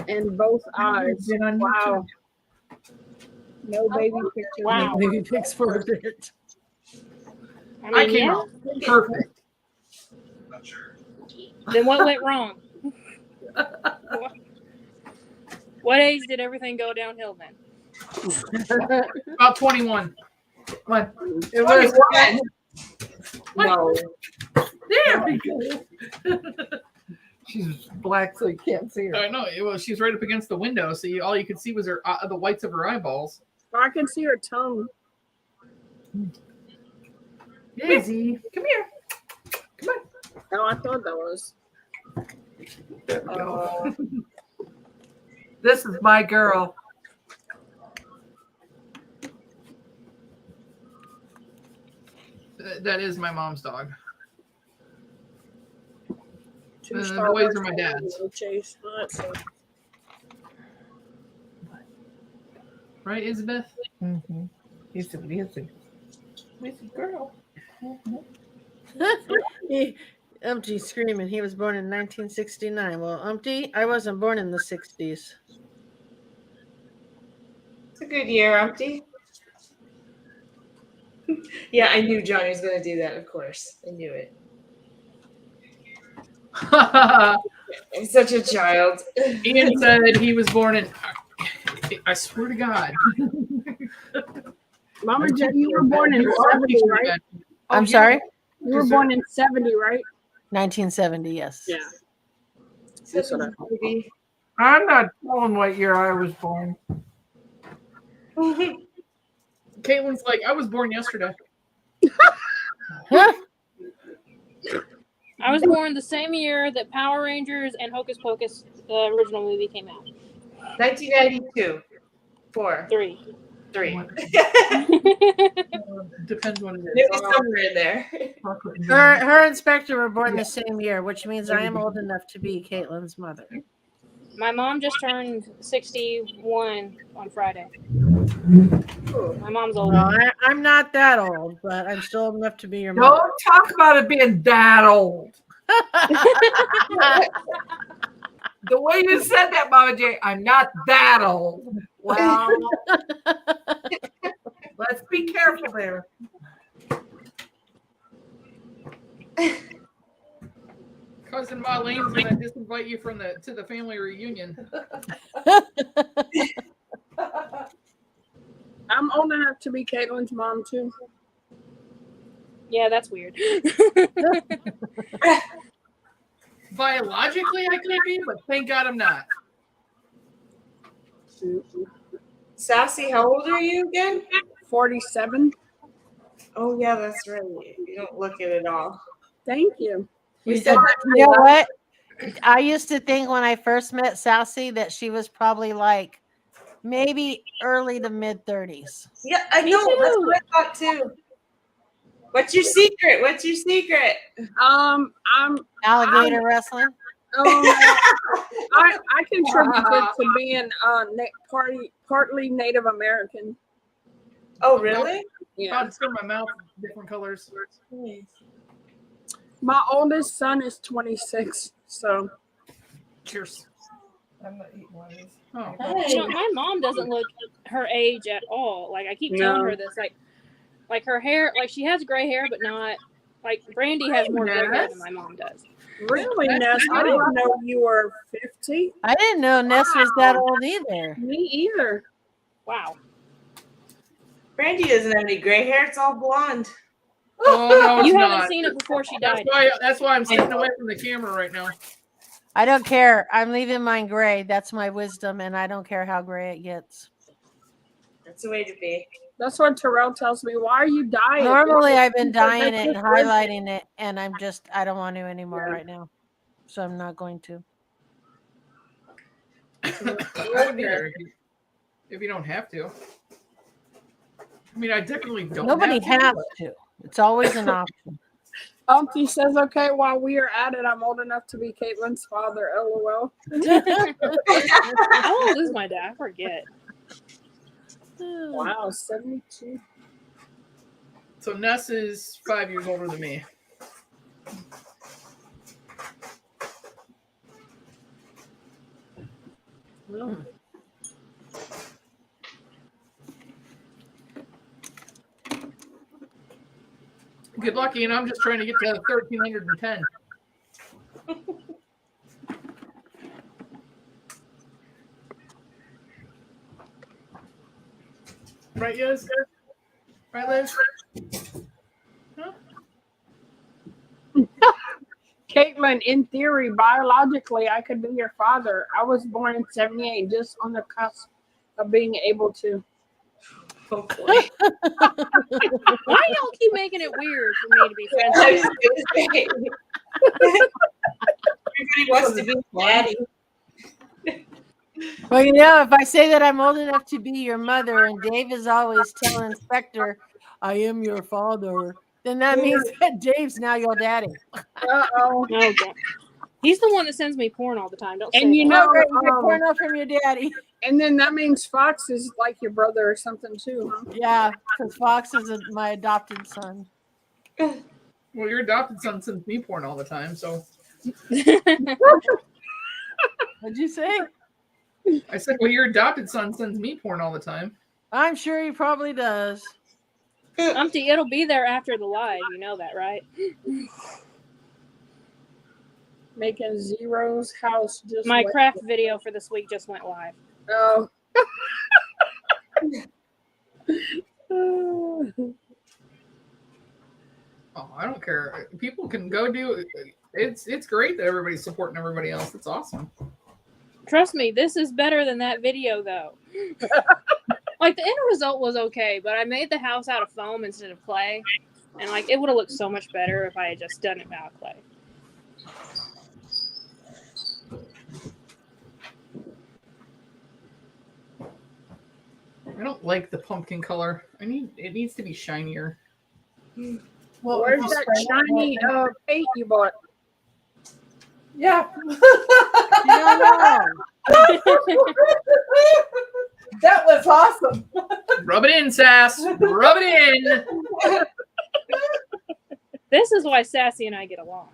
in both eyes.
Been on
Wow. No baby picture.
Wow.
Maybe pics for a bit.
I came out perfect.
Not sure.
Then what went wrong? What age did everything go downhill then?
About 21.
What? It was.
No.
There we go. She's black, so you can't see her.
I know. Well, she's right up against the window, so all you could see was her the whites of her eyeballs.
I can see her tongue.
Daisy, come here. Come on.
Oh, I thought that was.
This is my girl.
That is my mom's dog.
Two
The
Star
boys
Wars
are my dad's.
Little Chase. Let's see.
Right, Isabeth?
Mm-hmm. He's a girl.
Umpty screaming. He was born in 1969. Well, Umpty, I wasn't born in the 60s.
It's a good year, Umpty. Yeah, I knew Johnny was going to do that, of course. I knew it. I'm such a child.
Ian said he was born in. I swear to God.
Mama J, you were born in 70, right?
I'm sorry?
You were born in 70, right?
1970, yes.
Yeah.
Such a baby.
I'm not telling what year I was born.
Caitlin's like, I was born yesterday.
I was born the same year that Power Rangers and Hocus Pocus, the original movie, came out.
1992. 4.
3.
3.
Depends what it is.
Maybe somewhere in there.
Her and Spectre were born the same year, which means I am old enough to be Caitlin's mother.
My mom just turned 61 on Friday. My mom's old.
Well, I'm not that old, but I'm still old enough to be your
Don't
mother.
talk about it being that old. The way you said that, Mama J, I'm not that old. Well, let's be careful there.
Cousin Marlene's gonna disinvite you from to the family reunion.
I'm old enough to be Caitlin's mom, too.
Yeah, that's weird.
Biologically, I could be, but thank God I'm not.
Sassy, how old are you again?
47.
Oh, yeah, that's right. You don't look it at all.
Thank you.
We
You
said that
know what? I used to think when I first met Sassy that she was probably like maybe early to mid 30s.
Yeah, I
Me
know. That's
too.
what I thought too. What's your secret? What's your secret?
I'm
Alligator wrestling.
I contributed to being partly Native American.
Oh, really?
Yeah.
I'd turn my mouth different colors.
My oldest son is 26, so
Cheers.
I'm not eating one of these.
Oh,
You know, my mom doesn't look her age at all. Like I keep telling
No.
her this, like her hair, like she has gray hair, but not like Brandy has more gray hair than my mom does.
really, Ness, I didn't know you were 50.
I didn't know Ness was that old either.
Me either.
Wow.
Brandy doesn't have any gray hair. It's all blonde.
oh no, it's
You
not.
haven't seen it before she died.
That's why I'm sitting away from the camera right now.
I don't care. I'm leaving mine gray. That's my wisdom, and I don't care how gray it gets.
That's the way to be.
That's what Terrell tells me. Why are you dying?
Normally, I've been
Because
dyeing
that's
it and
just wisdom.
highlighting it, and I don't want to anymore right now. So I'm not going to.
I don't either, if you don't have to. I mean, I definitely don't.
Nobody
have
has to. It's always an option.
Auntie says, okay, while we are at it, I'm old enough to be Caitlin's father. LOL.
How old is my dad? I forget.
Wow, 72.
So Ness is 5 years older than me. Good luck, Ian. I'm just trying to get to 1,310. Right, yes? Right, Liz?
Caitlin, in theory, biologically, I could be your father. I was born in 78, just on the cusp of being able to.
Oh, boy.
Why y'all keep making it weird for me to be friends with you?
Everybody wants to be daddy.
Well, you know, if I say that I'm old enough to be your mother, and Dave is always telling Inspector, I am your father, then that means that Dave's now your daddy.
Uh-oh.
Okay. He's the one that sends me porn all the time. Don't say
And you
that.
know,
Oh, great, you get porno from your daddy.
and then that means Fox is like your brother or something too, huh?
Yeah, because Fox is my adopted son.
Well, your adopted son sends me porn all the time, so
What'd you say?
I said, well, your adopted son sends me porn all the time.
I'm sure he probably does.
Umpty, it'll be there after the live. You know that, right?
Making Zero's house just
My
wet.
craft video for this week just went live.
Oh.
Oh, I don't care. People can go do it's great that everybody's supporting everybody else. It's awesome.
Trust me, this is better than that video, though. Like, the end result was okay, but I made the house out of foam instead of clay. And, like, it would have looked so much better if I had just done it out of clay.
I don't like the pumpkin color. It needs to be shinier.
Well,
Where's
if you
that
spray
shiny paint you bought?
Yeah.
You don't know.
That was awesome.
Rub it in, Sass. Rub it in.
This is why Sassy and I get along.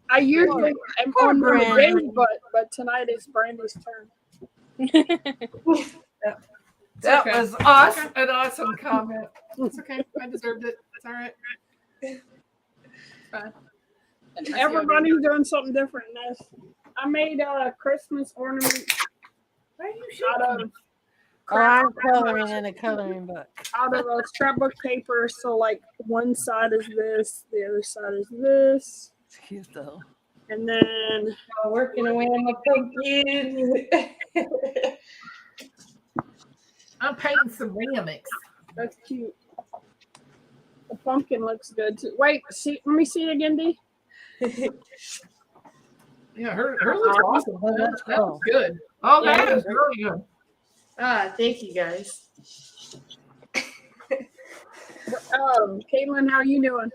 I usually am
Poor
on the
Brandy.
game, but tonight is Brandy's turn.
That
okay.
was awesome. An awesome comment.
It's okay. I deserved it. It's all right. Fine.
Everybody's doing something different in this. I made a Christmas ornament out of
Oh, I'm coloring in a coloring book.
a scrapbook paper. So like one side is this, the other side is this,
It's cute though.
and then
Working away on the pumpkin.
I'm painting ceramics.
that's cute. The pumpkin looks good too. Wait, see, let me see it again, D.
Yeah, her looks awesome.
Oh, that's
That
cool.
looks good.
Oh,
Yeah.
that is really good.
Thank you guys.
Caitlin, how you doing?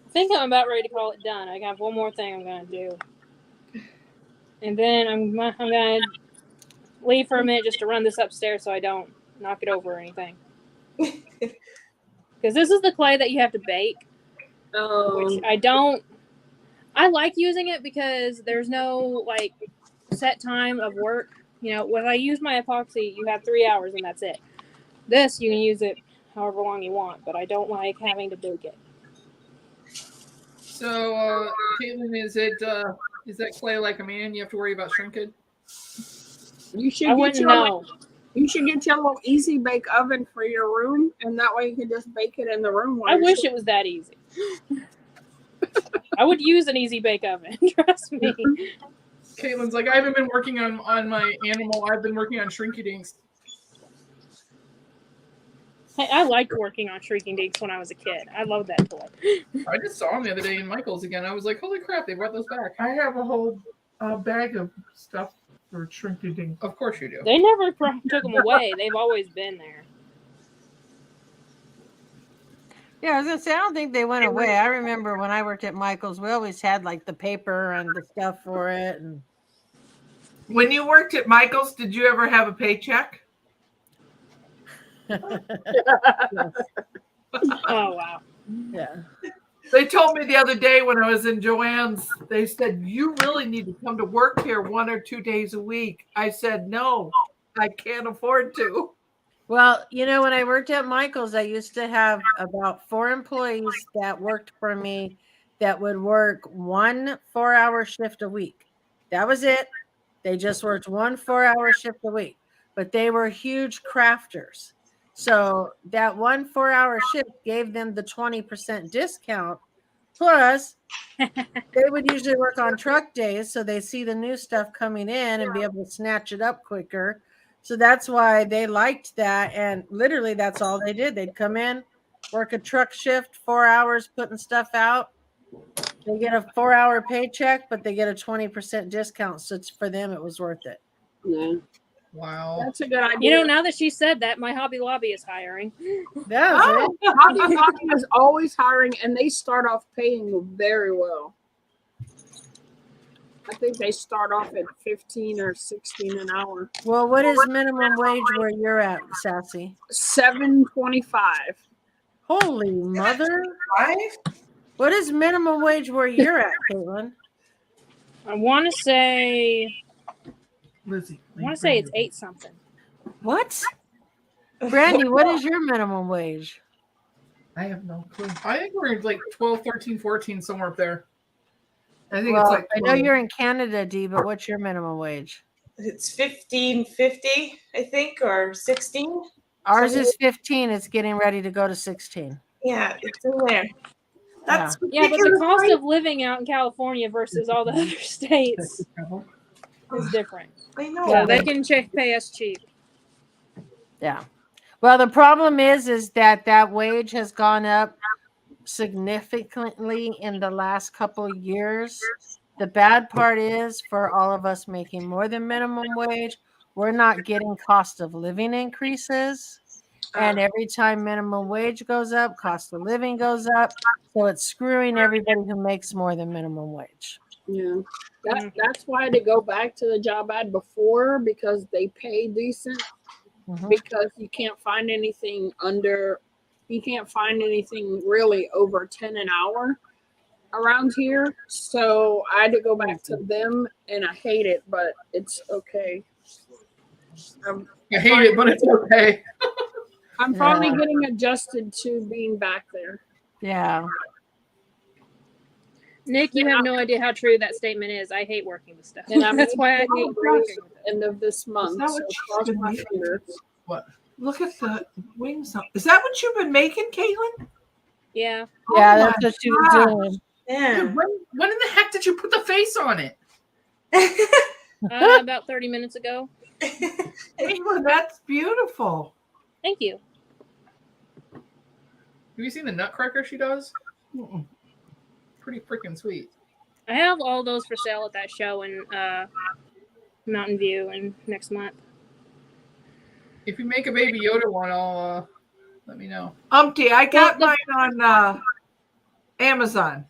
I think I'm about ready to call it done. I got one more thing I'm gonna do, and then I'm gonna leave for a minute just to run this upstairs so I don't knock it over or anything. Because this is the clay that you have to bake, which I don't. I like using it because there's no like set time of work. You know, when I use my epoxy, you have 3 hours and that's it. This you can use it however long you want, but I don't like having to bake it.
So, Caitlin, is that clay like a man? You have to worry about shrinkage?
You should
I
get
wouldn't
your
know.
you should get your little easy bake oven for your room, and that way you can just bake it in the room.
I wish it was that easy. I would use an easy bake oven. Trust me.
Caitlin's like, I haven't been working on my animal. I've been working on Shrinky Dinks.
Hey, I liked working on Shrieking Dinks when I was a kid. I loved that toy.
I just saw them the other day in Michael's again. I was like, holy crap, they brought those back.
I have a whole bag of stuff for Shrinky Dink.
Of course you do.
They never took them away. They've always been there.
Yeah, I was gonna say I don't think they went away. I remember when I worked at Michael's, we always had like the paper and the stuff for it. And
When you worked at Michael's, did you ever have a paycheck?
Oh, wow.
yeah,
They told me the other day when I was in Joanne's, they said, you really need to come to work here 1 or 2 days a week. I said, no, I can't afford to.
well, you know, when I worked at Michael's, I used to have about 4 employees that worked for me that would work 1 4-hour shift a week. That was it. They just worked 1 4-hour shift a week, but they were huge crafters. So that 1 4-hour shift gave them the 20% discount. Plus, they would usually work on truck days, so they see the new stuff coming in and be able to snatch it up quicker. So that's why they liked that. And literally, that's all they did. They'd come in, work a truck shift, 4 hours putting stuff out. They get a 4-hour paycheck, but they get a 20% discount. So for them, it was worth it.
Yeah,
Wow.
that's a good idea.
You know, now that she said that, my Hobby Lobby is hiring.
That was it.
Hobby Lobby is always hiring, and they start off paying very well. I think they start off at 15 or 16 an hour.
Well, what is minimum wage where you're at, Sassy?
$7.25.
Holy mother.
Five?
What is minimum wage where you're at, Caitlin?
I want to say
Lizzie.
it's 8 something.
What? Brandy, what is your minimum wage?
I have no clue.
I think we're like 12, 13, 14, somewhere up there.
I think
Well,
it's like
I know you're in Canada, Dee, but what's your minimum wage?
It's $15.50, I think, or 16.
Ours is 15. It's getting ready to go to 16.
Yeah, it's in there. That's
Yeah, but the
ridiculous,
cost
right?
of living out in California versus all the other states is different.
I know.
So they can pay us cheap.
Yeah. Well, the problem is that wage has gone up significantly in the last couple of years. The bad part is for all of us making more than minimum wage, we're not getting cost of living increases. And every time minimum wage goes up, cost of living goes up. So it's screwing everybody who makes more than minimum wage.
Yeah. That's why to go back to the job I had before, because they pay decent,
Mhm.
because you can't find anything really over 10 an hour around here. So I had to go back to them, and I hate it, but it's okay.
I hate it, but it's okay.
I'm finally getting adjusted to being back there.
Yeah.
Nick, you have no idea how true that statement is. I hate working with stuff.
And I'm
That's why I hate working with it.
end of this month.
that
So
what
cross
you've
my
been
fingers.
Look at the wings. Is that what you've been making, Caitlin?
Yeah.
Yeah,
Oh
that's
my
what she was
gosh.
doing.
Yeah.
Dude, when in the heck did you put the face on it?
About 30 minutes ago.
Caitlin, that's beautiful.
Thank you.
you seen the nutcracker she does? Pretty freaking sweet.
I have all those for sale at that show in Mountain View in next month.
If you make a Baby Yoda one, I'll let me know.
Umpty, I got
Well,
mine on Amazon.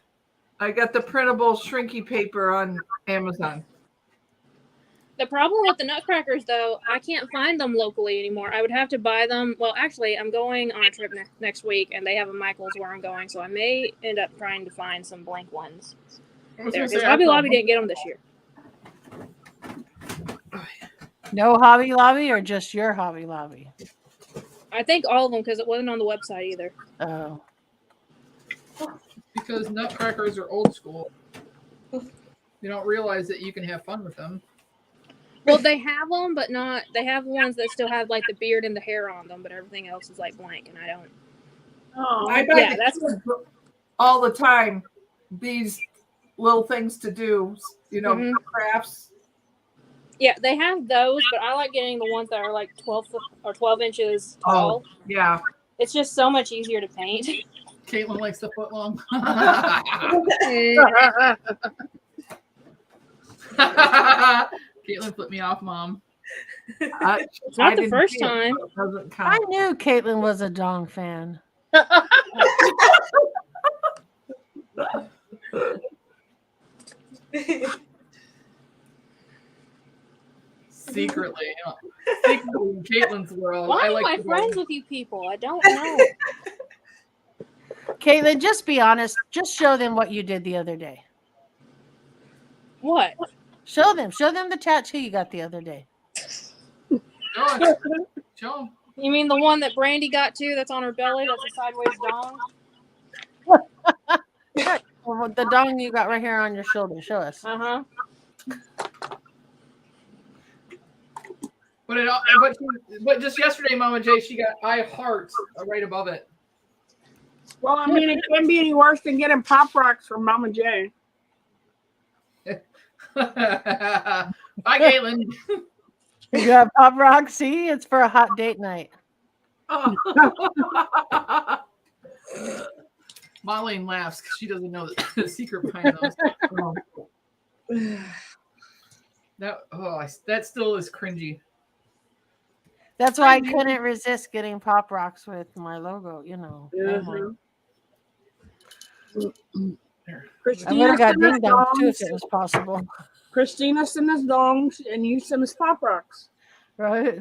I got the printable shrinky paper on Amazon.
The problem with the nutcrackers, though, I can't find them locally anymore. I would have to buy them. Well, actually, I'm going on a trip next week, and they have a Michael's where I'm going, so I may end up trying to find some blank ones.
I was
There,
gonna
because
say,
Hobby
I
Lobby
thought-
didn't get them this year.
No Hobby Lobby or just your Hobby Lobby?
I think all of them because it wasn't on the website either.
Oh.
because nutcrackers are old school. You don't realize that you can have fun with them.
Well, they have them, but not. They have ones that still have like the beard and the hair on them, but everything else is like blank, and I don't.
Oh,
I buy
Yeah,
the
that's-
kids all the time. These little things to do,
Mhm.
crafts.
Yeah, they have those, but I like getting the ones that are like 12 inches tall.
Yeah.
It's just so much easier to paint.
Caitlin likes the foot long. Caitlin flipped me off, Mom.
It's not the first time.
Doesn't
I
count.
knew Caitlin was a Dong fan.
Secretly in Caitlin's world.
Why
I
am
like
I
to go-
friends with you people? I don't know.
Caitlin, just be honest. Just show them what you did the other day.
What?
Show them the tattoo you got the other day.
Show it. Show 'em.
You mean the one that Brandy got too? That's on her belly. That's a sideways dong.
Well, the dong you got right here on your shoulder. Show us.
Uh huh.
But just yesterday, Mama J, she got I heart right above it.
well, I mean, it can't be any worse than getting Pop Rocks from Mama J.
Bye, Caitlin.
You got Pop Rock. See, it's for a hot date night.
Marlene laughs because she doesn't know the secret behind those. That still is cringy.
That's why I couldn't resist getting Pop Rocks with my logo.
Mhm.
I would
Christina
have got
sent us
ding dong too if
dongs.
it was possible.
Christina sent us dongs, and you sent us Pop Rocks.
Right?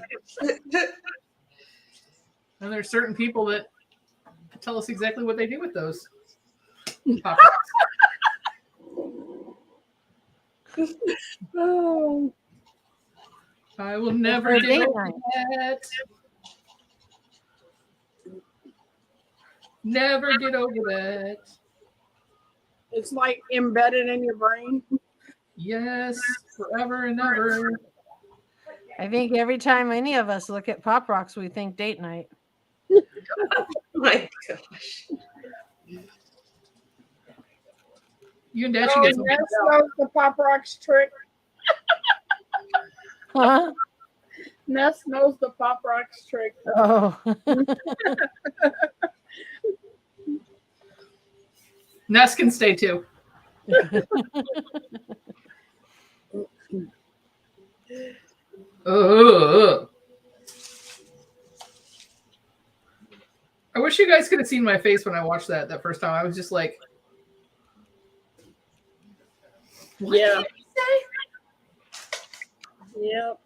And there's certain people that tell us exactly what they do with those. Pop Rocks.
Oh,
I will never
For a
get
date
over
night.
that. Never get over that.
it's like embedded in your brain.
Yes, forever and ever.
I think every time any of us look at Pop Rocks, we think date night.
My gosh.
You and Dad
Oh,
should get
and
some.
Ness knows the Pop Rocks trick.
Huh?
Ness knows the Pop Rocks trick.
Oh.
Ness can stay too. Ugh. I wish you guys could have seen my face when I watched that first time. I was just like,
Yeah. Yep.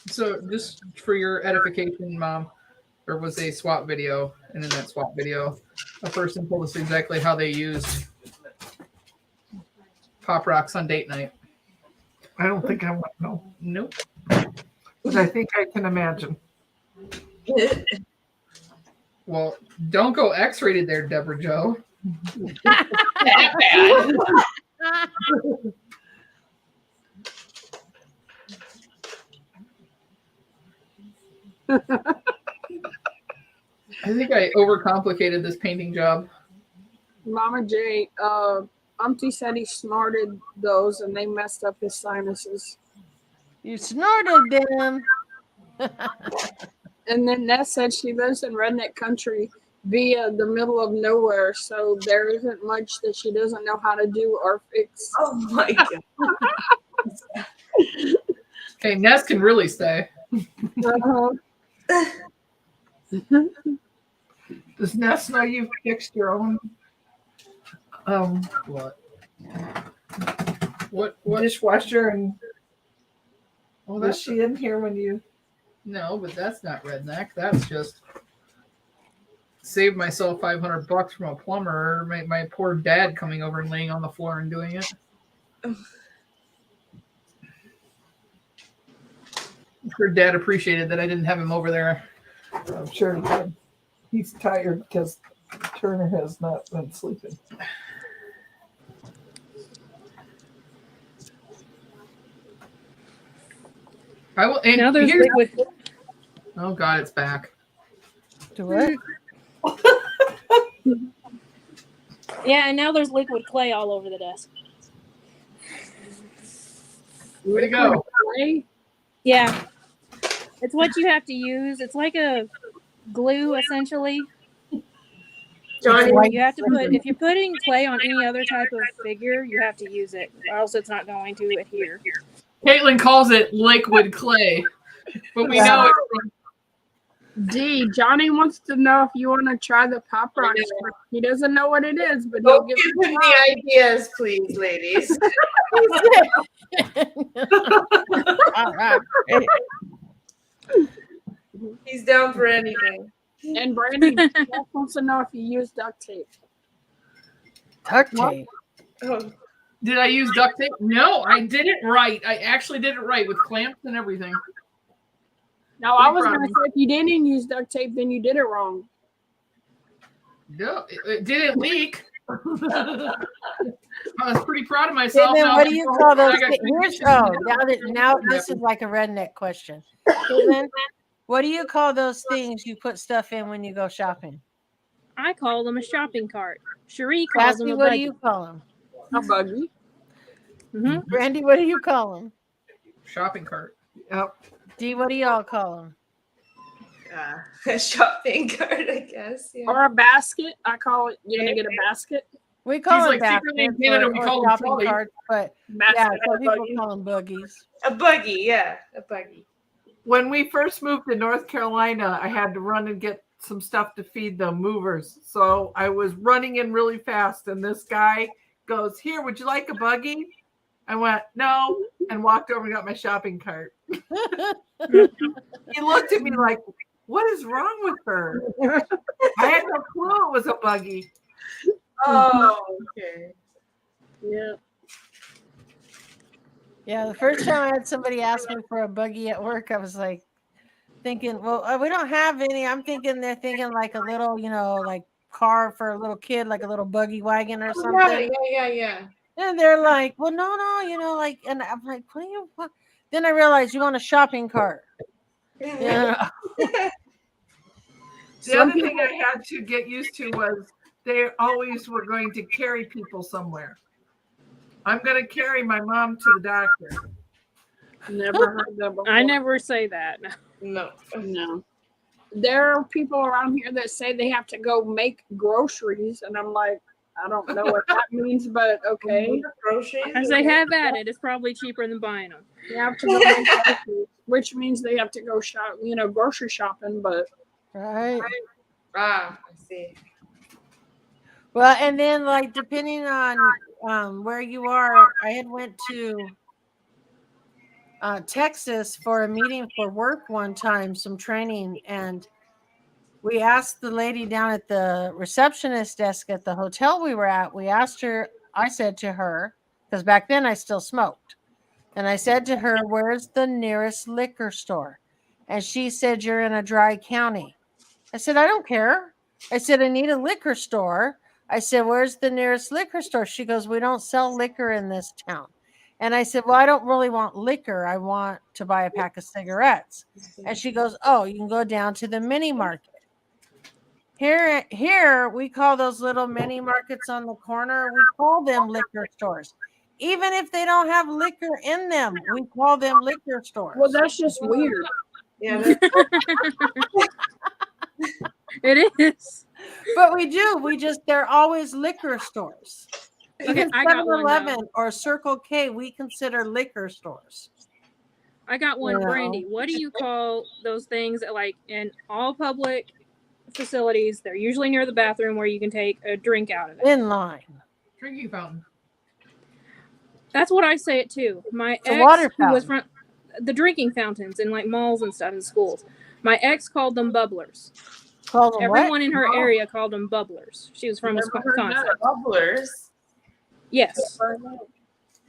so just for your edification, Mom, there was a swap video, and in that swap video, a person told us exactly how they used Pop Rocks on date night.
I don't think I want to know,
Nope.
but I think I can imagine.
Well, don't go X-rated there, Deborah Joe.
That bad.
I think I overcomplicated this painting job.
Mama J, Umpty said he snorted those and they messed up his sinuses.
You snorted them.
And then Ness said she lives in redneck country via the middle of nowhere, so there isn't much that she doesn't know how to do or fix.
Oh my god.
Okay, Ness can really stay.
Uh-huh.
Does Ness know you fixed your own
What?
dishwasher? And
Well,
was
that's
she in here when you?
no, but that's not redneck. That's just saved myself $500 from a plumber. My poor dad coming over and laying on the floor and doing it. Her dad appreciated that I didn't have him over there.
I'm sure he did. He's tired because Turner has not been sleeping.
I will. And
Now there's
here's-
liquid.
oh God, it's back.
To what?
Yeah, and now there's liquid clay all over the desk.
Way to go.
Clay?
Yeah, it's what you have to use. It's like a glue, essentially.
Johnny,
You have to put if you're putting clay on any other type of figure, you have to use it, or else it's not going to adhere.
Caitlin calls it liquid clay, but we know it's
D, Johnny wants to know if you want to try the pop rock script. He doesn't know what it is, but he'll
don't
give
give
it a
him
try.
the ideas, please, ladies.
All right.
He's down for anything.
And Brandy Jeff wants to know if you use duct tape.
Duct tape.
Oh,
Did I use duct tape? No, I did it right. I actually did it right with clamps and everything.
Now, I was
Pretty
going to
proud
say if you didn't use duct tape, then you did it wrong.
No, it didn't leak. I was pretty proud of myself.
Caitlin,
Now
what do you call those?
I got
Here's
conditions.
now this is like a redneck question. Caitlin, what do you call those things you put stuff in when you go shopping?
I call them a shopping cart. Cherie calls them
Cassie,
a
what do
buggy.
you call them?
A buggy.
hmm
Brandy, what do you call them?
Shopping cart.
Yep.
D, what do y'all call them?
a shopping cart, I guess. Yeah.
Or a basket. I call it, you're going to get a basket.
We call
He's
them
like secretly in
baskets
Canada,
or
we call them
shopping
trolley.
carts, but
Basket
yeah,
or
some people
buggy.
call them boogies.
A buggy, yeah, a buggy.
When we first moved to North Carolina, I had to run and get some stuff to feed the movers. So I was running in really fast, and this guy goes, "Here, would you like a buggy?" I went, "No," and walked over and got my shopping cart. He looked at me like, "What is wrong with her?" I had no clue it was a buggy.
Oh, okay.
Yeah.
Yeah, the first time I had somebody ask me for a buggy at work, I was like thinking, well, we don't have any. I'm thinking they're thinking like a little, like car for a little kid, like a little buggy wagon or
Yeah,
something.
yeah.
And they're like, well, no, like, and I'm like, what? Then I realized you want a shopping cart. Yeah.
The other thing I had to get used to was they always were going to carry people somewhere. I'm going to carry my mom to the doctor.
Never heard that before.
I never say that.
No.
No. There are people around here that say they have to go make groceries, and I'm like, I don't know what that means, but okay.
Groceries?
As they have at it, it's probably cheaper than buying them.
They have to go make groceries, which means they have to go shop, grocery shopping, but
Right.
Ah, I see.
Well, and then like depending on where you are, I had went to Texas for a meeting for work one time, some training, and we asked the lady down at the receptionist desk at the hotel we were at. We asked her. I said to her, because back then I still smoked, and I said to her, "Where's the nearest liquor store?" And she said, "You're in a dry county." I said, "I don't care." I said, "I need a liquor store." I said, "Where's the nearest liquor store?" She goes, "We don't sell liquor in this town." And I said, "Well, I don't really want liquor. I want to buy a pack of cigarettes." And she goes, "Oh, you can go down to the mini market. Here we call those little mini markets on the corner, we call them liquor stores. even if they don't have liquor in them, we call them liquor stores.
Well, that's just weird.
Yeah, that-
It is.
But we do. They're always liquor stores.
Okay,
Even
I got one,
7-Eleven or Circle K, we consider liquor stores.
I got one,
No.
Brandy. What do you call those things that, like, in all public facilities, they're usually near the bathroom where you can take a drink out of it?
In line.
Drinking fountain.
That's what I say it too. My
It's a
ex,
water
who was
fountain.
from the drinking fountains in like malls and stuff in schools. My ex called them bubblers.
Call them what?
Everyone in her area called them bubblers. She was from
Never heard
Wisconsin.
that.
bubblers.
Yes.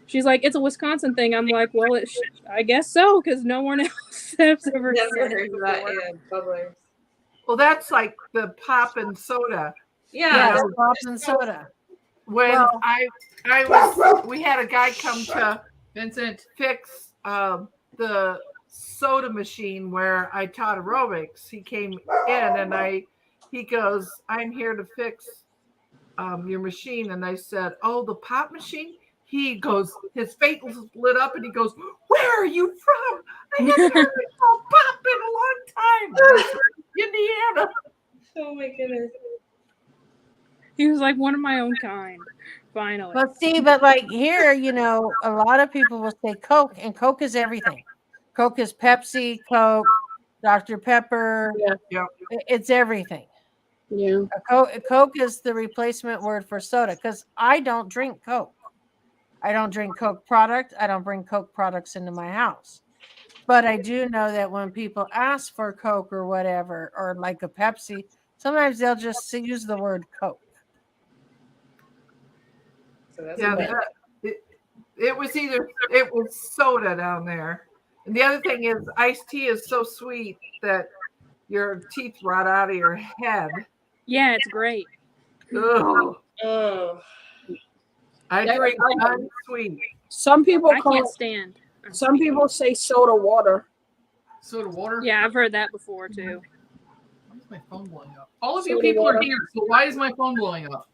She's like, it's a Wisconsin thing. I'm like, well, I guess so, because no one else has ever
Never
said
heard
it
of that.
before.
Yeah, bubblers.
Well, that's like the pop and soda.
Yeah.
Yeah, pop and soda.
When
Well-
we had a guy come to
Vincent.
fix the soda machine where I taught aerobics. He came in and he goes, "I'm here to fix your machine." And I said, "Oh, the pop machine?" He goes, his face lit up and he goes, "Where are you from? I haven't heard it called pop in a long time." I said, "Indiana."
Oh my goodness.
He was like one of my own kind. Finally.
But see, but like here, a lot of people will say Coke, and Coke is everything. Coke is Pepsi, Coke, Dr. Pepper.
Yeah.
Yep.
It's everything.
Yeah.
Coke is the replacement word for soda because I don't drink Coke. I don't drink Coke product. I don't bring Coke products into my house. But I do know that when people ask for Coke or whatever, or like a Pepsi, sometimes they'll just use the word Coke.
So that's
Yeah,
okay.
it was soda down there. And the other thing is iced tea is so sweet that your teeth rot out of your head.
Yeah, it's great.
Ugh.
Oh.
I
Yeah,
drink
I-
unsweet.
Some people
I
call
can't
it,
stand.
some people say soda water.
Soda water.
Yeah, I've heard that before too.
Why is my phone blowing up? All of you
Soda
people
water.
are here, so why is my phone blowing up?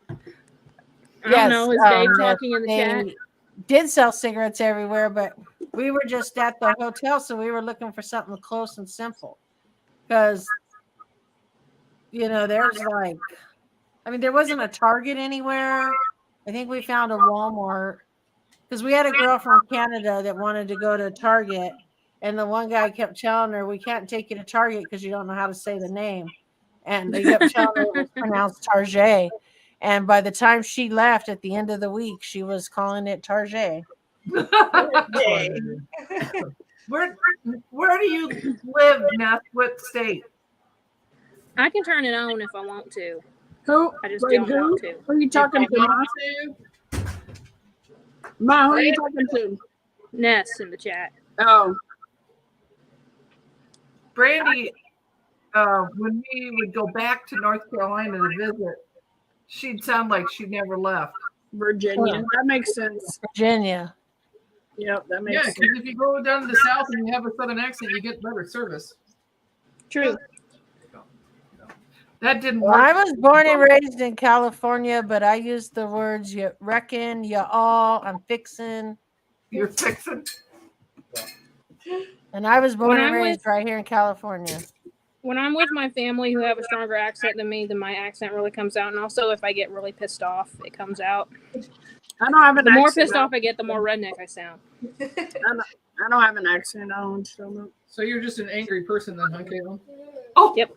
I don't know. Is Dave talking in the
they
chat?
did sell cigarettes everywhere, but we were just at the hotel, so we were looking for something close and simple. Because, there's there wasn't a Target anywhere. I think we found a Walmart. Because we had a girl from Canada that wanted to go to Target, and the one guy kept telling her, "We can't take you to Target because you don't know how to say the name." And they kept telling her it was pronounced Target. And by the time she left at the end of the week, she was calling it Target.
Yay.
Where do you live, Ness? What state?
I can turn it on if I want to.
Who?
I just
Wait,
don't
who?
want to.
Who are you talking to? Ma? Ma, who are you talking to?
Ness in the chat.
Oh,
Brandy, when we would go back to North Carolina to visit, she'd sound like she never left.
Virginia. That makes sense.
Virginia.
Yep, that makes
Yeah,
sense.
because if you go down to the south and you have a southern accent, you get better service.
True.
That didn't
Well,
work.
I was born and raised in California, but I use the words you reckon, you all, I'm fixing.
You're fixing.
And I was born
When
and
I'm
raised right here in California.
When I'm with my family who have a stronger accent than me, then my accent really comes out. And also, if I get really pissed off, it comes out.
I don't have an
The more
accent.
pissed off I get, the more redneck I sound.
I don't have an accent. I don't show them.
So you're just an angry person then, huh, Caitlin?
Yep.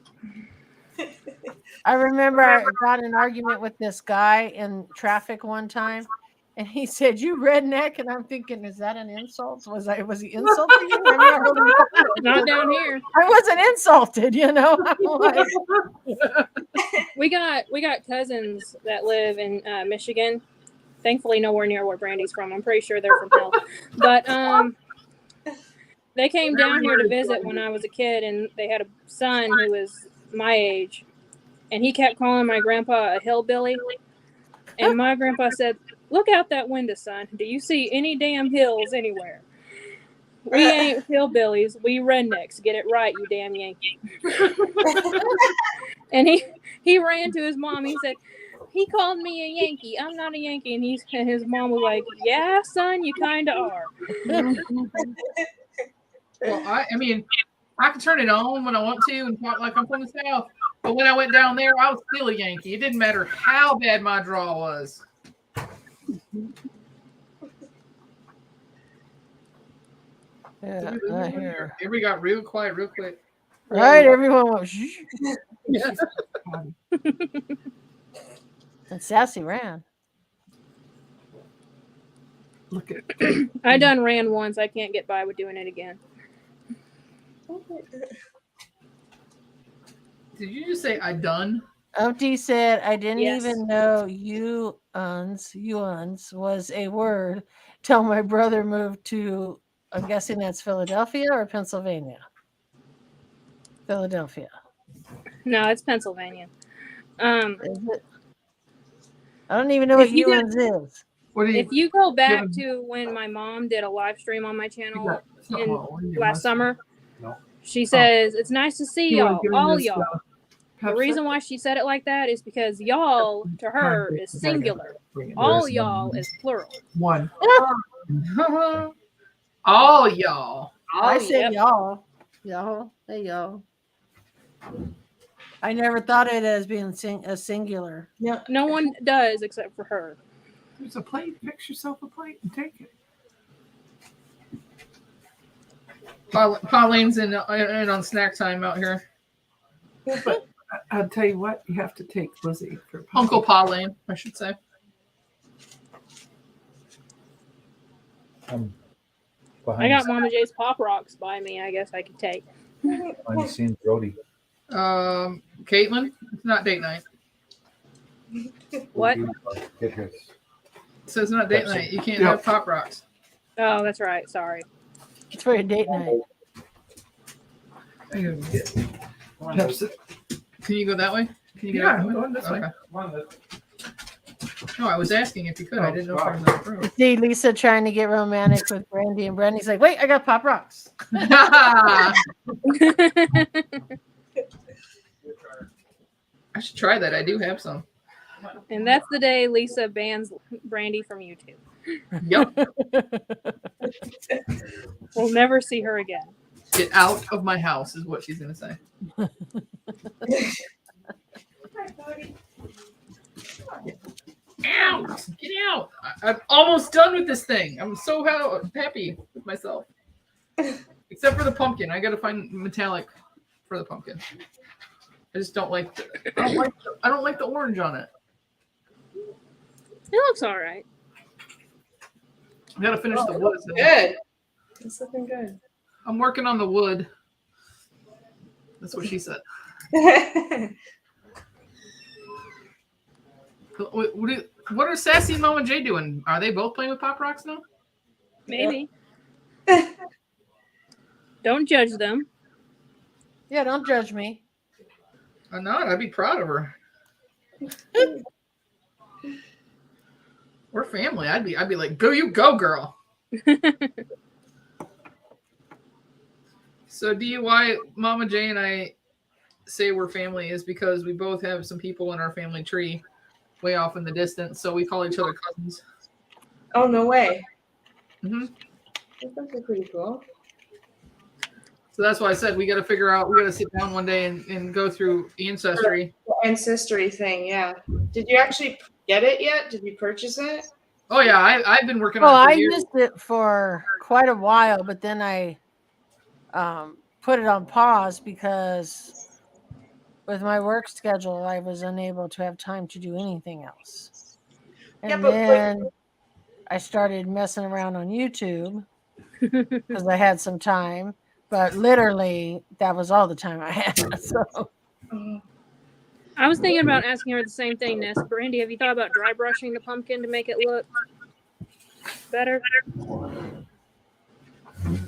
I remember I got in an argument with this guy in traffic one time, and he said, "You redneck," and I'm thinking, is that an insult? Was he insulting me?
Not down here.
I wasn't insulted, I'm like,
We got cousins that live in Michigan. Thankfully, nowhere near where Brandy's from. I'm pretty sure they're from hell. But they came down here to visit when I was a kid, and they had a son who was my age, and he kept calling my grandpa a hillbilly. And my grandpa said, "Look out that window, son. Do you see any damn hills anywhere? We ain't hillbillies. We rednecks. Get it right, you damn Yankee." And he ran to his mom. He said, he called me a Yankee. I'm not a Yankee. And his mom was like, yeah, son, you kind of are.
Well, I mean, I can turn it on when I want to and talk like I'm from the South. But when I went down there, I was still a Yankee. It didn't matter how bad my draw was.
Yeah, I hear.
Everybody got real quiet real quick.
Right, everyone went. Shh. And Sassy ran.
Look at
I done ran once. I can't get by with doing it again.
Did you just say I done?
OT said, I didn't
Yes.
even know yuans was a word till my brother moved to, I'm guessing that's Philadelphia or Pennsylvania? Philadelphia.
No, it's Pennsylvania.
Is it? I don't even know what
If you get-
yuans is.
What do you?
If you go back
Yeah.
to when my mom did a live stream on my channel
It's not
in
what we do.
last summer,
No.
she says, it's nice to see
You wanna
y'all,
give him
all
this,
y'all. The reason why she said it like that is because y'all to her is singular. All y'all is plural.
one.
All y'all.
I say
yep.
y'all. Y'all. Hey, y'all. I never thought of it as being a singular.
No one does except for her.
There's a plate. Fix yourself a plate and take it.
Pauline's in on snack time out here.
But I'll tell you what, you have to take Lizzie for
Uncle Pauline, I should say.
I
Behind,
got Mama J's Pop Rocks by me. I guess I could take.
behind the scenes, Brody.
Caitlin, it's not date night.
What?
Get his.
It says not date night. You can't
Yep.
have Pop Rocks.
Oh, that's right. Sorry.
It's for a date night.
I'm gonna get Pepsi.
Can you go that way? Can you get
Yeah,
out
I'm
that way?
going this way.
No, I was asking if you could. I didn't know if there was enough room.
See Lisa trying to get romantic with Brandy, and Brandy's like, wait, I got Pop Rocks.
I should try that. I do have some.
And that's the day Lisa bans Brandy from YouTube.
Yep.
We'll never see her again.
Get out of my house is what she's gonna say. Out! Get out! I'm almost done with this thing. I'm so happy with myself. Except for the pumpkin. I gotta find metallic for the pumpkin. I just don't like I don't like the orange on it.
It looks all right.
I gotta finish the wood.
Good. It's looking good.
I'm working on the wood. That's what she said. What are Sassy and Mama J doing? Are they both playing with Pop Rocks now?
Maybe. Don't judge them.
Yeah, don't judge me.
I'm not. I'd be proud of her. We're family. I'd be like, go you go, girl. So DUI, Mama J and I say we're family is because we both have some people in our family tree way off in the distance, so we call each other cousins.
Oh, no way.
hmm
That's actually pretty cool.
So that's why I said we got to sit down one day and go through Ancestry.
The ancestry thing, yeah. Did you actually get it yet? Did you purchase it?
Oh yeah, I've been working
Well,
on it
I
for years.
used it for quite a while, but then I put it on pause because with my work schedule, I was unable to have time to do anything else. And
Yeah, but
then I started messing around on YouTube because I had some time, but literally that was all the time I had. So
I was thinking about asking her the same thing, Ness. Brandy, have you thought about dry brushing the pumpkin to make it look better?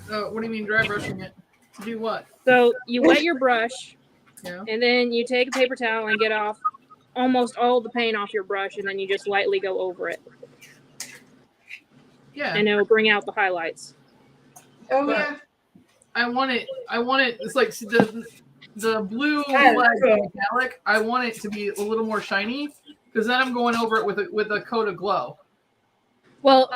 What do you mean dry brushing it? To do what?
So you wet your brush,
Yeah.
and then you take a paper towel and get off almost all the paint off your brush, and then you just lightly go over it,
Yeah.
and it will bring out the highlights.
Oh,
But-
yeah.
I want it. It's like the blue
Yeah,
flag
cool.
metallic. I want it to be a little more shiny Because then I'm going over it with a coat of glow.
Well,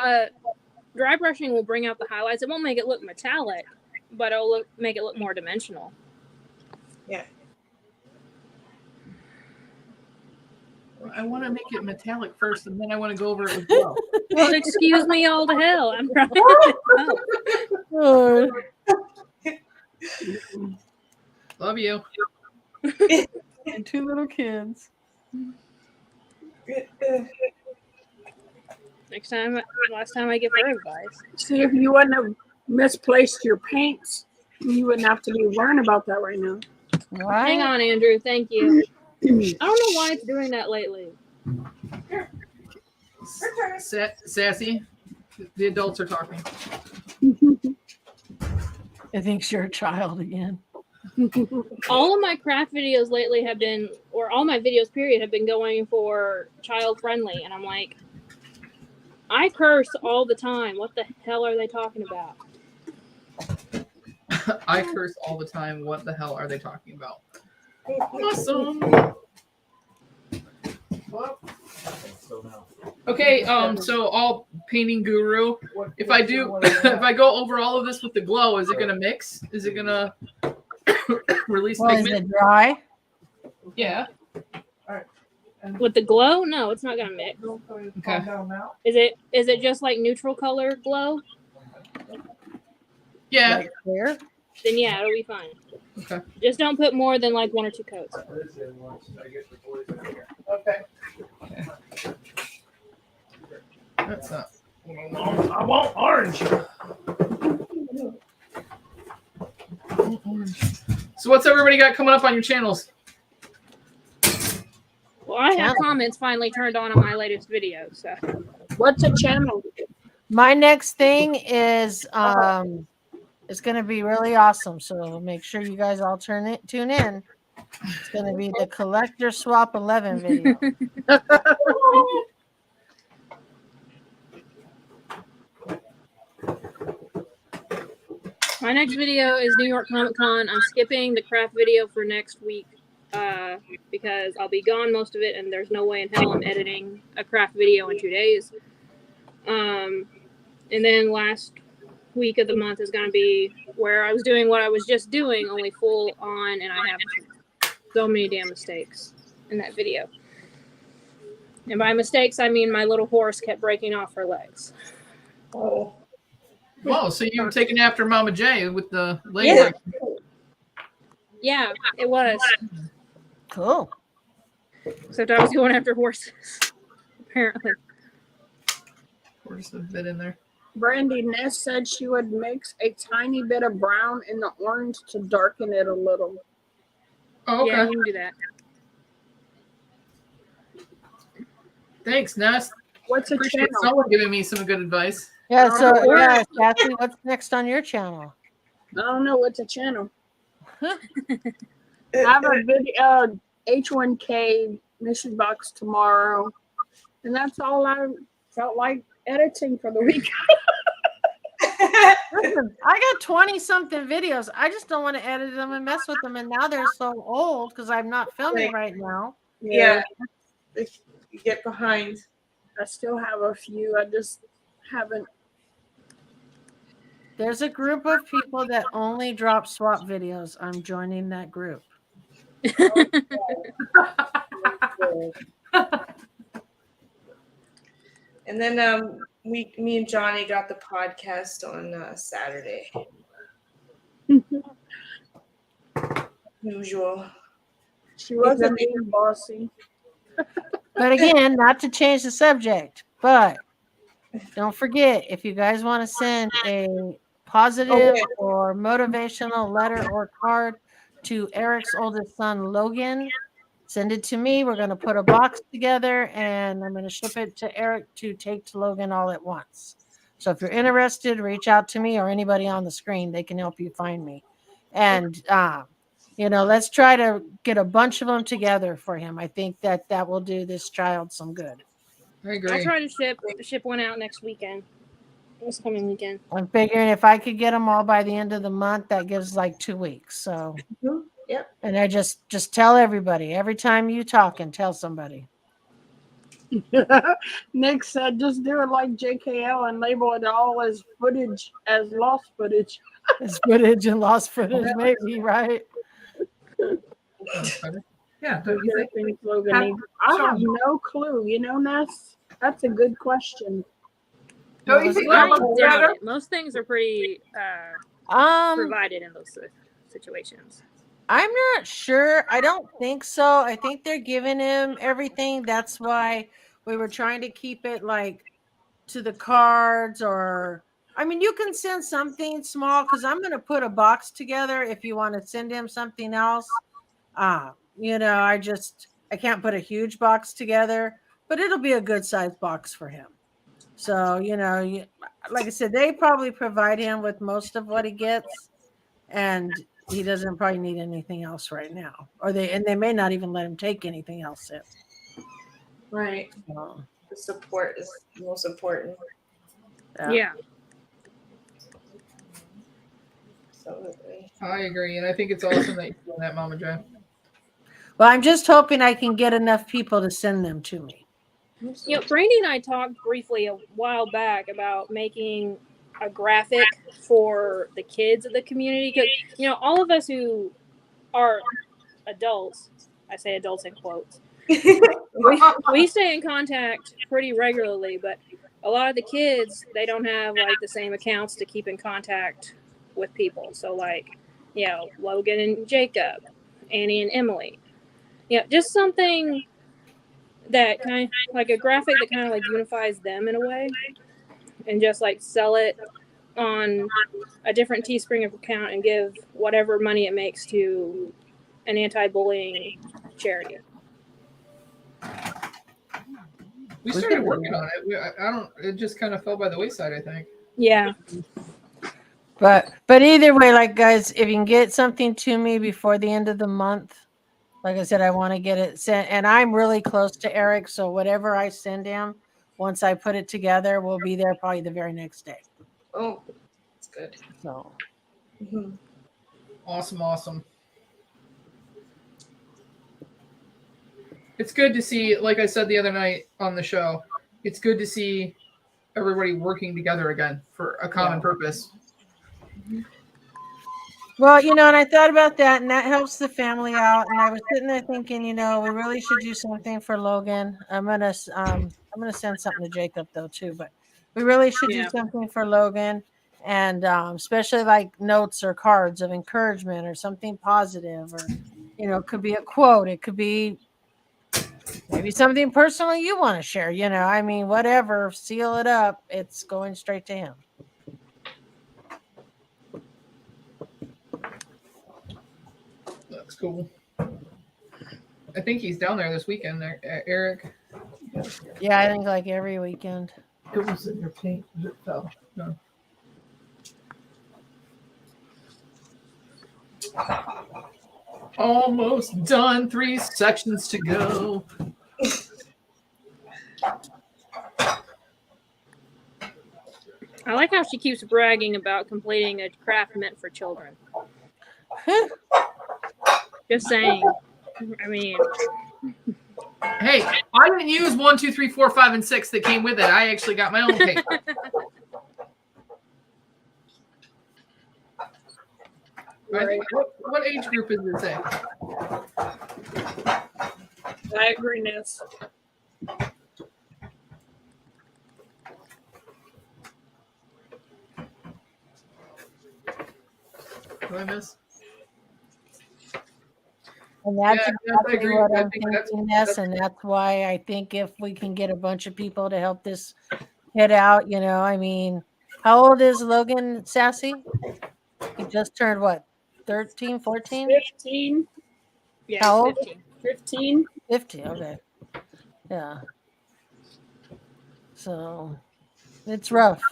dry brushing will bring out the highlights. It won't make it look metallic, but it'll make it look more dimensional.
Yeah.
I want to make it metallic first, and then I want to go over it with glow.
Well, excuse me all to hell. I'm trying to help.
Lord.
Love you.
And 2 little kids.
Last time I give her advice.
See, if you wouldn't have misplaced your paints, you wouldn't have to be worrying about that right now.
Right?
Hang on, Andrew. Thank you. I don't know why it's doing that lately.
Sassy. The adults are talking.
I think you're a child again.
All of my craft videos lately have been, or all my videos period, have been going for child friendly, and I'm like, I curse all the time. What the hell are they talking about?
I curse all the time. What the hell are they talking about? Awesome. Okay, so all painting guru. If I go over all of this with the glow, is it gonna mix? Is it gonna release
Well, is
pigment?
it dry?
Yeah.
With the glow? No, it's not gonna mix.
Okay.
Is it just like neutral color glow?
Yeah.
Like clear?
Then yeah, it'll be fine.
Okay.
Just don't put more than like 1 or 2 coats.
Okay.
That's not.
I want orange.
So what's everybody got coming up on your channels?
Well, I have comments finally turned on my latest video, so.
What's a channel?
My next thing is it's going to be really awesome. So make sure you guys all tune in. It's going to be the Collector Swap 11 video.
My next video is New York Comic Con. I'm skipping the craft video for next week because I'll be gone most of it, and there's no way in hell I'm editing a craft video in 2 days. And then last week of the month is going to be where I was doing what I was just doing, only full on, and I have so many damn mistakes in that video. And by mistakes, I mean my little horse kept breaking off her legs.
Oh.
Whoa, so you were taking after Mama J with the leg
Yeah.
break.
Yeah, it was.
Cool.
Except I was going after horses, apparently.
Where's the bit in there?
Brandy Ness said she would mix a tiny bit of brown in the orange to darken it a little.
Oh, okay.
Yeah, you can do that.
Thanks, Ness.
What's a
Appreciate
channel?
someone giving me some good advice.
Yeah, so yeah, Kathy, what's next on your channel?
I don't know. What's a channel? I have a video, H1K mission box tomorrow. And that's all I felt like editing for the week.
Listen, I got 20 something videos. I just don't want to edit them and mess with them. And now they're so old because I'm not filming right now.
Yeah. You get behind.
I still have a few. I just haven't.
There's a group of people that only drop swap videos. I'm joining that group.
And then me and Johnny got the podcast on Saturday. Usual.
She wasn't being bossy.
But again, not to change the subject, but don't forget, if you guys want to send a positive or motivational letter or card to Eric's oldest son, Logan, send it to me. We're going to put a box together and I'm going to ship it to Eric to take to Logan all at once. So if you're interested, reach out to me or anybody on the screen. They can help you find me. And, let's try to get a bunch of them together for him. I think that will do this child some good.
I agree.
I'll try to ship one out next weekend. This coming weekend.
I'm figuring if I could get them all by the end of the month, that gives like 2 weeks. So,
Yep.
and I just tell everybody every time you talk and tell somebody.
Nick said, just do it like JKL and label it all as footage, as lost footage.
It's footage and lost footage, maybe, right?
Yeah, don't you think?
Everything slogan
Have-
needs- I
show
have
me.
no clue. You know, Ness? That's a good question.
Don't you think
I
that looks
doubt
better?
it. Most things are pretty provided in those situations.
I'm not sure. I don't think so. I think they're giving him everything. That's why we were trying to keep it like to the cards, or I mean, you can send something small because I'm going to put a box together if you want to send him something else. You know, I can't put a huge box together, but it'll be a good sized box for him. So, you know, like I said, they probably provide him with most of what he gets, and he doesn't probably need anything else right now, they may not even let him take anything else in.
Right.
So,
The support is most important.
Yeah.
Absolutely.
I agree, and I think it's awesome that you're doing that, Mama J.
well, I'm just hoping I can get enough people to send them to me.
You know, Brandy and I talked briefly a while back about making a graphic for the kids of the community, because you know, all of us who are adults, I say adults in quotes, we stay in contact pretty regularly, but a lot of the kids, they don't have like the same accounts to keep in contact with people. So like, you know, Logan and Jacob, Annie and Emily, you know, just something that kind of like a graphic that kind of like unifies them in a way, and just like sell it on a different Teespring account and give whatever money it makes to an anti-bullying charity.
We started working on it. I don't. It just kind of fell by the wayside, I think.
Yeah.
But either way, like guys, if you can get something to me before the end of the month, like I said, I want to get it sent, and I'm really close to Eric, so whatever I send him, once I put it together, will be there probably the very next day.
Oh, that's good.
So
Mm-hmm.
Awesome. It's good to see, like I said the other night on the show, it's good to see everybody working together again for a common purpose.
well, you know, and I thought about that, and that helps the family out. And I was sitting there thinking, you know, we really should do something for Logan. I'm gonna send something to Jacob though too, but we really should do something for Logan, and especially like notes or cards of encouragement or something positive, or you know, it could be a quote, it could be maybe something personal you want to share. You know, I mean, whatever, seal it up. It's going straight to him.
That's cool. I think he's down there this weekend, Eric.
Yeah, I think like every weekend.
It was in your paint. It fell. No.
Almost done. 3 sections to go.
I like how she keeps bragging about completing a craft meant for children. Just saying. I mean,
Hey, I didn't use 1, 2, 3, 4, 5, and 6 that came with it. I actually got my own paper. I think, what age group is this in?
I agree, Ness.
What I miss?
And that's
Yeah, I
exactly
agree.
what
I
I'm
think
thinking, Ness, and that's why I think if we can get a bunch of people to help this kid out, you know, I mean, how old is Logan Sassy? He just turned what, 13, 14?
15. Yeah,
How old?
15.
50, okay. Yeah. So it's rough.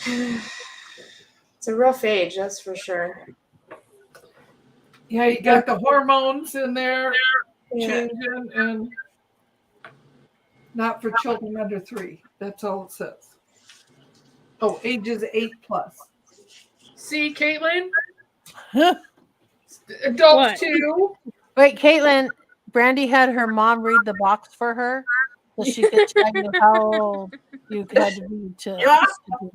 It's a rough age, that's for sure.
Yeah, you got the hormones in there
Yeah.
changing, and not for children under 3. That's all it says. Oh, ages 8+.
See, Caitlin? Adults
What?
too.
Wait, Caitlin, Brandy had her mom read the box for her. so she could tell you how old you had to be to do this.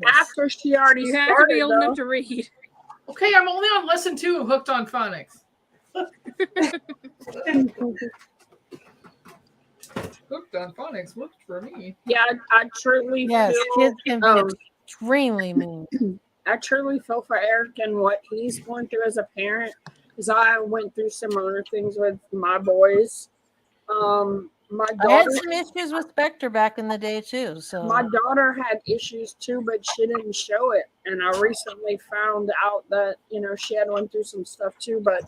After she already
You have to
started,
be old
though.
enough to read.
Okay, I'm only on lesson 2 of Hooked on Phonics. Hooked on Phonics worked for me.
Yeah, I truly
Yes,
feel
kids can be extremely mean.
I truly feel for Eric and what he's going through as a parent, because I went through similar things with my boys. My
I had
daughter,
some issues with Spectre back in the day too. So
my daughter had issues too, but she didn't show it. And I recently found out that she had went through some stuff too. But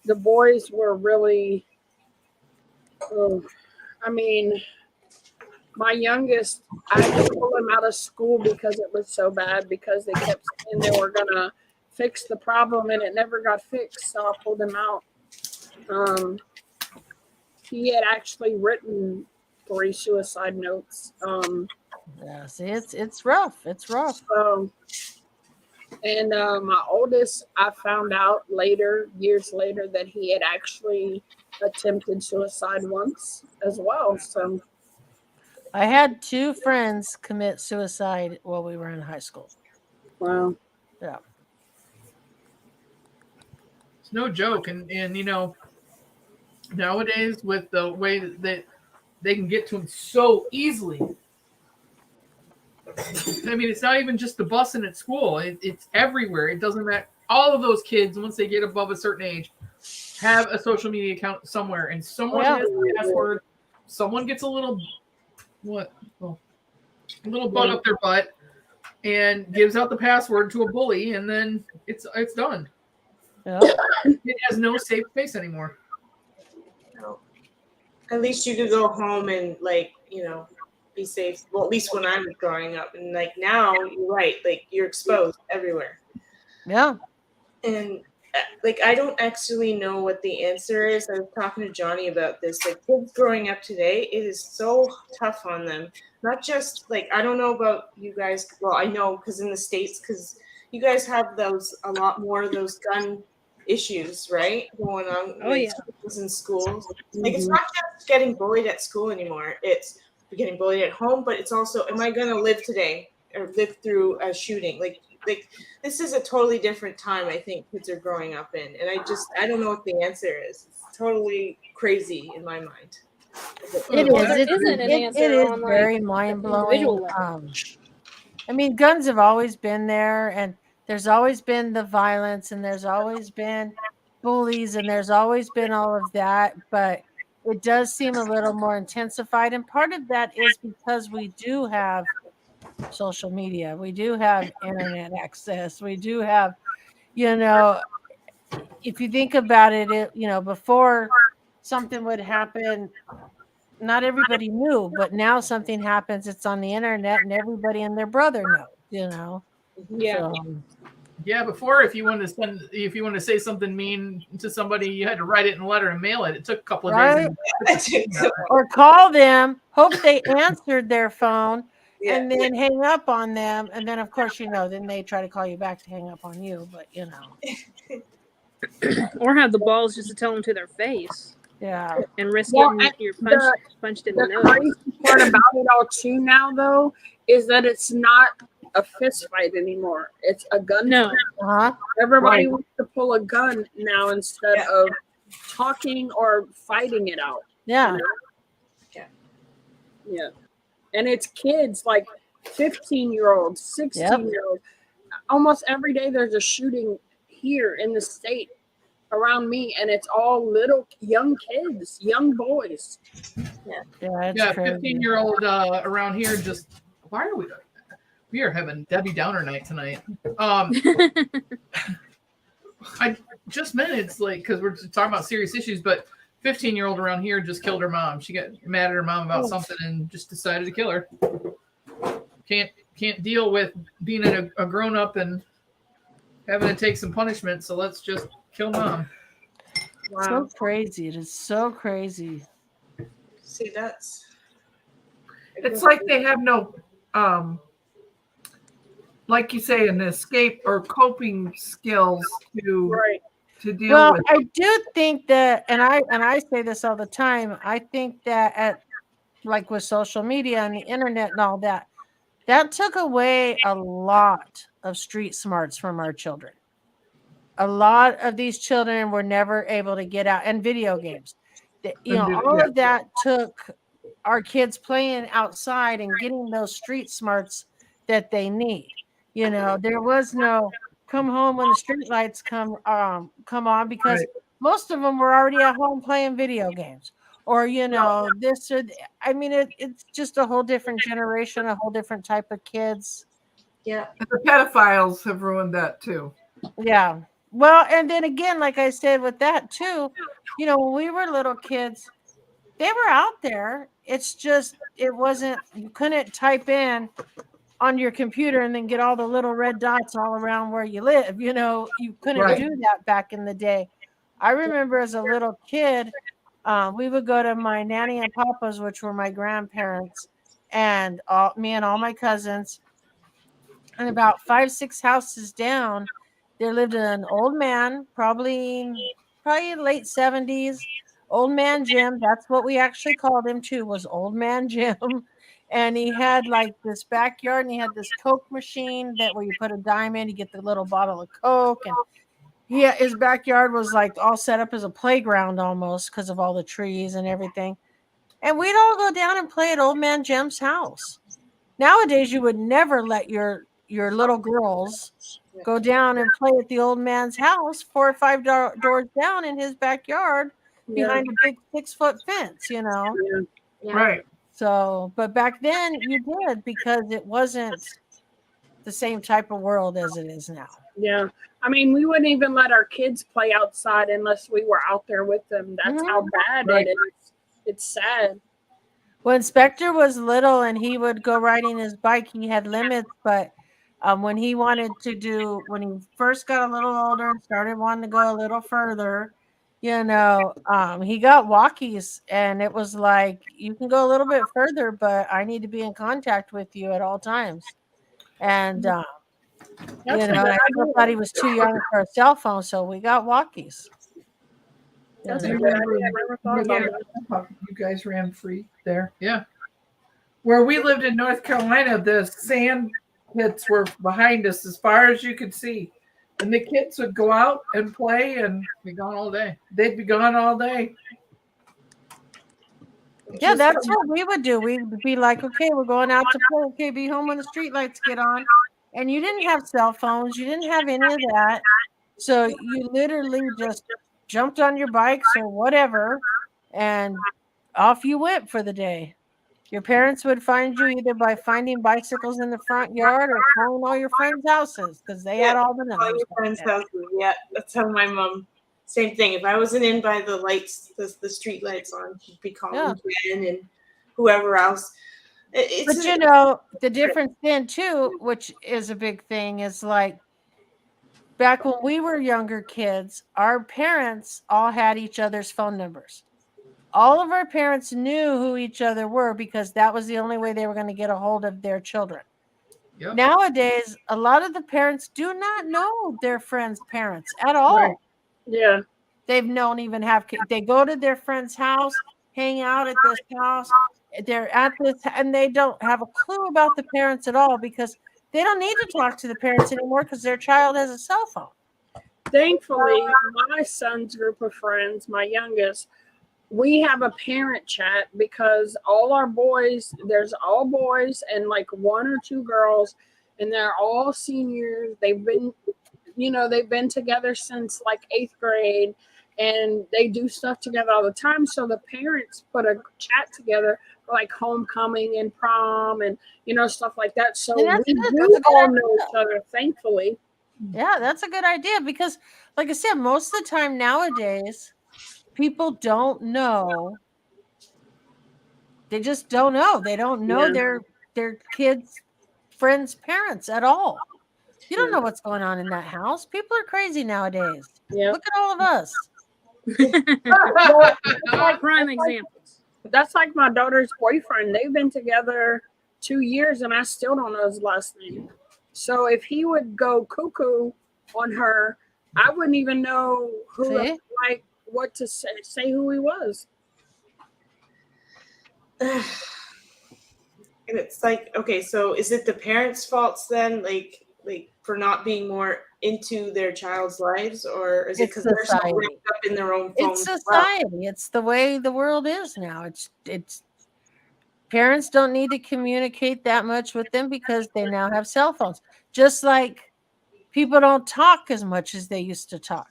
the boys were really, I mean, my youngest, I had to pull him out of school because it was so bad, because they kept saying they were gonna fix the problem and it never got fixed. So I pulled him out. He had actually written 3 suicide notes.
yeah, see, it's rough. It's rough.
And my oldest, I found out years later, that he had actually attempted suicide once as well. So
I had 2 friends commit suicide while we were in high school.
wow.
Yeah.
It's no joke. And nowadays, with the way that they can get to them so easily. I mean, it's not even just the busing at school. It's everywhere. It doesn't matter. All of those kids, once they get above a certain age, have a social media account somewhere. And someone has the password. Someone gets a little bug up their butt and gives out the password to a bully, and then it's done.
Yeah.
It has no safe space anymore.
At least you could go home and be safe. Well, at least when I was growing up, and now you're right, you're exposed everywhere.
Yeah.
And I don't actually know what the answer is. I was talking to Johnny about this. Kids growing up today, it is so tough on them. Not just I don't know about you guys. Well, I know because in the States, because you guys have a lot more of those gun issues, right? Going on in schools. It's not just getting bullied at school anymore. It's getting bullied at home, but it's also, am I going to live today or live through a shooting? This is a totally different time I think kids are growing up in. And I don't know what the answer is. It's totally crazy in my mind.
It
Well,
is.
there isn't an answer
It is
on,
very mind blowing.
individual level.
I mean, guns have always been there, and there's always been the violence, and there's always been bullies, and there's always been all of that. But it does seem a little more intensified, and part of that is because we do have social media, we do have internet access, we do have, if you think about it, before something would happen, not everybody knew, but now something happens, it's on the internet, and everybody and their brother knows.
Yeah.
Yeah, before if you wanted to say something mean to somebody, you had to write it in a letter and mail it. It took a couple of days.
Or call them, hope they answered their phone, and then hang up on them, and then of course then they try to call you back to hang up on you, but
Or have the balls just to tell them to their face.
Yeah.
And risk
Well,
getting your punched in the
The
nose.
crazy part about it all too now, though, is that it's not a fist fight anymore. It's a gun.
No.
Uh-huh.
Everybody
Right.
wants to pull a gun now instead of talking or fighting it out.
Yeah.
Yeah. And it's kids 15-year-olds, 16-year-olds. Almost every day there's a shooting here in the state around me, and it's all little young kids, young boys.
It's
Yeah,
crazy.
15-year-old around here just, why are we are having Debbie Downer night tonight. I just meant it's because we're talking about serious issues, but 15-year-old around here just killed her mom. She got mad at her mom about something and just decided to kill her. Can't deal with being a grown up and having to take some punishment, so let's just kill mom.
So crazy. It is so crazy.
See,
It's like they have no, like you say, an escape or coping skills to deal
Well,
with.
I do think that, and I say this all the time, I think that like with social media and the internet and all that, that took away a lot of street smarts from our children. A lot of these children were never able to get out, and video games. All of that took our kids playing outside and getting those street smarts that they need. There was no come home when the street lights come on, because most of them were already at home playing video games, or this or it's just a whole different generation, a whole different type of kids.
Yeah.
The pedophiles have ruined that too.
Yeah. Well, and then again, like I said with that too, when we were little kids, they were out there. It's just, you couldn't type in on your computer and then get all the little red dots all around where you live. You couldn't do that back in the day. I remember as a little kid, we would go to my nanny and papa's, which were my grandparents, and me and all my cousins. And about 5-6 houses down, there lived an old man, probably late 70s, old man Jim. That's what we actually called him too, was old man Jim. And he had like this backyard, and he had this Coke machine where you put a dime in, you get the little bottle of Coke. And his backyard was like all set up as a playground almost, because of all the trees and everything. And we'd all go down and play at old man Jim's house. Nowadays, you would never let your little girls go down and play at the old man's house 4 or 5 doors down in his backyard behind a big 6-foot fence,
Right.
So, but back then you did, because it wasn't the same type of world as it is now.
Yeah. We wouldn't even let our kids play outside unless we were out there with them. That's how bad it is. It's sad.
When Spectre was little and he would go riding his bike, he had limits, but when he first got a little older and started wanting to go a little further, he got walkies, and it was like, you can go a little bit further, but I need to be in contact with you at all times. And I still thought he was too young for a cell phone, so we got walkies.
That's
You
a good idea. I never thought about that.
You guys ran free there.
Yeah.
Where we lived in North Carolina, the sand pits were behind us as far as you could see. And the kids would go out and play, and
Be gone all day.
they'd be gone all day.
Yeah, that's what we would do. We'd be like, okay, we're going out to play. Okay, be home when the street lights get on. And you didn't have cell phones. You didn't have any of that. So you literally just jumped on your bikes or whatever, and off you went for the day. Your parents would find you either by finding bicycles in the front yard or calling all your friends' houses, because they had all the
All
numbers.
your friends' houses. Yeah, that's how my mom. Same thing. If I wasn't in by the lights, the street lights on, she'd be calling Jen and whoever else.
But the difference then too, which is a big thing, is like back when we were younger kids, our parents all had each other's phone numbers. All of our parents knew who each other were, because that was the only way they were going to get a hold of their children.
Yep.
Nowadays, a lot of the parents do not know their friends' parents at all.
Right.
Yeah.
They they go to their friend's house, hang out at this house. They're at this, and they don't have a clue about the parents at all, because they don't need to talk to the parents anymore, because their child has a cell phone.
Thankfully, my son's group of friends, my youngest, we have a parent chat, because all our boys, there's all boys and like 1 or 2 girls, and they're all seniors. They've been together since like 8th grade, and they do stuff together all the time. So the parents put a chat together for like homecoming and prom and stuff like that. So we do all know each other, thankfully.
Yeah, that's a good idea, because like I said, most of the time nowadays, people don't know. They just don't know. They don't know their kids' friends' parents at all. You don't know what's going on in that house. People are crazy nowadays.
Yeah.
Look at all of us.
Like
Prime examples.
That's like my daughter's boyfriend. They've been together 2 years, and I still don't know his last name. So if he would go cuckoo on her, I wouldn't even know what to say who he was.
And it's like, okay, so is it the parents' faults then, like for not being more into their child's lives, or is it
It's
because they're so
society.
wrapped up in their own phones?
It's
as well?
society. It's the way the world is now. It's parents don't need to communicate that much with them because they now have cell phones. Just like people don't talk as much as they used to talk.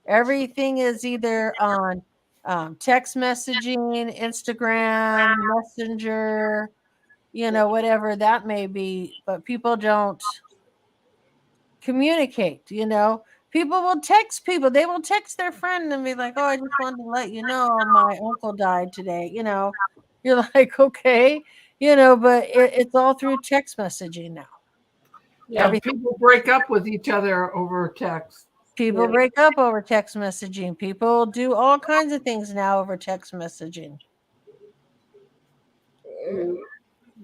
Everything is either on text messaging, Instagram, Messenger, whatever that may be. But people don't communicate. People will text people. They will text their friend and be like, "Oh, I just wanted to let you know my uncle died today." You're like, okay, but it's all through text messaging now.
Yeah, people break up with each other over text.
People break up over text messaging. People do all kinds of things now over text messaging.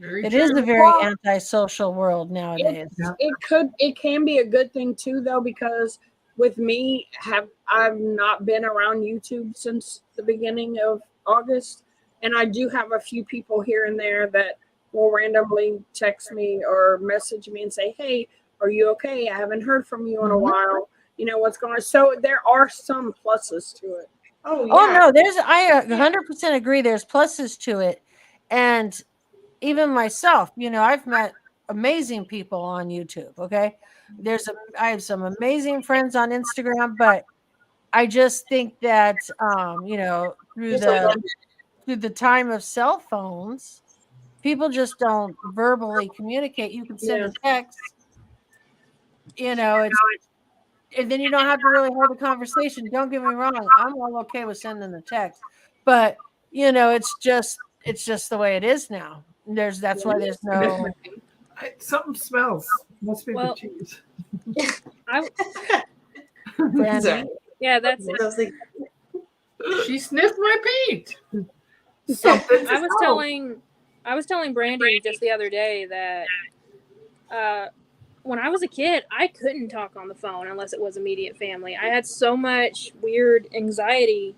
It is a very antisocial world nowadays.
It can be a good thing too, though, because with me, I've not been around YouTube since the beginning of August, and I do have a few people here and there that will randomly text me or message me and say, "Hey, are you okay? I haven't heard from you in a while. What's going on?" So there are some pluses to it.
Oh
no, I 100% agree. There's pluses to it, and even myself, I've met amazing people on YouTube. Okay, I have some amazing friends on Instagram, but I just think that through the time of cell phones, people just don't verbally communicate. You can send a text, and then you don't have to really hold a conversation. Don't get me wrong, I'm all okay with sending the text, but it's just the way it is now. That's why there's no.
Something smells. Must be the cheese.
Yeah, that's it.
She sniffed my paint.
Something.
I was telling Brandy just the other day that when I was a kid, I couldn't talk on the phone unless it was immediate family. I had so much weird anxiety.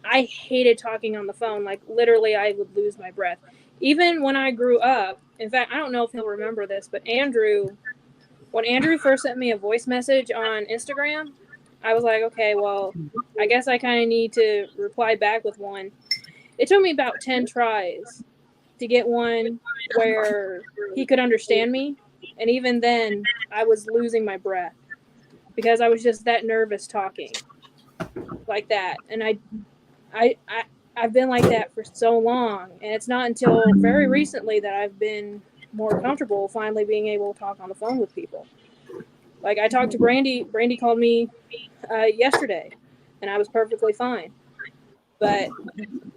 I hated talking on the phone. Like, literally, I would lose my breath. Even when I grew up, in fact, I don't know if he'll remember this, but when Andrew first sent me a voice message on Instagram, I was like, okay, well, I guess I kind of need to reply back with one. It took me about 10 tries to get one where he could understand me. And even then, I was losing my breath because I was just that nervous talking like that. And I've been like that for so long. And it's not until very recently that I've been more comfortable finally being able to talk on the phone with people. Like, I talked to Brandy. Brandy called me yesterday, and I was perfectly fine.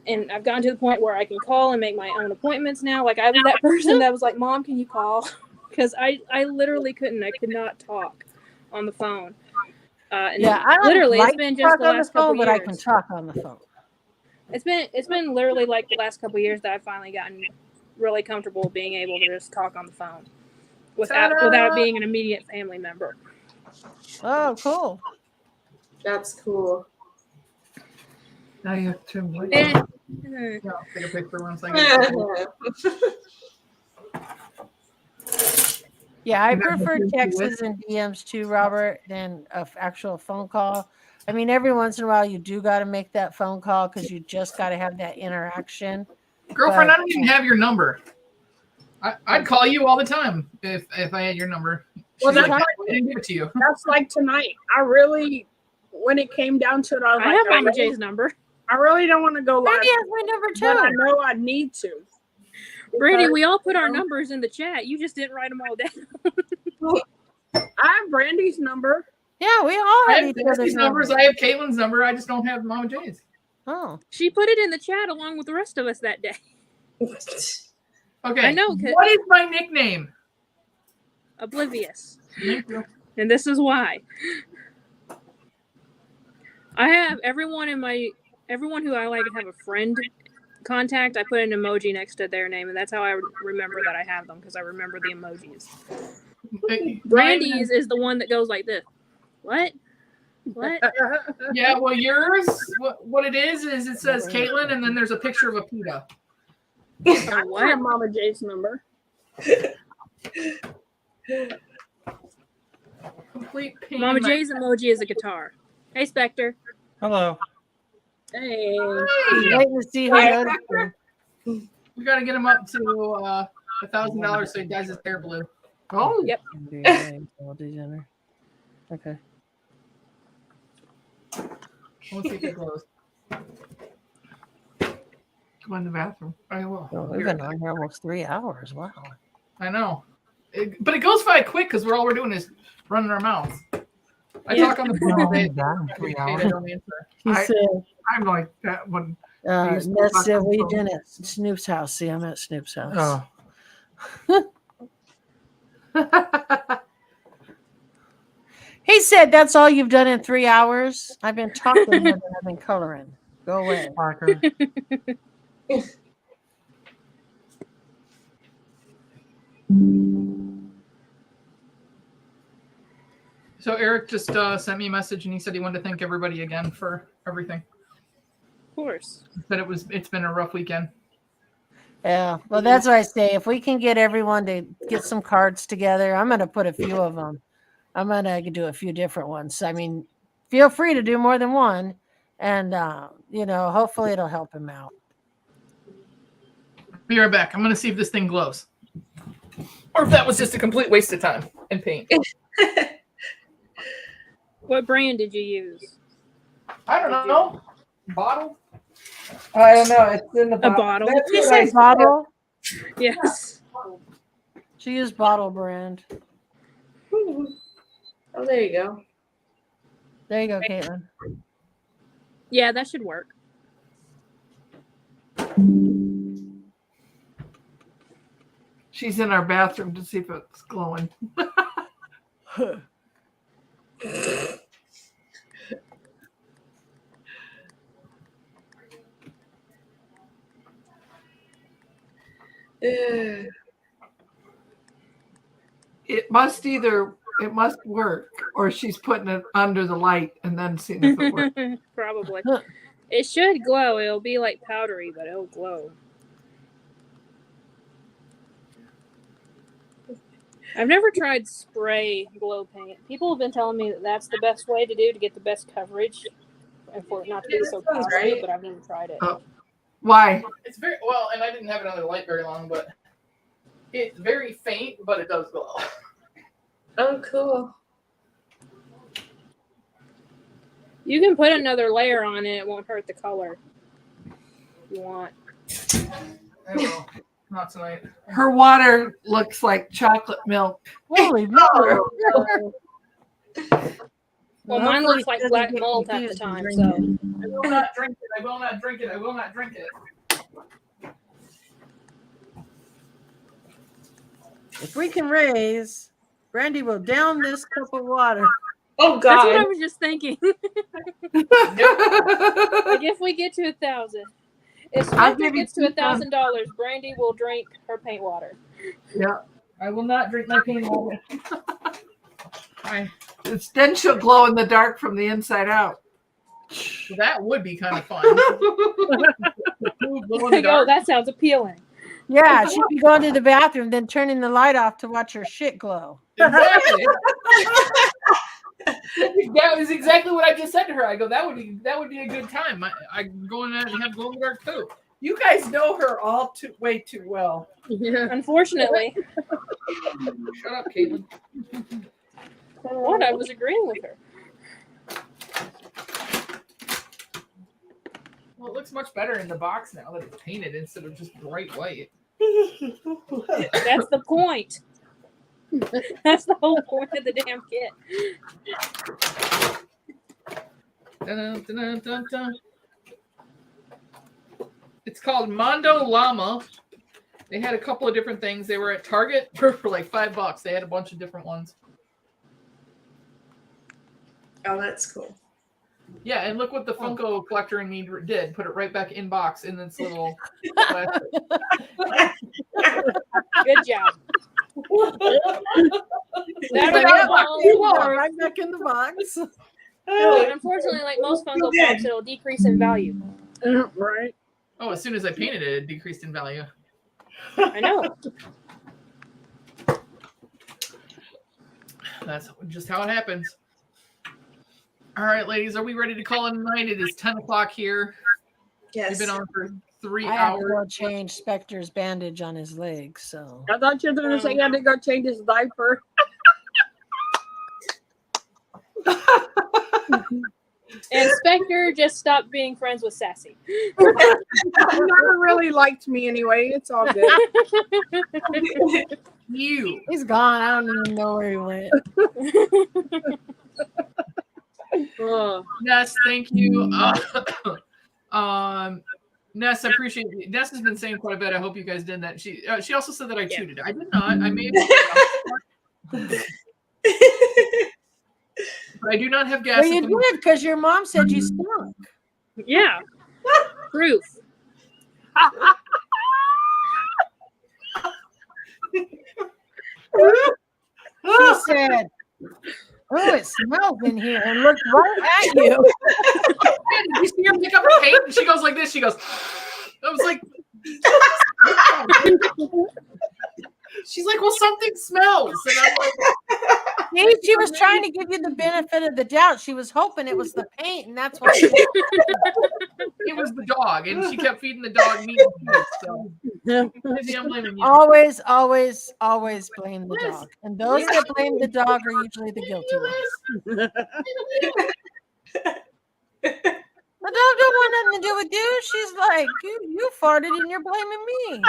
And I've gotten to the point where I can call and make my own appointments now. Like, I was that person that was like, "Mom, can you call?" Because I literally couldn't. I could not talk on the phone.
I don't
literally,
like
it's been
to
just
talk
the
on
last
the phone,
couple
but
years.
I can talk on the phone.
It's been literally like the last couple of years that I've finally gotten really comfortable being able to just talk on the phone without being an immediate family member.
Oh, cool.
That's cool.
Now you have Tim White.
Yeah, I'll take a picture once I get it.
Yeah, I prefer texts and DMs too, Robert, than an actual phone call. I mean, every once in a while you do got to make that phone call because you just got to have that interaction.
Girlfriend, I don't even have your number. I'd call you all the time if I had your number.
Well,
She's
that's
like,
like,
I didn't give it to you.
that's like tonight. I really, when it came down to it, I was
I
like,
have Mama J's number.
I really don't want to go live,
Brandy has my number
but I
too.
know I need to.
Brandy,
Because,
we all put our numbers in the chat. You just didn't write them all down.
I have Brandy's number.
Yeah, we all
I
have
have
each other's
Destiny's numbers. I have Caitlin's number. I just don't have Mama J's.
Oh,
She put it in the chat along with the rest of us that day.
Okay.
I know, 'cause-
What is my nickname?
Oblivious.
Thank you.
And this is why. I have everyone who I like have a friend contact. I put an emoji next to their name, and that's how I remember that I have them, because I remember the emojis. Brandy's is the one that goes like this. What?
Yeah, well, yours, what it is it says Caitlin, and then there's a picture of a PETA.
I
What?
have Mama J's number.
Complete pain.
Mama
in my-
J's emoji is a guitar. Hey, Spectre.
Hello.
Hey.
Waiting to see who noticed him.
We got to get him up to $1,000 so he dyes his hair blue.
Oh,
Yep.
Okay.
We'll see if it glows.
go in the bathroom.
I will.
Oh, we've been on here almost 3 hours. Wow.
I know. But it goes by quick because all we're doing is running our mouths. I
Yeah.
talk on the phone all day.
Done in 3 hours.
I don't answer.
He
I-
said,
I'm like that one.
Ness said, what are you doing at Snoop's house? See, I'm at Snoop's house.
Oh.
He said, that's all you've done in 3 hours? I've been talking more than I've been coloring. Go away.
Parker.
So Eric just sent me a message and he said he wanted to thank everybody again for everything.
Of course.
He said it's been a rough weekend.
Yeah, well, that's what I say. If we can get everyone to get some cards together, I'm going to put a few of them. I'm going to do a few different ones. I mean, feel free to do more than one. And, hopefully it'll help him out.
Be right back. I'm going to see if this thing glows. Or if that was just a complete waste of time and paint.
What brand did you use?
I don't know. Bottle?
I don't know. It's in the
A bottle.
That's
Did you
what I
say
said.
bottle?
Yes.
She used bottle brand.
Oh, there you go.
There you go, Caitlin.
Yeah, that should work.
She's in our bathroom to see if it's glowing.
Ugh.
It must work, or she's putting it under the light and then seeing if it works.
Probably. It should glow. It'll be like powdery, but it'll glow. I've never tried spray glow paint. People have been telling me that that's the best way to do to get the best coverage and for it not to be so
Sounds
powdery,
right.
but I've never tried it.
Why?
It's very well, and I didn't have it under the light very long, but it's very faint, but it does glow.
Oh, cool.
You can put another layer on it. It won't hurt the color. If you want.
I will. Not tonight.
Her water looks like chocolate milk.
Holy moly.
Well, mine looks like black mold half the time, so.
I will not drink it. I will not drink it. I will not drink it.
If we can raise, Brandy will down this cup of water.
Oh,
That's what I
God.
was just thinking. Like if we get to 1,000. If
I'll
Spectre
give you
gets to $1,000, Brandy will drink her paint water.
Yeah.
I will not drink my paint water.
Then she'll glow in the dark from the inside out.
That would be kind of fun.
Like, oh, that sounds appealing.
Yeah, she'd be going to the bathroom, then turning the light off to watch her shit glow.
Exactly. That was exactly what I just said to her. I go, that would be a good time. I go in there and have glow in the dark too.
You guys know her all way too well.
Yeah.
Unfortunately.
Shut up, Caitlin.
What? I was agreeing with her.
Well, it looks much better in the box now that it's painted instead of just bright white.
That's the point. That's the whole point of the damn kit.
Dun, dun, dun, dun, dun. It's called Mondo Llama. They had a couple of different things. They were at Target for like $5. They had a bunch of different ones.
Oh, that's cool.
Yeah, and look what the Funko collector in me did. Put it right back in box in this little plastic.
Good job. That
Like,
was
yeah,
all
you are.
for-
Right back in the box.
but unfortunately, like most Funko Pops, it'll decrease in value.
Right.
Oh, as soon as I painted it, it decreased in value.
I know.
That's just how it happens. All right, ladies, are we ready to call it a night? It is 10 o'clock here.
Yes.
We've been on for 3
I have to
hours.
go change Spectre's bandage on his leg. So
I thought you were going to say you had to go change his diaper.
And Spectre just stopped being friends with Sassy.
He never really liked me anyway. It's all good.
You.
he's gone. I don't even know where he went.
Oh,
Ness, thank you. Ness, I appreciate it. Ness has been saying quite a bit. I hope you guys did that. She also said that I cheated. I did not. I may have. But I do not have gas.
Well, you did because your mom said you stunk.
yeah. Proof.
She said, "Oh, it smells in here," and looked right at you.
Did you see her pick up her paint? And she goes like this. She goes. I was like. She's like, well, something smells, and I'm like,
See, she was trying to give you the benefit of the doubt. She was hoping it was the paint, and that's why.
it was the dog, and she kept feeding the dog meat. So maybe I'm blaming you.
Always, always, always blame the dog. And those that blame the dog are usually the guilty ones. The dog don't want nothing to do with you. She's like, you farted and you're blaming me.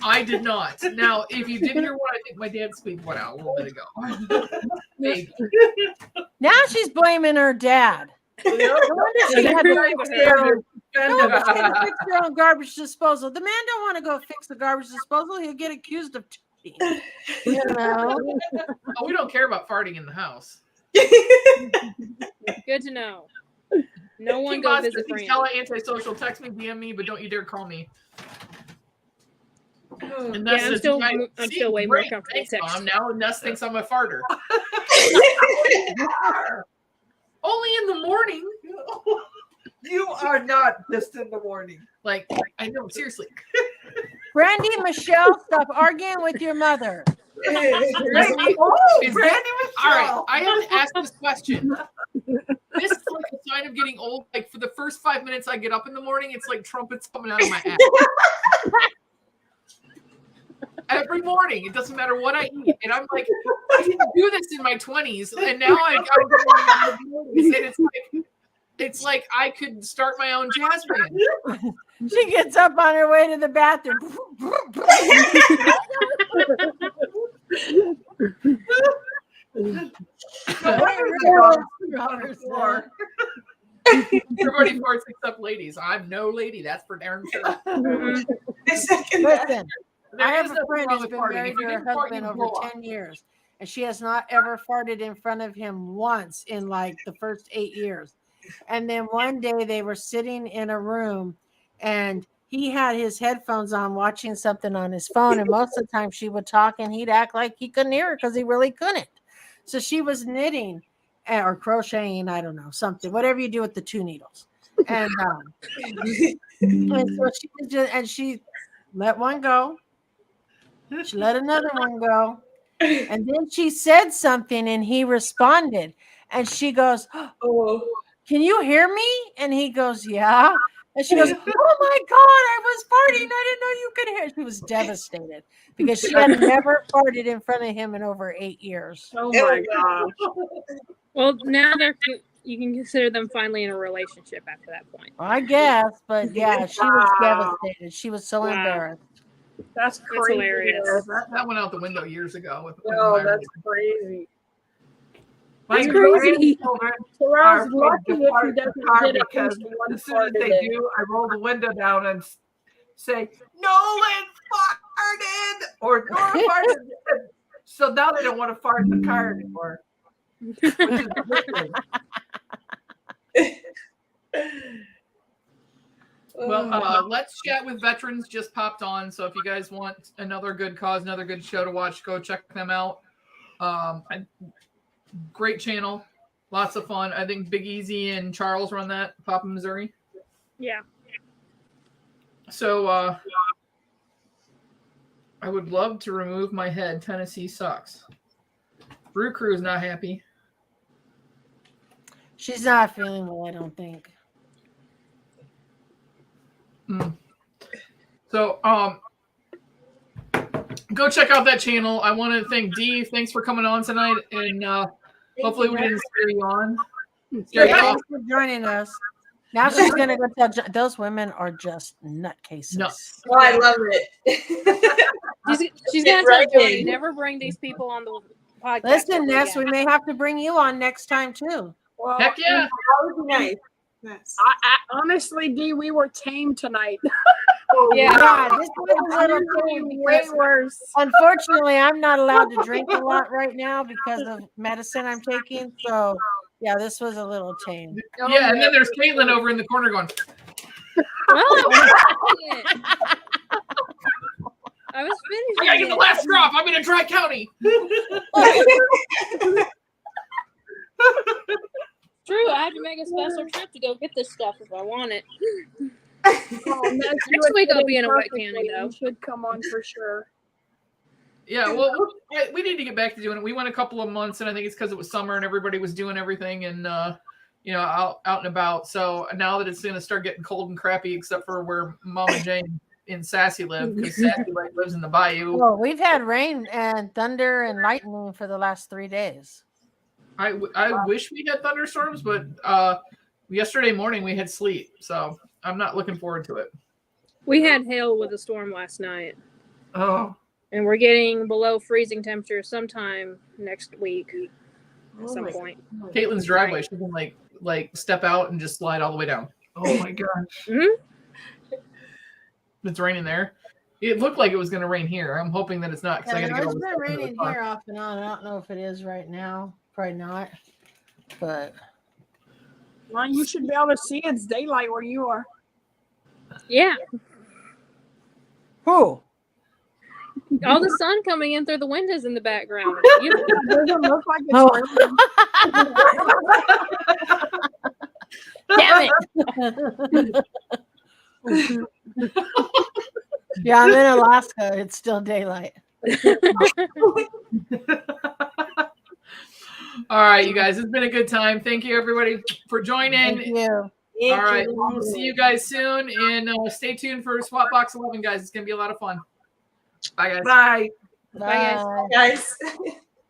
I did not. Now, if you did hear what I think my dad squeaked one out a little bit ago. Maybe.
Now she's blaming her dad. No wonder she had to fix their own- no wonder she had to fix their own garbage disposal. The man don't want to go fix the garbage disposal. He'll get accused of cheating. You know?
Oh, we don't care about farting in the house.
Good to know. No one
King
go
Boss,
visit
I think
friends.
Stella antisocial. Text me, DM me, but don't you dare call me. And
Yeah,
Ness
I'm
says,
still-
"You guys
I'm
seem
still way more
great.
comfortable
Thanks,
text."
Mom. Now Ness thinks I'm a farter. Only in the morning.
You are not just in the morning.
Like, I know, seriously.
Brandy, Michelle, stop arguing with your mother.
Oh,
Is
Brandy
All right,
Michelle.
I have to ask this question. This is like a sign of getting old. Like for the first 5 minutes I get up in the morning, it's like trumpets coming out of my ass. Every morning, it doesn't matter what I eat, and I'm like, I didn't do this in my 20s, and now I'm going and it's like I could start my own jazz band.
She gets up on her way to the bathroom.
Everybody farts except ladies. I'm no lady. That's for darn sure.
Mhm.
Listen,
There
I have
is
a
nothing
friend
wrong
who's
with
been
farting.
married
If you
to her
didn't fart,
husband
you'd
over
blow up.
10 years, and she has not ever farted in front of him once in like the first 8 years. And then one day they were sitting in a room, and he had his headphones on watching something on his phone, and most of the time she would talk and he'd act like he couldn't hear her because he really couldn't. So she was knitting or crocheting, I don't know, something, whatever you do with the 2 needles. And so she was just, and she let one go. She let another one go. And then she said something and he responded. And she goes,
Oh.
"Can you hear me?" And he goes, "Yeah." And she goes, "Oh my God, I was farting. I didn't know you could hear." She was devastated because she had never farted in front of him in over 8 years.
Oh my gosh.
Well, now you can consider them finally in a relationship after that point.
I guess, but yeah, she was
Wow.
devastated. She was so
Wow.
embarrassed.
That's crazy.
hilarious.
That went out the window years ago. With
No,
my
that's crazy.
My
That's crazy.
grandchildren
So
are
I was lucky
afraid to
if
fart
he
in the
doesn't
car
get at
because
least one
as soon
fart
as
a
they
day.
do, I roll the window down and say, "Nolan farted," or "Nora farted." So now they don't want to fart in the car anymore. Which is ridiculous.
Well, Let's Chat with Veterans just popped on. So if you guys want another good cause, another good show to watch, go check them out. Great channel. Lots of fun. I think Big Easy and Charles run that. Papa Missouri.
Yeah.
So I would love to remove my head. Tennessee sucks. Brew Crew is not happy.
She's not feeling well, I don't think.
So go check out that channel. I want to thank Dee. Thanks for coming on tonight, and hopefully we didn't scare you on. Scare you off.
Thanks for joining us. Now she's gonna go tell those women are just nutcases.
Nuts.
Oh, I love it.
She's gonna
Get
tell
right
Jody,
in.
never bring these people on the podcast.
Listen,
ever
Ness,
again.
we may have to bring you on next time too.
Well,
Heck yeah.
That would be nice. Yes.
I honestly, Dee, we were tame tonight.
Yeah.
Yeah, this was a little tame
Way
because
worse.
unfortunately I'm not allowed to drink a lot right now because of medicine I'm taking. So yeah, this was a little tame.
Yeah, and then there's Caitlin over in the corner going,
Well, I was finishing it. I was
I gotta get
finishing
the
it.
last drop. I'm in a dry county.
True, I had to make a special trip to go get this stuff if I want it.
Oh, Ness, you
Next week
would
I'll
fit
be in a wet
perfectly.
county, though.
You should come on for sure.
Yeah, well, we need to get back to doing it. We went a couple of months, and I think it's because it was summer and everybody was doing everything and out and about. So now that it's going to start getting cold and crappy, except for where Mama Jane in Sassy live, because Sassy lives in the bayou.
Well, we've had rain and thunder and lightning for the last 3 days.
I wish we had thunderstorms, but yesterday morning we had sleet, so I'm not looking forward to it.
We had hail with a storm last night,
Oh,
and we're getting below freezing temperatures sometime next week at some point.
Caitlin's driveway, she can like step out and just slide all the way down. Oh my gosh.
Mhm.
It's raining there. It looked like it was going to rain here. I'm hoping that it's not because I got to get all
It's
this
been
stuff into the
raining
car.
here off and on. I don't know if it is right now. Probably not. But
Well, you should be able to see it's daylight where you are.
Yeah,
who?
all the sun coming in through the windows in the background.
It doesn't look like it's
Oh.
raining.
Damn it!
Yeah, I'm in Alaska. It's still daylight.
All right, you guys, it's been a good time. Thank you, everybody, for joining.
Thank you.
All right, we'll see you guys soon, and stay tuned for Swap Box 11, guys. It's going to be a lot of fun. Bye, guys.
Bye.
Bye, guys.
Bye.
Guys.